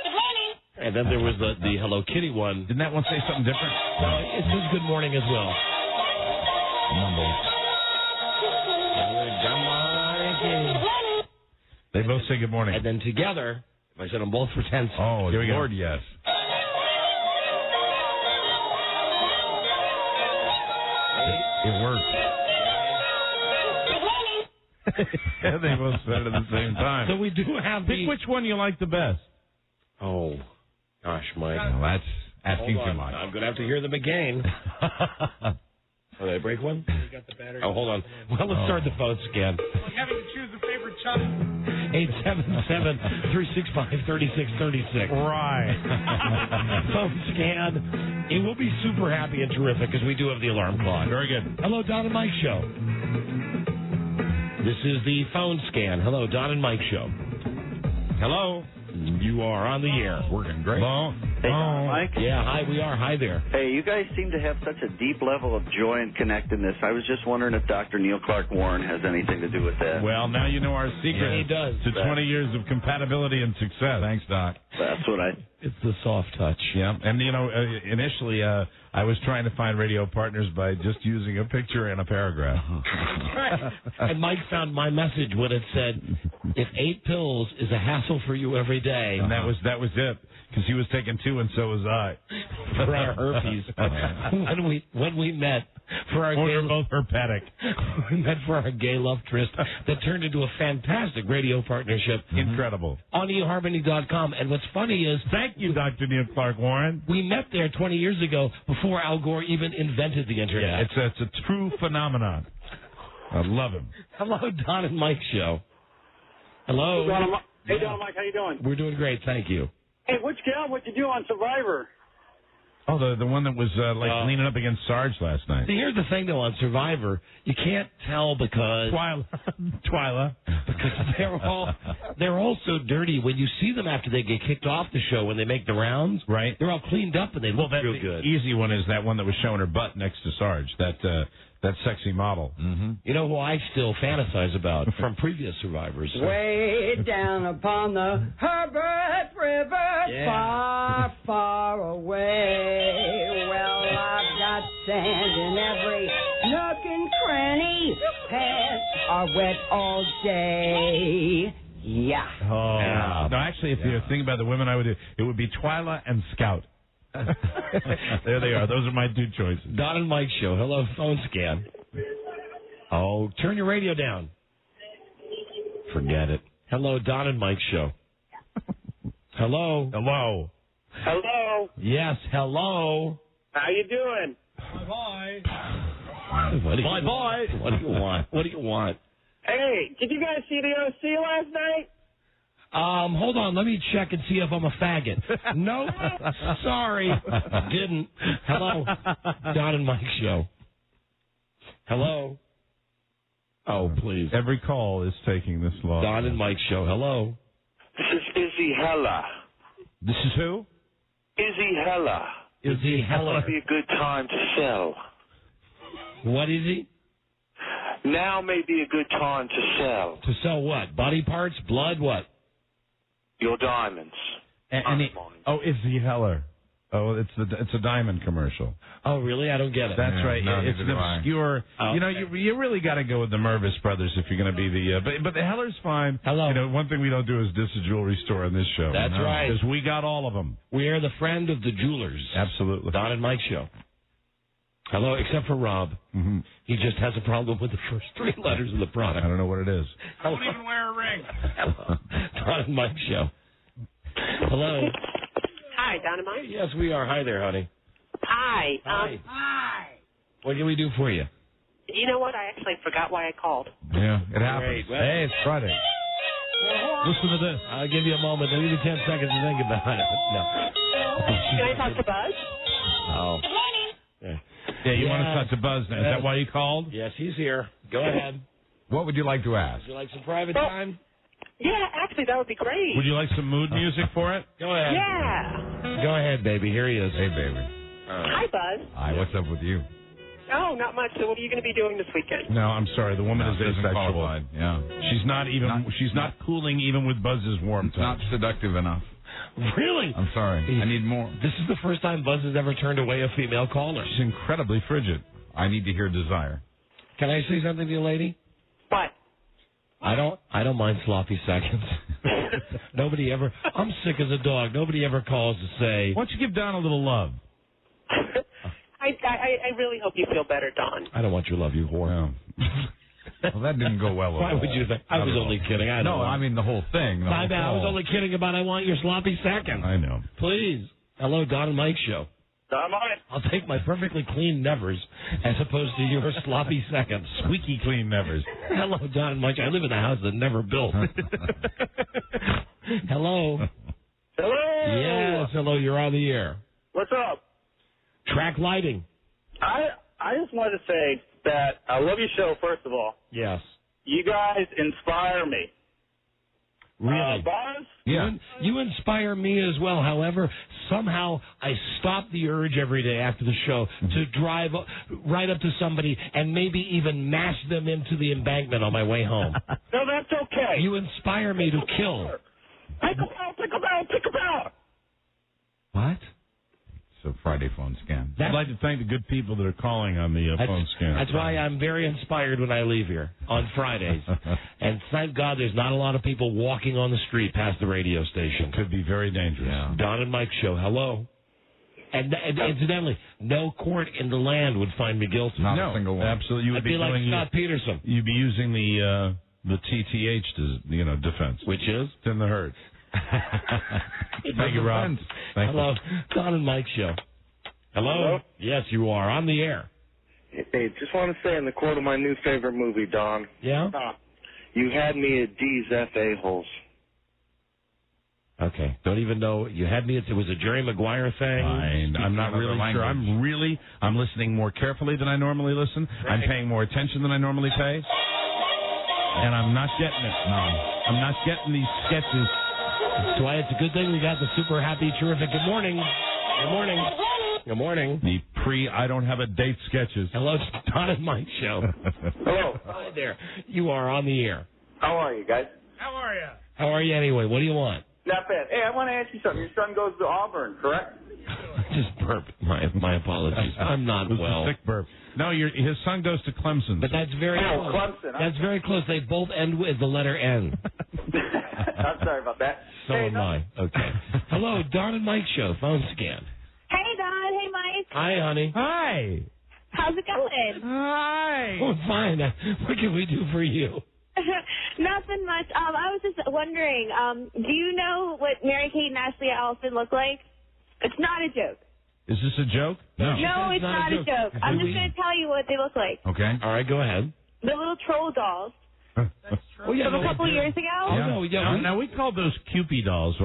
Good morning. And then there was the Hello Kitty one. Didn't that one say something different? No, it says good morning as well. They both say good morning. And then together, if I said them both for 10 seconds. Oh, here we Lord, go. yes. It worked. Yeah, they both said it at the same time. So we do have Pick which one you like the best. Oh, gosh, Mike. Well, that's asking too much. I'm going to have to hear them again. Oh, did I break one? Oh, hold on. Well, let's start the phone scan. Having to choose a favorite child. 877-365-3636. Right. Phone scan. It will be super happy and terrific because we do have the alarm clock. Very good. Hello, Don and Mike Show. This is the phone scan. Hello, Don and Mike Show. Hello. You are on the air. Working great. Hello. Hey, Don, Mike? Yeah, hi, we are. Hi there. Hey, you guys seem to have such a deep level of joy and connectedness. I was just wondering if Dr. Neil Clark Warren has anything to do with that. Well, now you know our secret. Yeah, he does. To 20 years of compatibility and success. Thanks, Doc. That's what It's the soft touch. Yeah, and initially I was trying to find radio partners by just using a picture and a paragraph. And Mike found my message when it said, "If 8 pills is a hassle for you every day," and that was it, because he was taking 2 and so was I. For our herpes. when we met for our we're both herpetic. We met for our gay love tryst that turned into a fantastic radio partnership. Incredible. On eharmony.com. And what's funny is, thank you, Dr. Neil Clark Warren. We met there 20 years ago before Al Gore even invented the internet. Yeah, it's a true phenomenon. I love him. Hello, Don and Mike Show. Hello. Hey, Don and Mike, how you doing? We're doing great, thank you. Hey, which gal would you do on Survivor? Oh, the one that was leaning up against Sarge last night. See, here's the thing, though, on Survivor, you can't tell because... Twyla. Because they're all so dirty. When you see them after they get kicked off the show, when they make the rounds, right? They're all cleaned up and they look real good. The easy one is that one that was showing her butt next to Sarge, that sexy model. Mm-hmm. You know who I still fantasize about from previous Survivors? Way down upon the Herbert River, far, far away. Well, I've got sand in every nook and cranny. Pants are wet all day. Yeah. Oh. Yeah. No, actually, if you're thinking about the women I would do, it would be Twyla and Scout. There they are. Those are my two choices. Don and Mike show. Hello, phone scan. Oh, turn your radio down. Forget it. Hello, Don and Mike show. Hello. Hello. Hello. Yes, hello. How you doing? Bye. What do you want? What do you want? Hey, did you guys see the OC last night? Hold on. Let me check and see if I'm a faggot. Nope. Sorry. Didn't. Hello. Don and Mike show. Hello. Oh, please. Every call is taking this long. Don and Mike show. Hello. This is Izzy Hella. This is who? Izzy Hella. Izzy Hella. Might be a good time to sell. What is he? Now may be a good time to sell. To sell what? Body parts? Blood? What? Your diamonds. Izzy Heller. Oh, it's a diamond commercial. Oh, really? I don't get it. That's right. No, It's an obscure. Oh. You know, you really got to go with the Mervis brothers if you're going to be the. But the Heller's fine. Hello. You know, one thing we don't do is diss a jewelry store on this show. That's right. Because we got all of them. We are the friend of the jewelers. Absolutely. Don and Mike show. Hello, except for Rob. Mm-hmm. He just has a problem with the first three letters of the product. I don't know what it is. Hello. Don't even wear a ring. Hello. Don and Mike show. Hello. Hi, Don and Mike. Yes, we are. Hi there, honey. Hi. Hi. What can we do for you? You know what? I actually forgot why I called. Yeah, it happens. Great. Hey, it's Friday. Listen to this. I'll give you a moment. I'll give you 10 seconds to think about it. No. Can I talk to Buzz? Oh. Good morning. Yeah, you want to talk to Buzz now. Is that why you called? Yes, he's here. Go ahead. What would you like to ask? Would you like some private time? Yeah, actually, that would be great. Would you like some mood music for it? Go ahead. Yeah. Go ahead, baby. Here he is. Hey, baby. Hi, Buzz. Hi, what's up with you? Oh, not much. So what are you going to be doing this weekend? No, I'm sorry. The woman is isn't asexual. qualified. Yeah. She's not cooling even with Buzz's warm touch. Not seductive enough. Really? I'm sorry. I need more. This is the first time Buzz has ever turned away a female caller. She's incredibly frigid. I need to hear desire. Can I say something to you, lady? What? I don't mind sloppy seconds. Nobody ever. I'm sick as a dog. Nobody ever calls to say. Why don't you give Don a little love? I really hope you feel better, Don. I don't want your love, you whore. No. Well, that didn't go well at Why all. would you think? I was only kidding. I mean the whole thing. I was only kidding about I want your sloppy seconds. I know. Please. Hello, Don and Mike show. Don Mike. I'll take my perfectly clean nevers as opposed to your sloppy seconds. Squeaky clean nevers. Hello, Don and Mike. I live in a house that never built. Hello. Hello. Yes, hello. You're on the air. What's up? Track lighting. I just wanted to say that I love your show, first of all. Yes. You guys inspire me. Really? Buzz? Yeah. You inspire me as well. However, somehow I stop the urge every day after the show to drive right up to somebody and maybe even mash them into the embankment on my way home. No, that's okay. You inspire me to kill. Pick them out. What? So Friday phone scan. I'd like to thank the good people that are calling on the phone scan. That's why I'm very inspired when I leave here on Fridays. And thank God there's not a lot of people walking on the street past the radio station. Could be very dangerous. Yeah. Don and Mike show. Hello. And incidentally, no court in the land would find me guilty. Not a single one. Absolutely. You would I'd be like doing Scott Peterson. You'd be using the TTH defense. Which is? It's in the herd. Thank you, Rob. Hello. Don and Mike show. Hello? Yes, you are. On the air. Hey, just want to say in the quote of my new favorite movie, Don. Yeah? You had me at D's F.A. holes. Okay. Don't even know. You had me. It was a Jerry Maguire thing. I'm not really sure. I'm listening more carefully than I normally listen. Right. I'm paying more attention than I normally pay. And I'm not getting it. No. I'm not getting these sketches. That's why it's a good thing we got the super happy, terrific. Good morning. Good morning. Good morning. The I don't have a date sketches. Hello, it's Don and Mike show. Hello. Hi there. You are on the air. How are you guys? How are you? How are you anyway? What do you want? Not bad. Hey, I want to ask you something. Your son goes to Auburn, correct? Just burped. My apologies. I'm not It was well. a sick burp. No, his son goes to Clemson. But that's very close. Clemson. That's very close. They both end with the letter N. I'm sorry about that. So am I. Okay. Hello, Don and Mike show. Phone scan. Hey, Don. Hey, Mike. Hi, honey. Hi. How's it going? Hi. Oh, fine. What can we do for you? Nothing much. I was just wondering, do you know what Mary-Kate and Ashley Allison look like? It's not a joke. Is this a joke? No, it's not a joke. I'm just going to tell you what they look like. Okay. All right, go ahead. The little troll dolls. Oh, yeah, From a couple years ago? Oh, no, yeah. Now we called those Cupid dolls.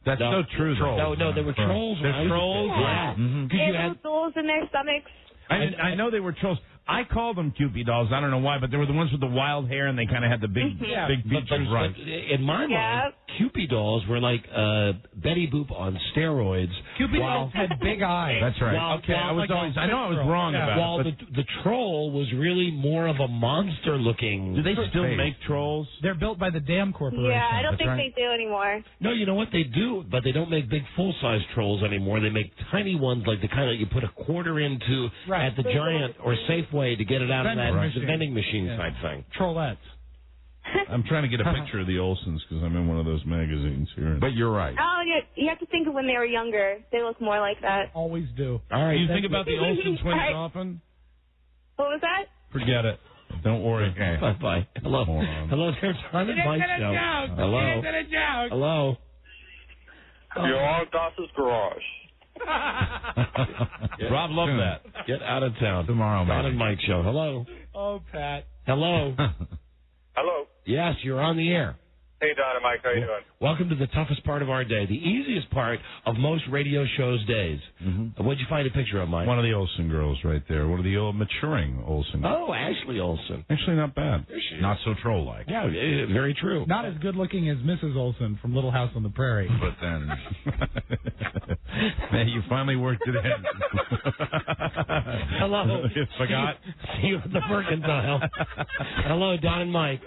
That's No, so true. No, they were trolls. They're trolls? Yeah. Mm-hmm. They had little dolls in their stomachs. I know they were trolls. I called them Cupid dolls. I don't know why, but they were the ones with the wild hair, and they kind of had the big features. But in my mind, Cupid dolls were like Betty Boop on steroids. Cupid dolls had big eyes. That's right. I know I was wrong about while it. the troll was really more of a monster-looking. Do they still make trolls? They're built by the Dam Corporation. Yeah, I don't think they do anymore. No, you know what? They do, but they don't make big full-size trolls anymore. They make tiny ones like the kind that you put a quarter into at the Giant or Safeway to get it out of that vending machine type thing. Trollettes. I'm trying to get a picture of the Olsons because I'm in one of those magazines here. But you're right. Oh, you have to think of when they were younger. They look more like that. Always do. All right. Do you think about the Olsen twins often? What was that? Forget it. Don't worry. Okay. Bye-bye. Hello. Hello, there's Don and Mike show. Hello. Hello. You're on Doss's garage. Rob loved that. Get out of town. Tomorrow, Don maybe. and Mike show. Hello. Oh, Pat. Hello. Hello. Yes, you're on the air. Hey, Don and Mike. How you doing? Welcome to the toughest part of our day, the easiest part of most radio shows' days. Mm-hmm. What'd you find a picture of, Mike? One of the Olsen girls right there. One of the old maturing Olsen girls. Oh, Ashley Olsen. Actually, not bad. There she is. Not so troll-like. Yeah, very true. Not as good looking as Mrs. Olsen from Little House on the Prairie. But then... Man, you finally worked it in. Hello. You forgot? See you at the Mercantile. Hello, Don and Mike.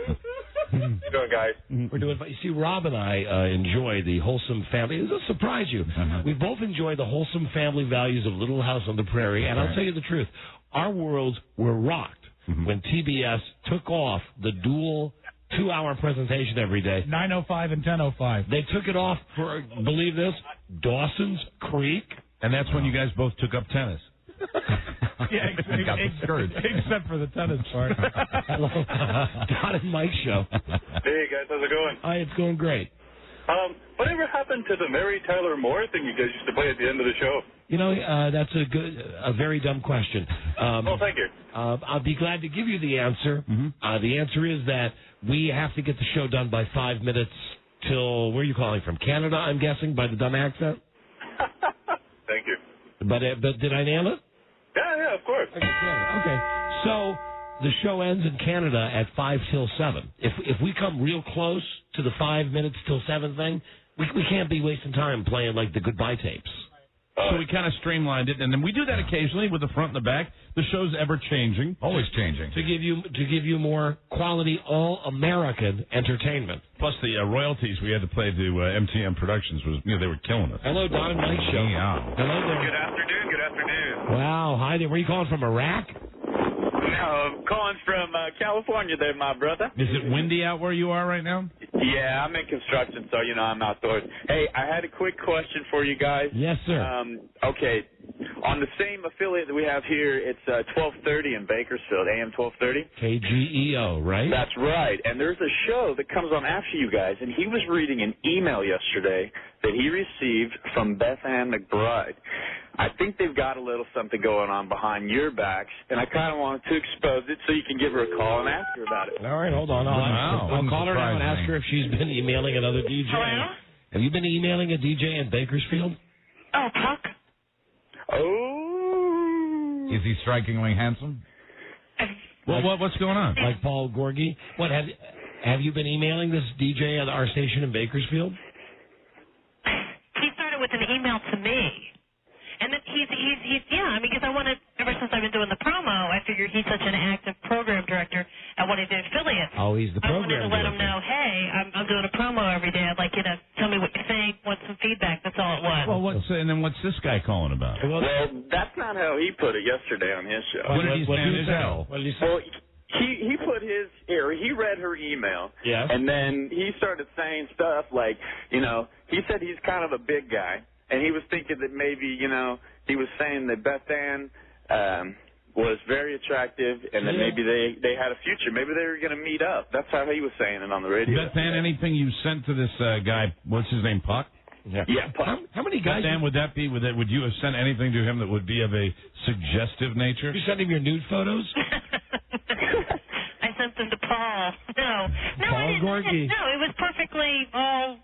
How you doing, guys? We're doing. You see, Rob and I enjoy the wholesome family. This will surprise you. We both enjoy the wholesome family values of Little House on the Prairie. And I'll tell you the truth. Our worlds were rocked when TBS took off the dual 2-hour presentation every day. 9:05 and 10:05. They took it off for, believe this, Dawson's Creek. And that's when you guys both took up tennis. Yeah, except for the tennis part. Hello. Don and Mike show. Hey, guys. How's it going? Hi, it's going great. Whatever happened to the Mary Tyler Moore thing you guys used to play at the end of the show? You know, that's a very dumb question. Thank you. I'll be glad to give you the answer. The answer is that we have to get the show done by 5 minutes till, where are you calling from? Canada, I'm guessing, by the dumb accent? Thank you. But did I nail it? Yeah, of course. Okay. So the show ends in Canada at 5 till 7. If we come real close to the 5 minutes till 7 thing, we can't be wasting time playing like the goodbye tapes. So we kind of streamlined it, and then we do that occasionally with the front and the back. The show's ever changing, always changing, to give you more quality, all American entertainment. Plus the royalties we had to pay to MTM Productions was, they were killing us. Hello, Don and Mike show. Yeah. Hello there. Good afternoon. Good afternoon. Wow, hi there. Where are you calling from? Iraq? No, I'm calling from California there, my brother. Is it windy out where you are right now? Yeah, I'm in construction, so, I'm outdoors. Hey, I had a quick question for you guys. Yes, sir. Okay, on the same affiliate that we have here, it's 1230 in Bakersfield, AM 1230. KGEO, right? That's right, and there's a show that comes on after you guys, and he was reading an email yesterday that he received from Beth Ann McBride. I think they've got a little something going on behind your backs, and I kind of wanted to expose it so you can give her a call and ask her about it. All right, hold on. I'll call her now and ask her if she's been emailing another DJ. Have you been emailing a DJ in Bakersfield? Oh, Puck? Oh. Is he strikingly handsome? What's going on? Like Paul Gorgie? What, have you been emailing this DJ at our station in Bakersfield? He started with an email to me. And then he's because I wanted, ever since I've been doing the promo, I figured he's such an active program director at one of the affiliates. Oh, he's the program director. I wanted to let him know, hey, I'm doing a promo every day. I'd like you to tell me what you think, want some feedback. That's all it was. Well, what's this guy calling about? Well, that's not how he put it yesterday on his show. What did he say? What did he say? Well, he put his he read her email, and then he started saying stuff like, he said he's kind of a big guy, and he was thinking that maybe, he was saying that Beth Ann was very attractive, and that maybe they had a future. Maybe they were going to meet up. That's how he was saying it on the radio. Beth Ann, anything you sent to this guy, what's his name, Puck? Yeah, Puck. How many guys? Beth Ann, would you have sent anything to him that would be of a suggestive nature? You sent him your nude photos? I sent them to Paul. No, Paul Gorgie. No, it was perfectly all,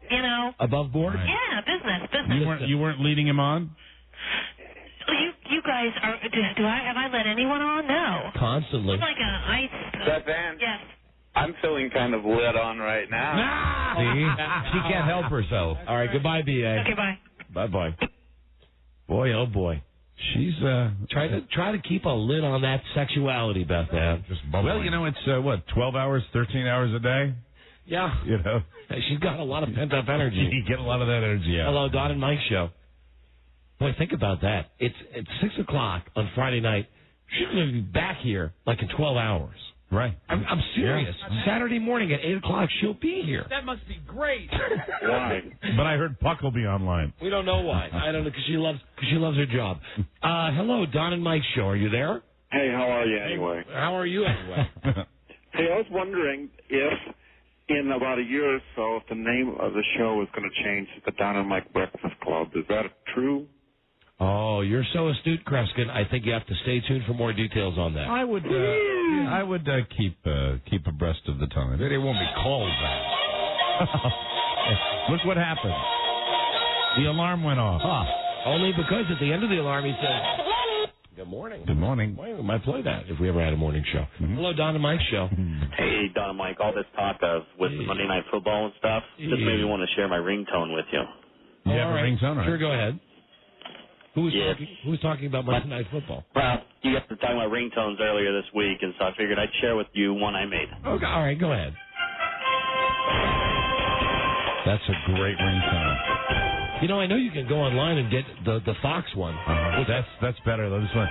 above board? Yeah, business. You weren't leading him on? You guys are. Have I let anyone on? No. Constantly. It's like an ice. Beth Ann. Yes. I'm feeling kind of lit on right now. See? She can't help herself. All right, goodbye, B.A. Okay, bye. Bye-bye. Boy, oh boy. She's try to keep a lid on that sexuality, Beth Ann. Just bubbling. Well, it's 12 hours, 13 hours a day? Yeah. She's got a lot of pent-up energy. You get a lot of that energy out. Hello, Don and Mike show. Boy, think about that. It's 6 o'clock on Friday night. She's going to be back here like in 12 hours. Right. I'm serious. Yeah. Saturday morning at 8 o'clock, she'll be here. That must be great. Why? But I heard Puck will be online. We don't know why. I don't know, because she loves her job. Hello, Don and Mike show. Are you there? Hey, how are you anyway? How are you anyway? Hey, I was wondering if in about a year or so, if the name of the show is going to change to the Don and Mike Breakfast Club. Is that true? Oh, you're so astute, Kreskin. I think you have to stay tuned for more details on that. I would keep abreast of the time. It won't be called that. Look what happened. The alarm went off. Only because at the end of the alarm he said, "Good morning." Good morning. We might play that if we ever had a morning show. Mm-hmm. Hello, Don and Mike show. Hey, Don and Mike. All this talk of with Monday Night Football and stuff just made me want to share my ringtone with you. You have a ringtone? Right? Sure, go ahead. Who's talking about Monday Night Football? Well, you guys were talking about ringtones earlier this week, and so I figured I'd share with you one I made. Okay, all right, go ahead. That's a great ringtone. I know you can go online and get the Fox one. That's better though. This one,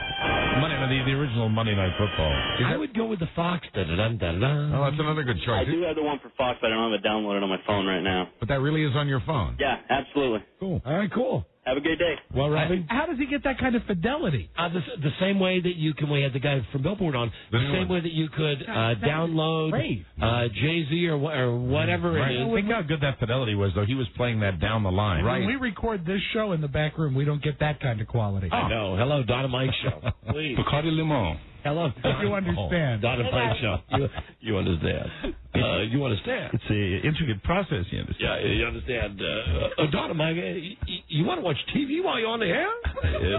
the original Monday Night Football. I would go with the Fox. Da-da-da-da-da. Oh, that's another good choice. I do have the one for Fox, but I don't have it downloaded on my phone right now. But that really is on your phone. Yeah, absolutely. Cool. All right, cool. Have a good day. Well, Robin, how does he get that kind of fidelity? The same way that you can. We had the guy from Billboard on. The same way that you could download Jay-Z or whatever right. it is. Think how good that fidelity was, though. He was playing that down the line. Right. When we record this show in the back room, we don't get that kind of quality. Oh. No. Hello, Don and Mike show. Please. Bacardi Limon. Hello. You understand. Don and Mike show. You understand. You understand. It's an intricate process, you understand. Yeah, you understand. Don and Mike, you want to watch TV while you're on the air?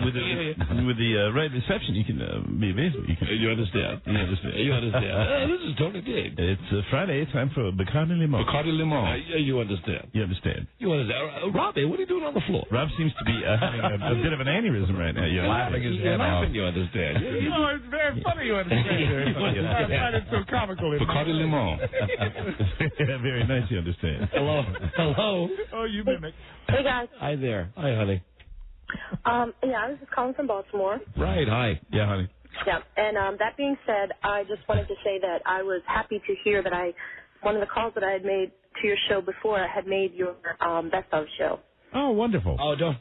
With the right reception, you can be available. You understand. You understand. You understand. This is Tony Digg. It's Friday, time for Bacardi Limon. Bacardi Limon. You understand. You understand. You understand. Robbie, what are you doing on the floor? Rob seems to be having a bit of an aneurysm right now. You're laughing his head off. You understand. It's very funny, you understand. I find it so comical. Bacardi Limon. Very nice, you understand. Hello. Oh, you mimic. Hey, guys. Hi there. Hi, honey. I was just calling from Baltimore. Right, hi. Yeah, honey. Yeah, and that being said, I just wanted to say that I was happy to hear that one of the calls that I had made to your show before had made your Best of show. Oh, wonderful. Oh, don't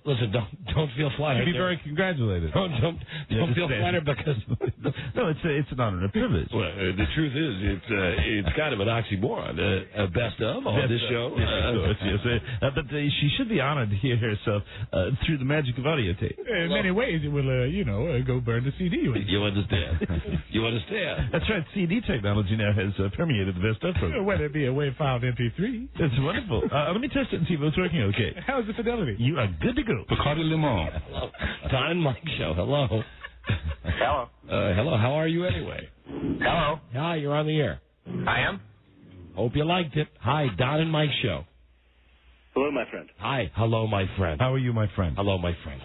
feel flattered. You'd be very congratulated. Don't feel flattered because no, it's an honor and a privilege. Well, the truth is, it's kind of an oxymoron. Best of on this show. Yes. But she should be honored to hear herself through the magic of audio tape. In many ways, it will, go burn the CD. You understand? You understand? That's right. CD technology now has permeated the best of program. Whether it be a WAV file MP3. That's wonderful. Let me test it and see if it's working okay. How's the fidelity? You are good to go. Bacardi Limon. Hello. Don and Mike Show. Hello. Hello. Hello. How are you anyway? Hello. Hi, you're on the air. I am. Hope you liked it. Hi, Don and Mike Show. Hello, my friend. Hi. Hello, my friend. How are you, my friend? Hello, my friend.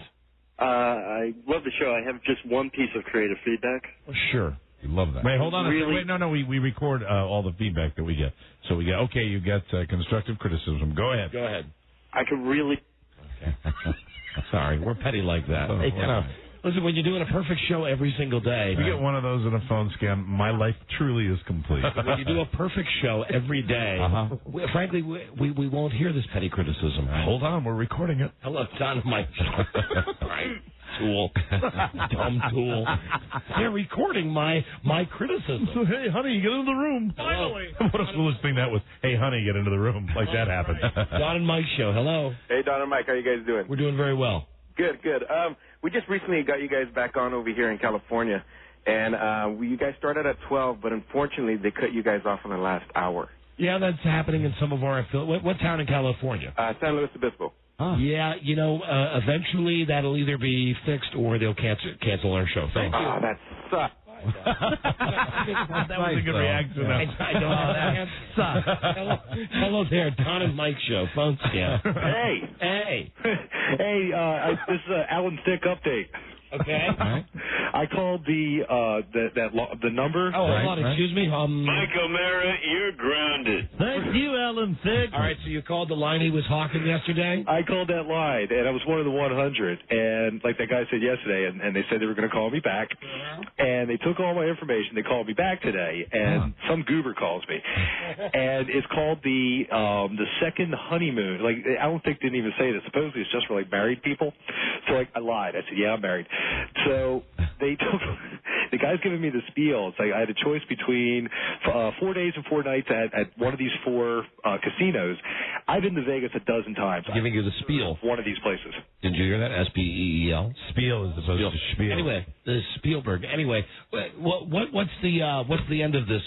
I love the show. I have just one piece of creative feedback. Sure. We love that. Wait, hold on. Wait, no. We record all the feedback that we get. So we get, okay, you get constructive criticism. Go ahead. Go ahead. I can really... Okay. Sorry, we're petty like that. Listen, when you're doing a perfect show every single day... If you get one of those in a phone scam, my life truly is complete. When you do a perfect show every day, frankly, we won't hear this petty criticism. Right? Hold on, we're recording it. Hello, Don and Mike. Right. Tool. Dumb tool. They're recording my criticism. So, hey, honey, get into the room. Finally. What a foolish thing that was. Hey, honey, get into the room. Like that happened. Don and Mike Show. Hello. Hey, Don and Mike. How you guys doing? We're doing very well. Good. We just recently got you guys back on over here in California, and you guys started at 12, but unfortunately they cut you guys off in the last hour. Yeah, that's happening in some of our affiliates. What town in California? San Luis Obispo. Huh. Yeah, eventually that'll either be fixed or they'll cancel our show. Thank you. Oh, that sucks. That was a good reaction. I don't know. That sucks. Hello there, Don and Mike Show, phone scam. Hey, this is Alan Thick update. Okay. I called the number. Oh, hold on. Excuse me. Mike O'Mara, you're grounded. Thank you, Alan Thick. All right, so you called the line he was hawking yesterday? I called that line, and I was one of the 100. And like that guy said yesterday, and they said they were going to call me back. And they took all my information. They called me back today, and some goober calls me. And it's called the second honeymoon. Like, Alan Thick didn't even say this. Supposedly it's just for, like, married people. So, like, I lied. I said, yeah, I'm married. So they took the guy's giving me the spiel. It's like I had a choice between 4 days and 4 nights at one of these 4 casinos. I've been to Vegas a dozen times. Giving you the spiel. One of these places. Did you hear that? S-P-E-E-L. Spiel is opposed to spiel. Anyway, the Spielberg. Anyway, what's the end of this?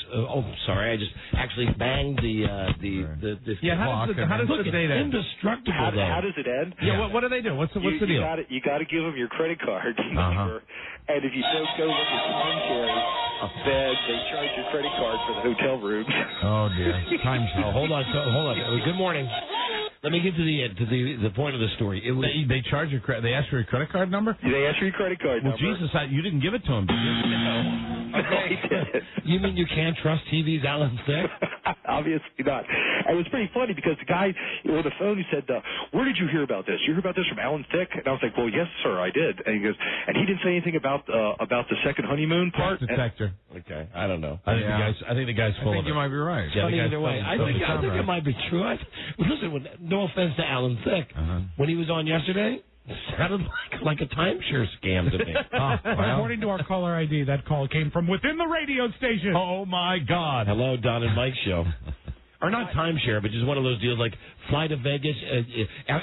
Sorry, I just actually banged the Yeah, how does the date end? Indestructible. How does it end? Yeah, what do they do? What's the deal? You got to give them your credit card number, and if you don't go with your timeshare, then they charge your credit card for the hotel rooms. Oh dear, timeshare. Hold on. Good morning. Let me get to the point of the story. They charge your credit. They ask for your credit card number. They ask for your credit card number. Well, Jesus, you didn't give it to him, did you? No. Okay. You mean you can't trust TV's Alan Thick? Obviously not. And it was pretty funny because the guy on the phone, he said, where did you hear about this? You heard about this from Alan Thick? And I was like, well, yes, sir, I did. And he goes, and he didn't say anything about the second honeymoon part. Detector. Okay, I don't know. I think the guy's full of it. You might be right. Yeah, either way. I think it might be true. Listen, no offense to Alan Thick, when he was on yesterday, it sounded like a timeshare scam to me. According to our caller ID, that call came from within the radio station. Oh, my God. Hello, Don and Mike Show. Or not timeshare, but just one of those deals like fly to Vegas,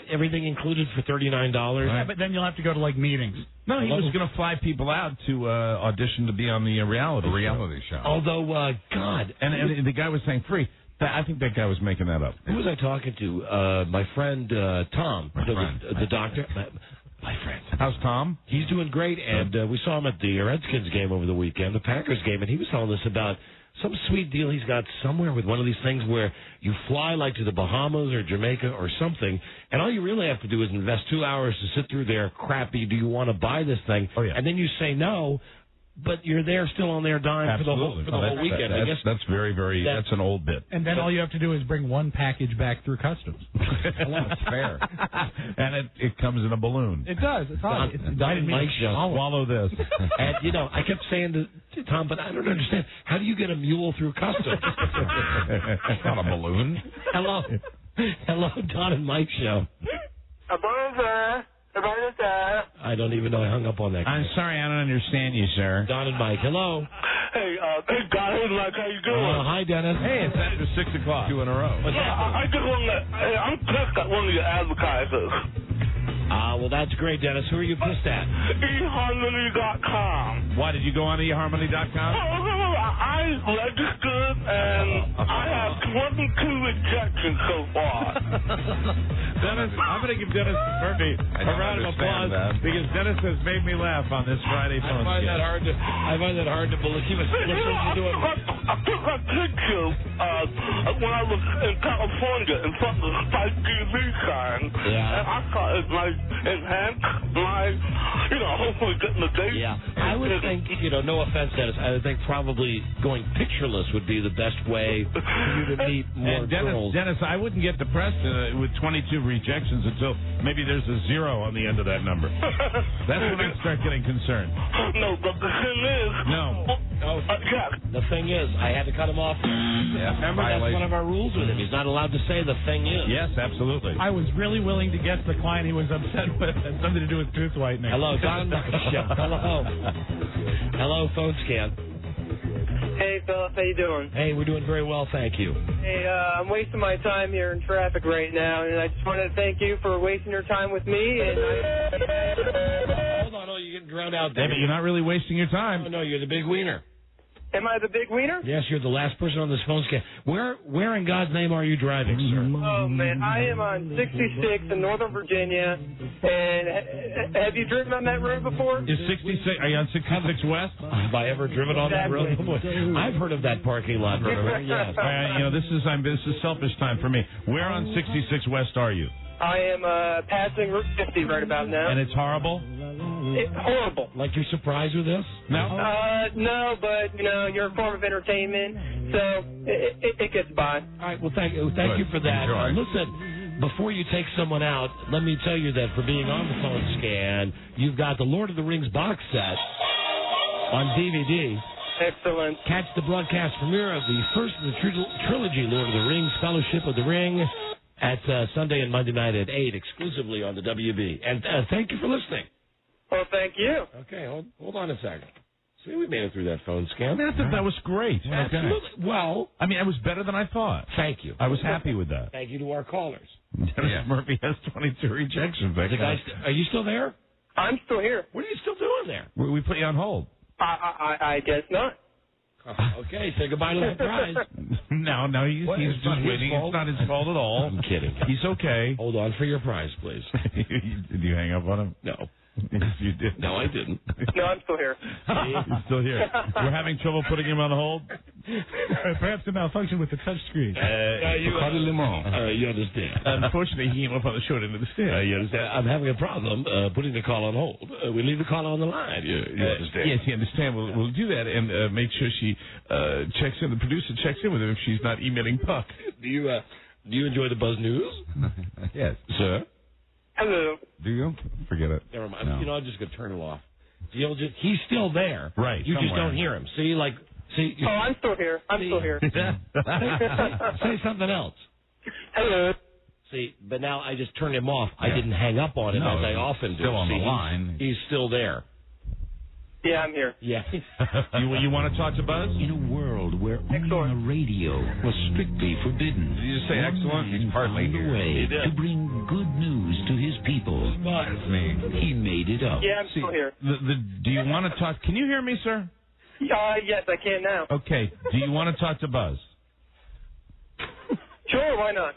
everything included for $39. Yeah, but then you'll have to go to, like, meetings. No, he was going to fly people out to audition to be on the reality show. Although, God. And the guy was saying free. I think that guy was making that up. Who was I talking to? My friend Tom, the doctor. My friend. How's Tom? He's doing great, and we saw him at the Redskins game over the weekend, the Packers game, and he was telling us about some sweet deal he's got somewhere with one of these things where you fly like to the Bahamas or Jamaica or something, and all you really have to do is invest 2 hours to sit through their crappy, do you want to buy this thing? Oh, yeah. And then you say no. But you're there still on their dime for the whole weekend. I guess that's very, very. That's an old bit. And then all you have to do is bring one package back through customs. That's fair. And it comes in a balloon. It does. It's hot. Swallow this. And I kept saying to Tom, but I don't understand. How do you get a mule through customs? It's not a balloon. Hello, Don and Mike Show. Boy, I don't even know I hung up on that guy. I'm sorry, I don't understand you, sir. Don and Mike, hello. Hey, God, hey, Mike, how you doing? Hi, Dennis. Hey, it's after 6 o'clock. 2 in a row. I just want to, hey, I'm pissed at one of your advertisers. Well, that's great, Dennis. Who are you pissed at? eHarmony.com. Why, did you go on eHarmony.com? I registered, and I have 22 rejections so far. Dennis, I'm going to give Dennis Murphy a round of applause because Dennis has made me laugh on this Friday phone. I find that hard to believe. He was listening to do it. I took a picture when I was in California in front of the Spike TV sign, and I thought it might enhance my, hopefully getting the date. Yeah, I would think, no offense, Dennis, I would think probably going pictureless would be the best way for you to meet more girls. Dennis, I wouldn't get depressed with 22 rejections until maybe there's a 0 on the end of that number. That's when I'd start getting concerned. No, but the thing is... The thing is, I had to cut him off. Yeah, remember, that's one of our rules with him. He's not allowed to say the thing is. Yes, absolutely. I was really willing to guess the client he was upset with had something to do with tooth whitening. Hello, Don. Hello. Hello, phone scan. Hey, Philip, how you doing? Hey, we're doing very well, thank you. Hey, I'm wasting my time here in traffic right now, and I just wanted to thank you for wasting your time with me. And Hold on, you're getting drowned out there. Yeah, but you're not really wasting your time. Oh, no, you're the big wiener. Am I the big wiener? Yes, you're the last person on this phone scan. Where in God's name are you driving, sir? Oh, man, I am on 66 in Northern Virginia, and have you driven on that road before? Is 66, are you on 66 West? Have I ever driven on that road before? I've heard of that parking lot. Yes. This is selfish time for me. Where on 66 West are you? I am passing Route 50 right about now. And it's horrible? It's horrible. Like you're surprised with this? No? No, but, you're a form of entertainment, so it gets by. All right, well, thank you for that. Listen, before you take someone out, let me tell you that for being on the phone scan, you've got the Lord of the Rings box set on DVD. Excellent. Catch the broadcast premiere of the first of the trilogy, Lord of the Rings, Fellowship of the Ring, at Sunday and Monday night at 8, exclusively on the WB. And thank you for listening. Well, thank you. Okay, hold on a second. See, we made it through that phone scam. I thought that was great. Absolutely. Well, I mean, it was better than I thought. Thank you. I was happy with that. Thank you to our callers. Dennis Murphy has 22 rejections. Are you still there? I'm still here. What are you still doing there? We put you on hold. I guess not. Okay, say goodbye to the prize. No, he's just waiting. It's not his fault at all. I'm kidding. He's okay. Hold on for your prize, please. Did you hang up on him? No. Yes, you did. No, I didn't. No, I'm still here. He's still here. We're having trouble putting him on hold? Perhaps a malfunction with the touch screen. You understand. Unfortunately, he came up on the short end of the stick. You understand? I'm having a problem putting the call on hold. We leave the call on the line. You understand? Yes, you understand. We'll do that and make sure she checks in. The producer checks in with him if she's not emailing Puck. Do you enjoy the Buzz News? Yes. Sir? Hello. Do you? Forget it. Never mind. No. I'm just going to turn it off. He's still there. Right. You just don't hear him. See? I'm still here. I'm still here. Say something else. Hello. See, but now I just turned him off. I didn't hang up on him as I often do. Still on the line. He's still there. Yeah, I'm here. Yeah. You want to talk to Buzz? In a world where owning a radio was strictly forbidden, did you just say excellent? He's partly here. Way to bring good news to his people. That's me. He made it up. Yeah, I'm still here. Do you want to talk? Can you hear me, sir? Yes, I can now. Okay. Do you want to talk to Buzz? Sure, why not?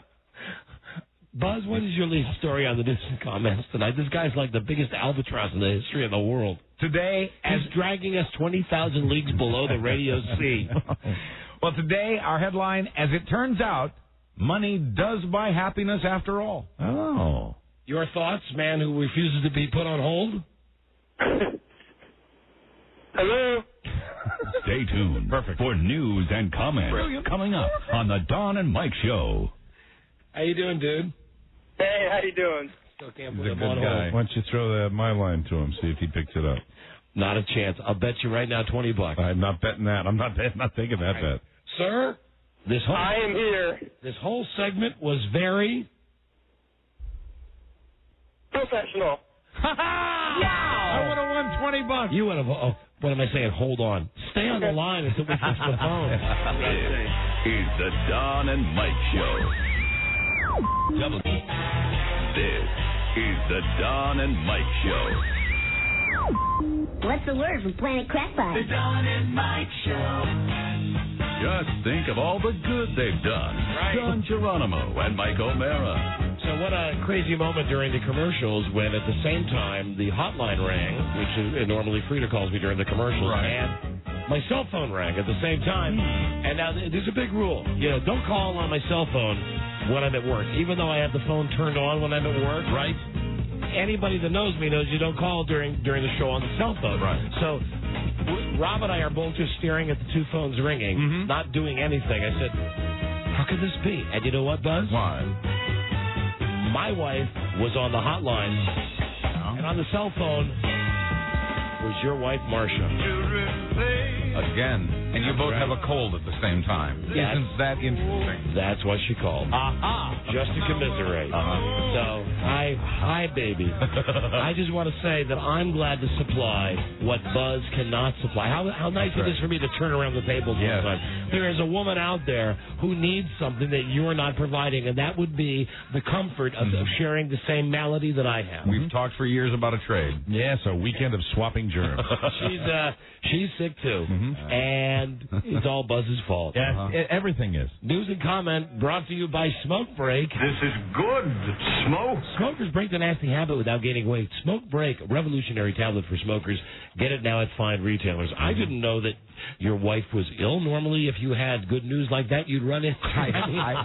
Buzz, what is your lead story on the distant comments tonight? This guy's like the biggest albatross in the history of the world. Today, he's dragging us 20,000 leagues below the radio sea. Well, today, our headline, as it turns out, money does buy happiness after all. Oh. Your thoughts, man who refuses to be put on hold? Hello? Stay tuned for news and comments coming up on the Don and Mike Show. How you doing, dude? Hey, how you doing? Still can't He's put a him good on guy. hold. Why don't you throw my line to him, see if he picks it up. Not a chance. I'll bet you right now $20. I'm not betting that. I'm not taking that bet. Sir, I am here. This whole segment was very professional. I would have won $20. You would have. Oh, what am I saying? Hold on. Stay on the line until we fix the phone. This is the Don and Mike Show. This is the Don and Mike Show. What's the word from Planet Crackpot? The Don and Mike Show. Just think of all the good they've done. Right. Don Geronimo and Mike O'Mara. So what a crazy moment during the commercials when at the same time the hotline rang, which is normally Frida calls me during the commercials, and my cell phone rang at the same time. And now there's a big rule. Don't call on my cell phone when I'm at work, even though I have the phone turned on when I'm at work. Right. Anybody that knows me knows you don't call during the show on the cell phone. Right. So Rob and I are both just staring at the two phones ringing, not doing anything. I said, how could this be? And you know what, Buzz? Why? My wife was on the hotline, and on the cell phone was your wife, Marcia. Again. And you both have a cold at the same time. Isn't that interesting? That's why she called. Just to commiserate. So, hi, baby. I just want to say that I'm glad to supply what Buzz cannot supply. How nice it is for me to turn around the table sometimes. There is a woman out there who needs something that you're not providing, and that would be the comfort of sharing the same malady that I have. We've talked for years about a trade. Yes, a weekend of swapping germs. She's sick too, and it's all Buzz's fault. Yeah, everything is. News and comment brought to you by Smoke Break. This is good. Smoke. Smokers break the nasty habit without gaining weight. Smoke Break, a revolutionary tablet for smokers. Get it now at fine retailers. I didn't know that your wife was ill. Normally, if you had good news like that, you'd run in. I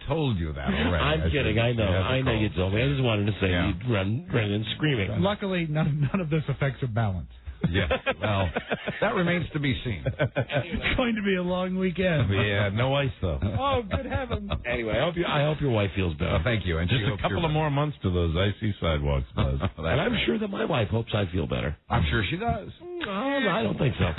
told you that already. I'm kidding. I know. I know you told me. I just wanted to say you'd run in screaming. Luckily, none of this affects her balance. Yeah, well, that remains to be seen. It's going to be a long weekend. Yeah, no ice, though. Oh, good heavens. Anyway, I hope your wife feels better. Thank you. And just a couple of more months to those icy sidewalks, Buzz. And I'm sure that my wife hopes I feel better. I'm sure she does. I don't think so.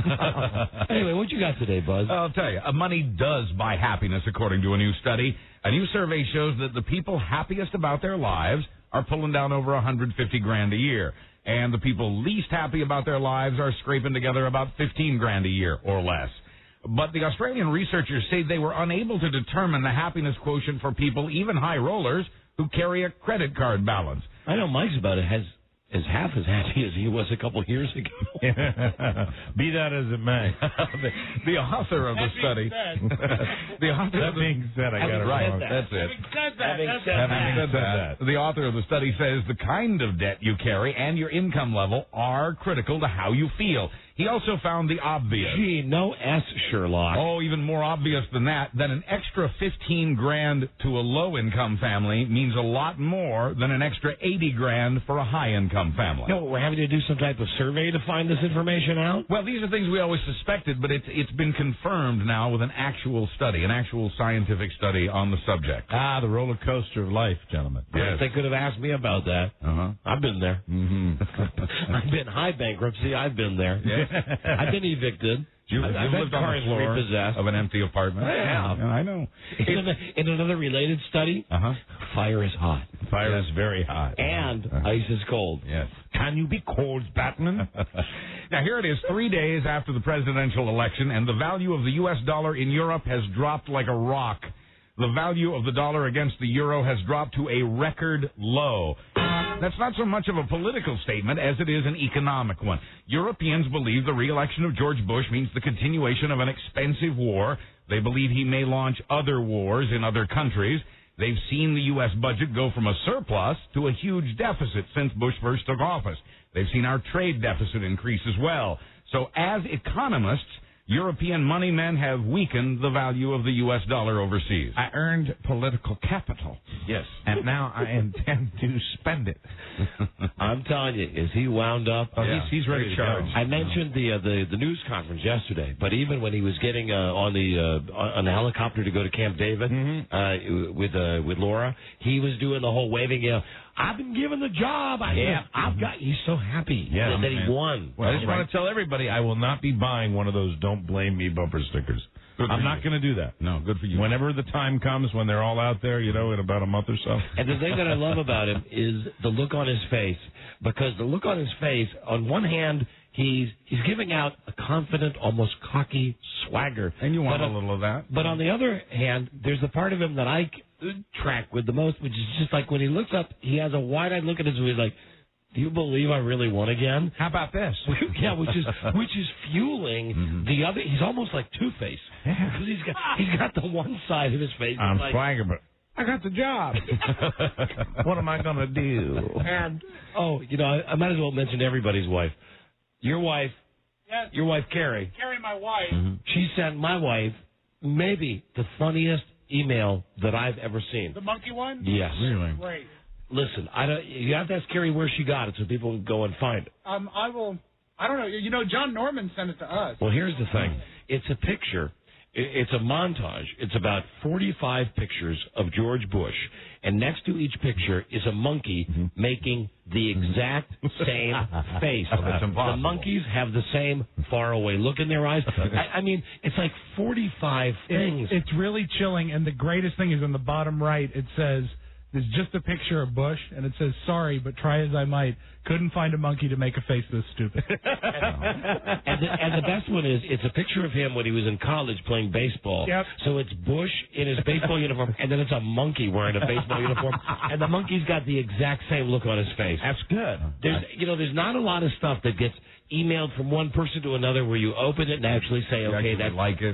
Anyway, what you got today, Buzz? I'll tell you. Money does buy happiness, according to a new study. A new survey shows that the people happiest about their lives are pulling down over $150,000 a year. And the people least happy about their lives are scraping together about $15,000 a year or less. But the Australian researchers say they were unable to determine the happiness quotient for people, even high rollers, who carry a credit card balance. I know Mike's about it is half as happy as he was a couple of years ago. Be that as it may. The author of the study. That being said, I got it wrong. That's it. Having said that. The author of the study says the kind of debt you carry and your income level are critical to how you feel. He also found the obvious. Gee, no S, Sherlock. Oh, even more obvious than that an extra $15,000 to a low-income family means a lot more than an extra $80,000 for a high-income family. No, we're having to do some type of survey to find this information out? Well, these are things we always suspected, but it's been confirmed now with an actual study, an actual scientific study on the subject. The roller coaster of life, gentlemen. Yes. They could have asked me about that. I've been there. I've been high bankruptcy. I've been there. Yeah. I've been evicted. You've lived on the floor repossessed of an empty apartment. I have. I know. In another related study, fire is hot. Fire is very hot. And ice is cold. Yes. Can you be cold, Batman? Now, here it is, 3 days after the presidential election, and the value of the U.S. dollar in Europe has dropped like a rock. The value of the dollar against the euro has dropped to a record low. That's not so much of a political statement as it is an economic one. Europeans believe the re-election of George Bush means the continuation of an expensive war. They believe he may launch other wars in other countries. They've seen the U.S. budget go from a surplus to a huge deficit since Bush first took office. They've seen our trade deficit increase as well. So as economists, European money men have weakened the value of the U.S. dollar overseas. I earned political capital. Yes. And now I intend to spend it. I'm telling you, is he wound up? He's ready to charge. I mentioned the news conference yesterday, but even when he was getting on the helicopter to go to Camp David with Laura, he was doing the whole waving. I've been given the job. He's so happy that he won. Well, I just want to tell everybody I will not be buying one of those "Don't Blame Me" bumper stickers. I'm not going to do that. No, good for you. Whenever the time comes when they're all out there, in about a month or so. And the thing that I love about him is the look on his face, because the look on his face, on one hand, he's giving out a confident, almost cocky swagger. And you want a little of that. But on the other hand, there's the part of him that I track with the most, which is just like when he looks up, he has a wide-eyed look at his he's like, do you believe I really won again? How about this? Yeah, which is fueling the other. He's almost like Two-Face because he's got the one side of his face. I'm like, swagger, but I got the job. What am I going to do? And I might as well mention everybody's wife. Your wife, yes. Your wife Carrie. Carrie, my wife. She sent my wife maybe the funniest email that I've ever seen. The monkey one? Yes. Really? Great. Listen, you have to ask Carrie where she got it so people can go and find it. I will. I don't know. John Norman sent it to us. Well, here's the thing. It's a picture. It's a montage. It's about 45 pictures of George Bush, and next to each picture is a monkey making the exact same face. That's impossible. The monkeys have the same faraway look in their eyes. I mean, it's like 45 things. It's really chilling, and the greatest thing is in the bottom right. It says, there's just a picture of Bush, and it says, sorry, but try as I might, couldn't find a monkey to make a face this stupid. and the best one is, it's a picture of him when he was in college playing baseball. Yep. So it's Bush in his baseball uniform, and then it's a monkey wearing a baseball uniform, and the monkey's got the exact same look on his face. That's good. There's not a lot of stuff that gets emailed from one person to another where you open it and actually say, okay,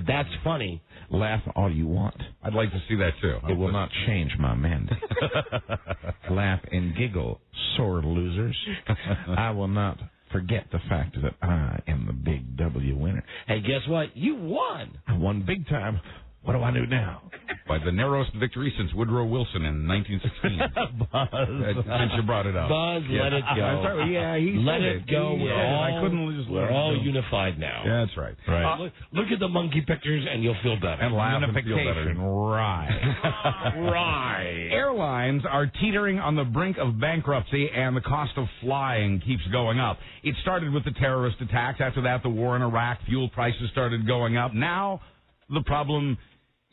that's funny. Laugh all you want. I'd like to see that, too. It will not change my mind. Laugh and giggle, sore losers. I will not forget the fact that I am the big W winner. Hey, guess what? You won. I won big time. What do I do now? By the narrowest victory since Woodrow Wilson in 1916. Buzz. Since you brought it up. Buzz, let it go. Let it go. We're all unified now. Yeah, that's right. Look at the monkey pictures and you'll feel better. And laugh and feel better. Right. Airlines are teetering on the brink of bankruptcy, and the cost of flying keeps going up. It started with the terrorist attacks. After that, the war in Iraq. Fuel prices started going up. Now, the problem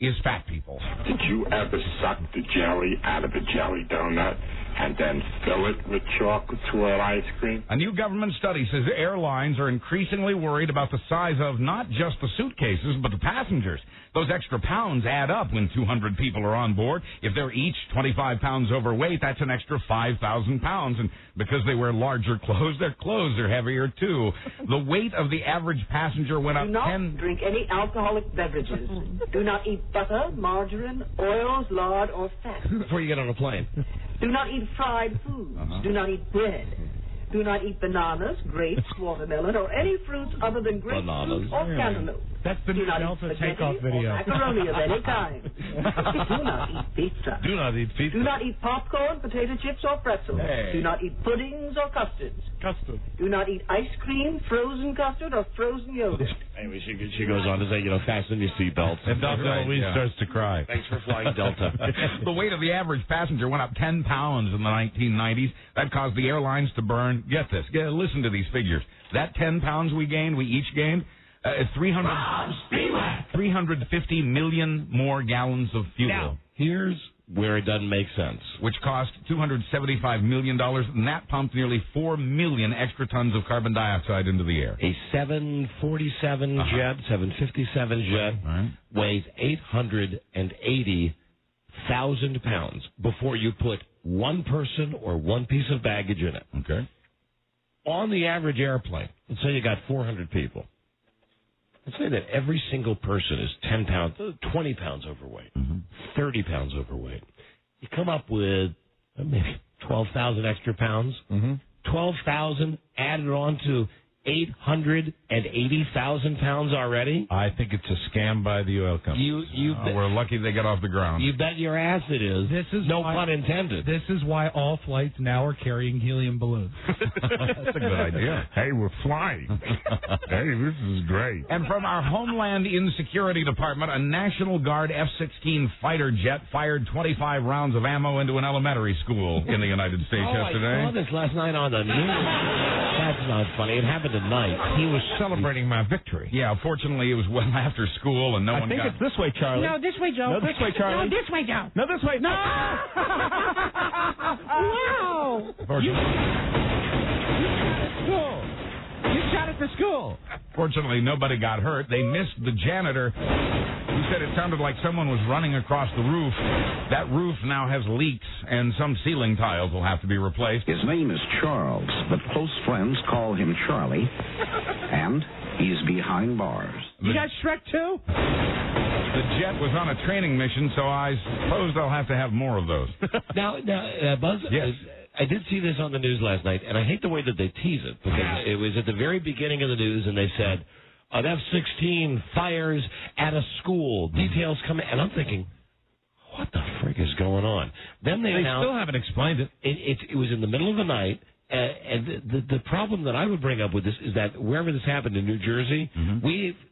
is fat people. Did you ever suck the jelly out of a jelly donut and then fill it with chocolate swirl ice cream? A new government study says airlines are increasingly worried about the size of not just the suitcases, but the passengers. Those extra pounds add up when 200 people are on board. If they're each 25 pounds overweight, that's an extra 5,000 pounds. And because they wear larger clothes, their clothes are heavier, too. The weight of the average passenger went up 10... Do not drink any alcoholic beverages. Do not eat butter, margarine, oils, lard, or fat. Before you get on a plane. Do not eat fried foods. Do not eat bread. Do not eat bananas, grapes, watermelon, or any fruits other than grapefruit or cantaloupe. That's the new Delta takeoff video. Macaroni of any kind. Do not eat pizza. Do not eat pizza. Do not eat popcorn, potato chips, or pretzels. Hey. Do not eat puddings or custards. Custard. Do not eat ice cream, frozen custard, or frozen yogurt. Anyway, she goes on to say, fasten your seatbelts. And Dr. Louise starts to cry. Thanks for flying Delta. The weight of the average passenger went up 10 pounds in the 1990s. That caused the airlines to burn, get this, listen to these figures. That 10 pounds we each gained, 350 million more gallons of fuel. Now, here's where it doesn't make sense. Which cost $275 million, and that pumped nearly 4 million extra tons of carbon dioxide into the air. A 747 jet, 757 jet, weighs 880,000 pounds before you put one person or one piece of baggage in it. Okay. On the average airplane, let's say you got 400 people. Let's say that every single person is 10 pounds, 20 pounds overweight, 30 pounds overweight. You come up with maybe 12,000 extra pounds. 12,000 added on to 880,000 pounds already? I think it's a scam by the oil company. We're lucky they got off the ground. You bet your ass it is. No pun intended. This is why all flights now are carrying helium balloons. That's a good idea. Hey, we're flying. Hey, this is great. And from our Homeland Insecurity Department, a National Guard F-16 fighter jet fired 25 rounds of ammo into an elementary school in the United States yesterday. I saw this last night on the news. That's not funny. It happened at night. He was celebrating my victory. Yeah, fortunately, it was well after school, and I think it's this way, Charlie. No, this way, Joe. No, this way, Charlie. No, this way, Joe. No, this way. No! Wow! You shot at the school. Fortunately, nobody got hurt. They missed the janitor, who said it sounded like someone was running across the roof. That roof now has leaks, and some ceiling tiles will have to be replaced. His name is Charles, but close friends call him Charlie, and he's behind bars. You got Shrek too? The jet was on a training mission, so I suppose they'll have to have more of those. Now, Buzz, yes. I did see this on the news last night, and I hate the way that they tease it, because it was at the very beginning of the news, and they said, an F-16 fires at a school. Details come in. And I'm thinking, what the frig is going on? Then they announced, still haven't explained it. It was in the middle of the night, and the problem that I would bring up with this is that wherever this happened in New Jersey,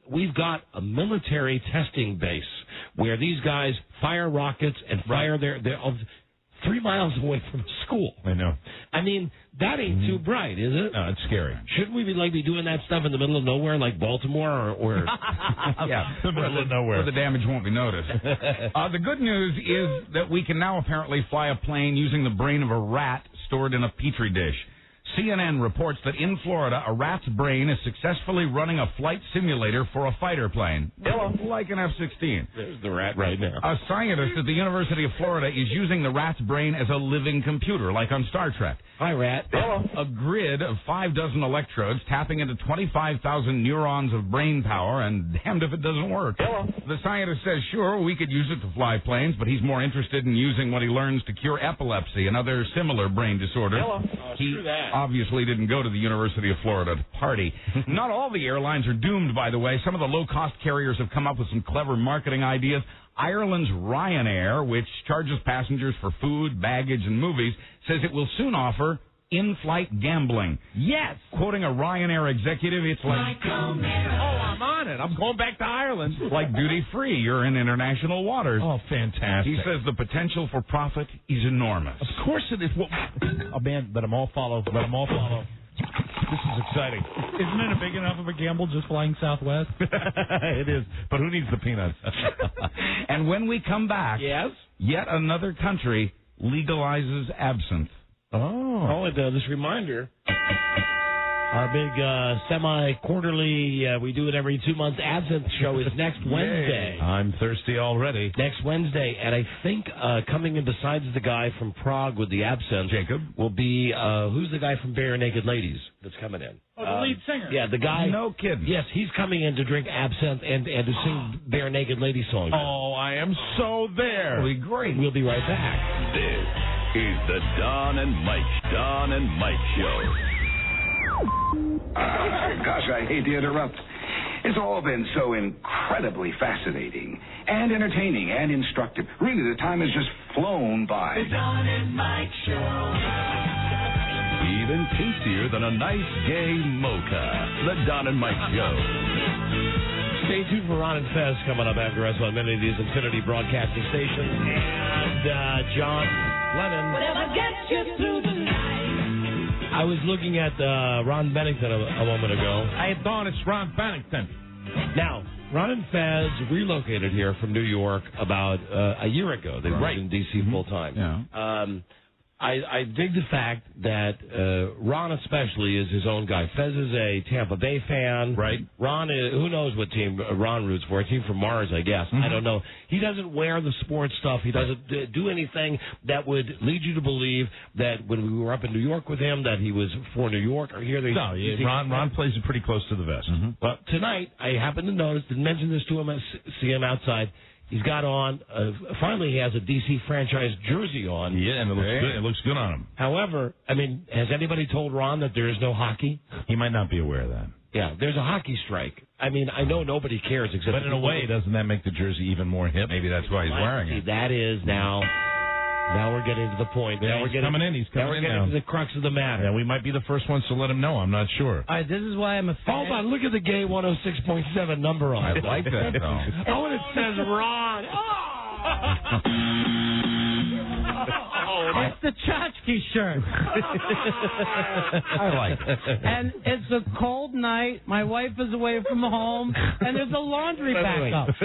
we've got a military testing base where these guys fire rockets and fire their 3 miles away from school. I know. I mean, that ain't too bright, is it? No, it's scary. Shouldn't we be doing that stuff in the middle of nowhere, like Baltimore, or yeah, the middle of nowhere, where the damage won't be noticed? The good news is that we can now apparently fly a plane using the brain of a rat stored in a petri dish. CNN reports that in Florida, a rat's brain is successfully running a flight simulator for a fighter plane. Like an F-16. There's the rat right now. A scientist at the University of Florida is using the rat's brain as a living computer, like on Star Trek. Hi, rat. A grid of 6 electrodes tapping into 25,000 neurons of brain power, and damned if it doesn't work. The scientist says, sure, we could use it to fly planes, but he's more interested in using what he learns to cure epilepsy and other similar brain disorders. He obviously didn't go to the University of Florida to party. Not all the airlines are doomed, by the way. Some of the low-cost carriers have come up with some clever marketing ideas. Ireland's Ryanair, which charges passengers for food, baggage, and movies, says it will soon offer in-flight gambling. Yes! Quoting a Ryanair executive, it's like, I'm on it. I'm going back to Ireland. Like duty-free. You're in international waters. Oh, fantastic. He says the potential for profit is enormous. Of course it is. Well, oh, man, let them all follow. Let them all follow. This is exciting. Isn't it a big enough of a gamble just flying Southwest? It is. But who needs the peanuts? And when we come back, yet another country legalizes absinthe. This reminder. Our big semi-quarterly, we do it every 2 months, absinthe show is next Wednesday. I'm thirsty already. Next Wednesday. And I think coming in besides the guy from Prague with the absinthe, Jacob, will be, who's the guy from Bare Naked Ladies that's coming in? Oh, the lead singer. Yeah, the guy. No kidding. Yes, he's coming in to drink absinthe and to sing Bare Naked Ladies songs. Oh, I am so there. It'll be great. We'll be right back. This is the Don and Mike Show. Gosh, I hate to interrupt. It's all been so incredibly fascinating and entertaining and instructive. Really, the time has just flown by. The Don and Mike Show. Even tastier than a nice gay mocha. The Don and Mike Show. Stay tuned for Ron and Fez coming up after us on many of these Infinity Broadcasting stations. And John Lennon. Whatever gets you through the night. I was looking at Ron Bennington a moment ago. Hey, Don, it's Ron Bennington. Now, Ron and Fez relocated here from New York about a year ago. They were in D.C. full time. Yeah. I dig the fact that Ron especially is his own guy. Fez is a Tampa Bay fan. Right. Ron is, who knows what team Ron roots for? A team from Mars, I guess. I don't know. He doesn't wear the sports stuff. He doesn't do anything that would lead you to believe that when we were up in New York with him that he was for New York or here. No, Ron plays it pretty close to the vest. But tonight, I happened to notice, didn't mention this to him, see him outside. He's got on, finally he has a DC franchise jersey on. Yeah, and it looks good. It looks good on him. However, I mean, has anybody told Ron that there is no hockey? He might not be aware of that. Yeah, there's a hockey strike. I mean, I know nobody cares except. But in a way, doesn't that make the jersey even more hip? Maybe that's why he's wearing it. That is now. Now we're getting to the point. Yeah, he's coming in. He's coming in now. Now we're getting to the crux of the matter. Yeah, we might be the first ones to let him know. I'm not sure. All right, this is why I'm a fan. Hold on, look at the gay 106.7 number on it. I like that, though. Oh, and it says Ron. It's the tchotchke shirt. I like it. And it's a cold night. My wife is away from home, and there's a laundry backup.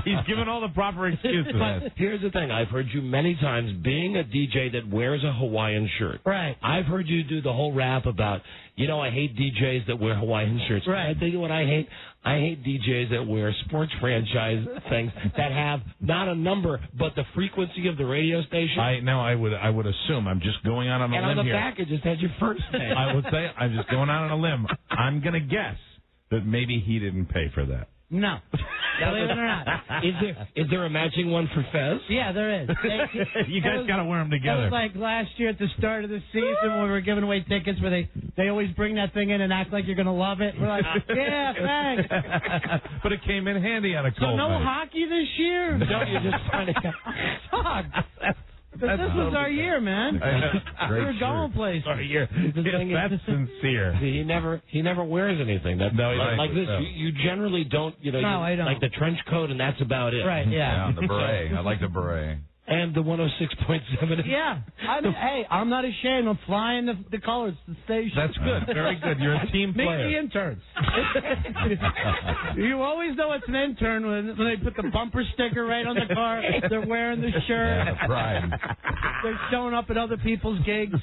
He's given all the proper excuses. But here's the thing. I've heard you many times being a DJ that wears a Hawaiian shirt. Right. I've heard you do the whole rap about, I hate DJs that wear Hawaiian shirts. Right. I tell you what I hate. I hate DJs that wear sports franchise things that have not a number, but the frequency of the radio station. I would assume. I'm just going out on a limb here. And on the back, it just has your first name. I would say I'm just going out on a limb. I'm going to guess that maybe he didn't pay for that. No. Believe it or not. Is there a matching one for Fez? Yeah, there is. You guys got to wear them together. It was like last year at the start of the season when we were giving away tickets where they always bring that thing in and act like you're going to love it. We're like, yeah, thanks. But it came in handy on a cold no night. hockey this year? No, you're just trying to... Fuck. This was our year, man. We were going places. Our year. That's sincere. He never wears anything. No, he doesn't. Like this. No. You generally don't. No, I don't. Like the trench coat, and that's about it. Right. Yeah. The beret. I like the beret. And the 106.7. Yeah. I'm not ashamed. I'm flying the colors to the station. That's good. Very good. You're a team player. Meet the interns. You always know it's an intern when they put the bumper sticker right on the car. They're wearing the shirt. Yeah, pride. They're showing up at other people's gigs.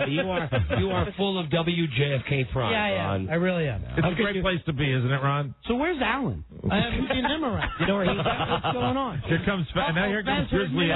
You are full of WJFK pride, Ron. Yeah, I really am. It's a great place to be, isn't it, Ron? So where's Alan? I haven't seen him around. You know where he's at? What's going on? Here comes Grizzly Adam.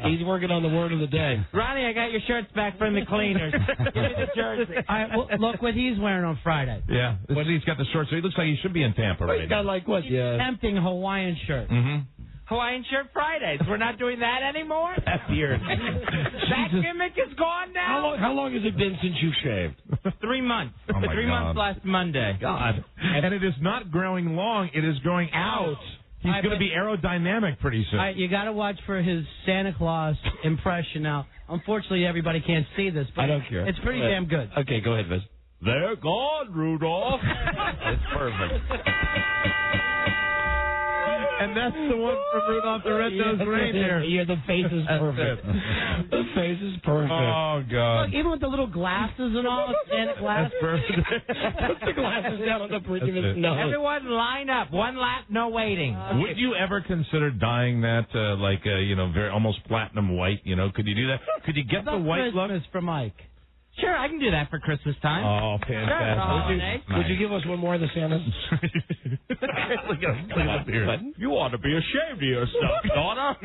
He's working on the word of the day. Ronnie, I got your shirts back from the cleaners. Give me the jersey. All right, well, look what he's wearing on Friday. Yeah, he's got the shorts. So he looks like he should be in Tampa right He's got now. like what? Yeah. Tempting Hawaiian shirt. Mm-hmm. Hawaiian shirt Fridays. We're not doing that anymore? That beard. That gimmick is gone now? How long has it been since you shaved? 3 months. Oh, my 3 months last Monday. God. And it is not growing long. It is growing out. He's going to be aerodynamic pretty soon. You got to watch for his Santa Claus impression now. Unfortunately, everybody can't see this, but I don't care. It's pretty damn good. Okay, go ahead, Viz. They're gone, Rudolph. It's perfect. And that's the one from Rudolph the Red-Nosed Reindeer. Yeah, the face is perfect. The face is perfect. Oh, God. Look, even with the little glasses and all, Santa glasses. That's perfect. Put the glasses down on the bridge of his nose. Everyone line up. 1 lap, no waiting. Would you ever consider dyeing that, very almost platinum white? Could you do that? Could you get the white look? Christmas for Mike. Sure, I can do that for Christmas time. Oh, fantastic. Would you give us one more of the Santas? Look at him here. You ought to be ashamed of yourself, daughter.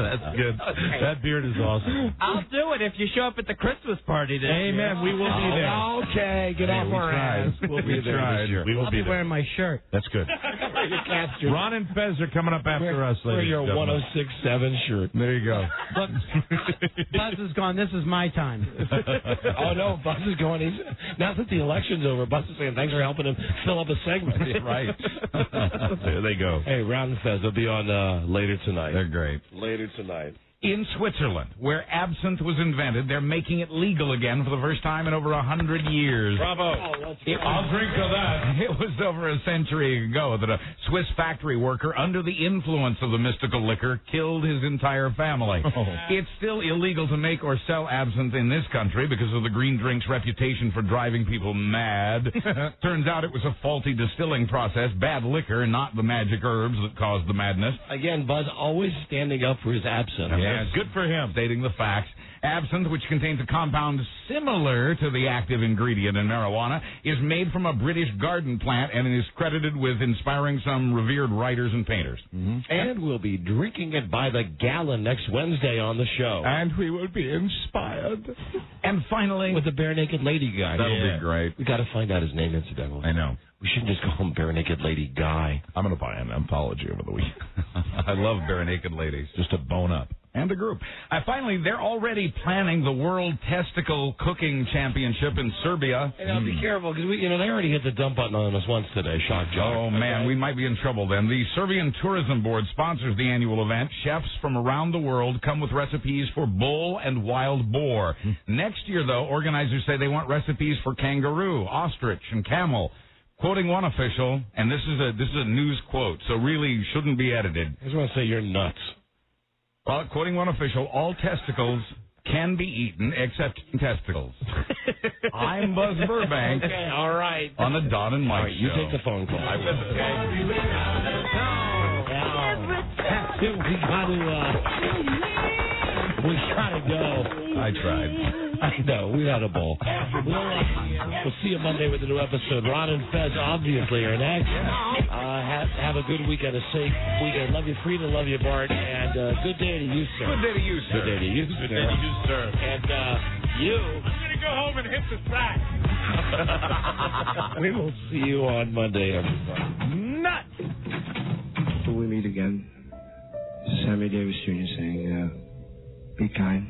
That's good. Okay. That beard is awesome. I'll do it if you show up at the Christmas party this year. Amen. We will be there. Okay, get off our ass. We'll be there this year. We will I'll be be wearing my shirt. That's good. Ron and Fez are coming up after us, ladies. Wear your 106.7 shirt. There you go. Look, Buzz is gone. This is my time. Oh, no, Buzz is going. Now that the election's over, Buzz is saying thanks for helping him fill up a segment. Right. There they go. Hey, Ron and Fez will be on later tonight. They're great. Later tonight. In Switzerland, where absinthe was invented, they're making it legal again for the first time in over 100 years. Bravo. I'll drink to that. It was over a century ago that a Swiss factory worker, under the influence of the mystical liquor, killed his entire family. Oh. It's still illegal to make or sell absinthe in this country because of the green drink's reputation for driving people mad. Turns out it was a faulty distilling process, bad liquor, not the magic herbs that caused the madness. Again, Buzz always standing up for his absinthe. Yeah. Yes. Good for him. Stating the facts. Absinthe, which contains a compound similar to the active ingredient in marijuana, is made from a British garden plant and is credited with inspiring some revered writers and painters. And we'll be drinking it by the gallon next Wednesday on the show. And we will be inspired. And finally, with the bare naked lady guy. That'll be great. We got to find out his name, incidentally. I know. We shouldn't just call him bare naked lady guy. I'm going to buy an anthology over the weekend. I love bare naked ladies. Just to bone up. And a group. Finally, they're already planning the World Testicle Cooking Championship in Serbia. And I'll be careful, because they already hit the dump button on us once today, shock jock. Oh, man, we might be in trouble then. The Serbian Tourism Board sponsors the annual event. Chefs from around the world come with recipes for bull and wild boar. Next year, though, organizers say they want recipes for kangaroo, ostrich, and camel. Quoting one official, and this is a news quote, so really shouldn't be edited. I just want to say you're nuts. Quoting one official, all testicles can be eaten except testicles. I'm Buzz Burbank. Okay, all right. On the Don and Mike Show. You take the phone call. I will. We gotta go. I tried. I know. We had a ball. We'll see you Monday with a new episode. Ron and Fez obviously are next. Have a good weekend, a safe weekend. Love you, Frida. Love you, Bart. And good day to you, sir. Good day to you, sir. Good day to you, sir. Good day to you, sir. And you. I'm going to go home and hit the sack. We will see you on Monday, everybody. Nuts. Till we meet again, Sammy Davis Jr. saying, be kind,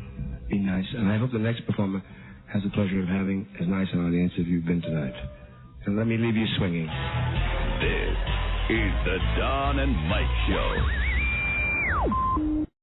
be nice, and I hope the next performer has the pleasure of having as nice an audience as you've been tonight. And let me leave you swinging. This is the Don and Mike Show.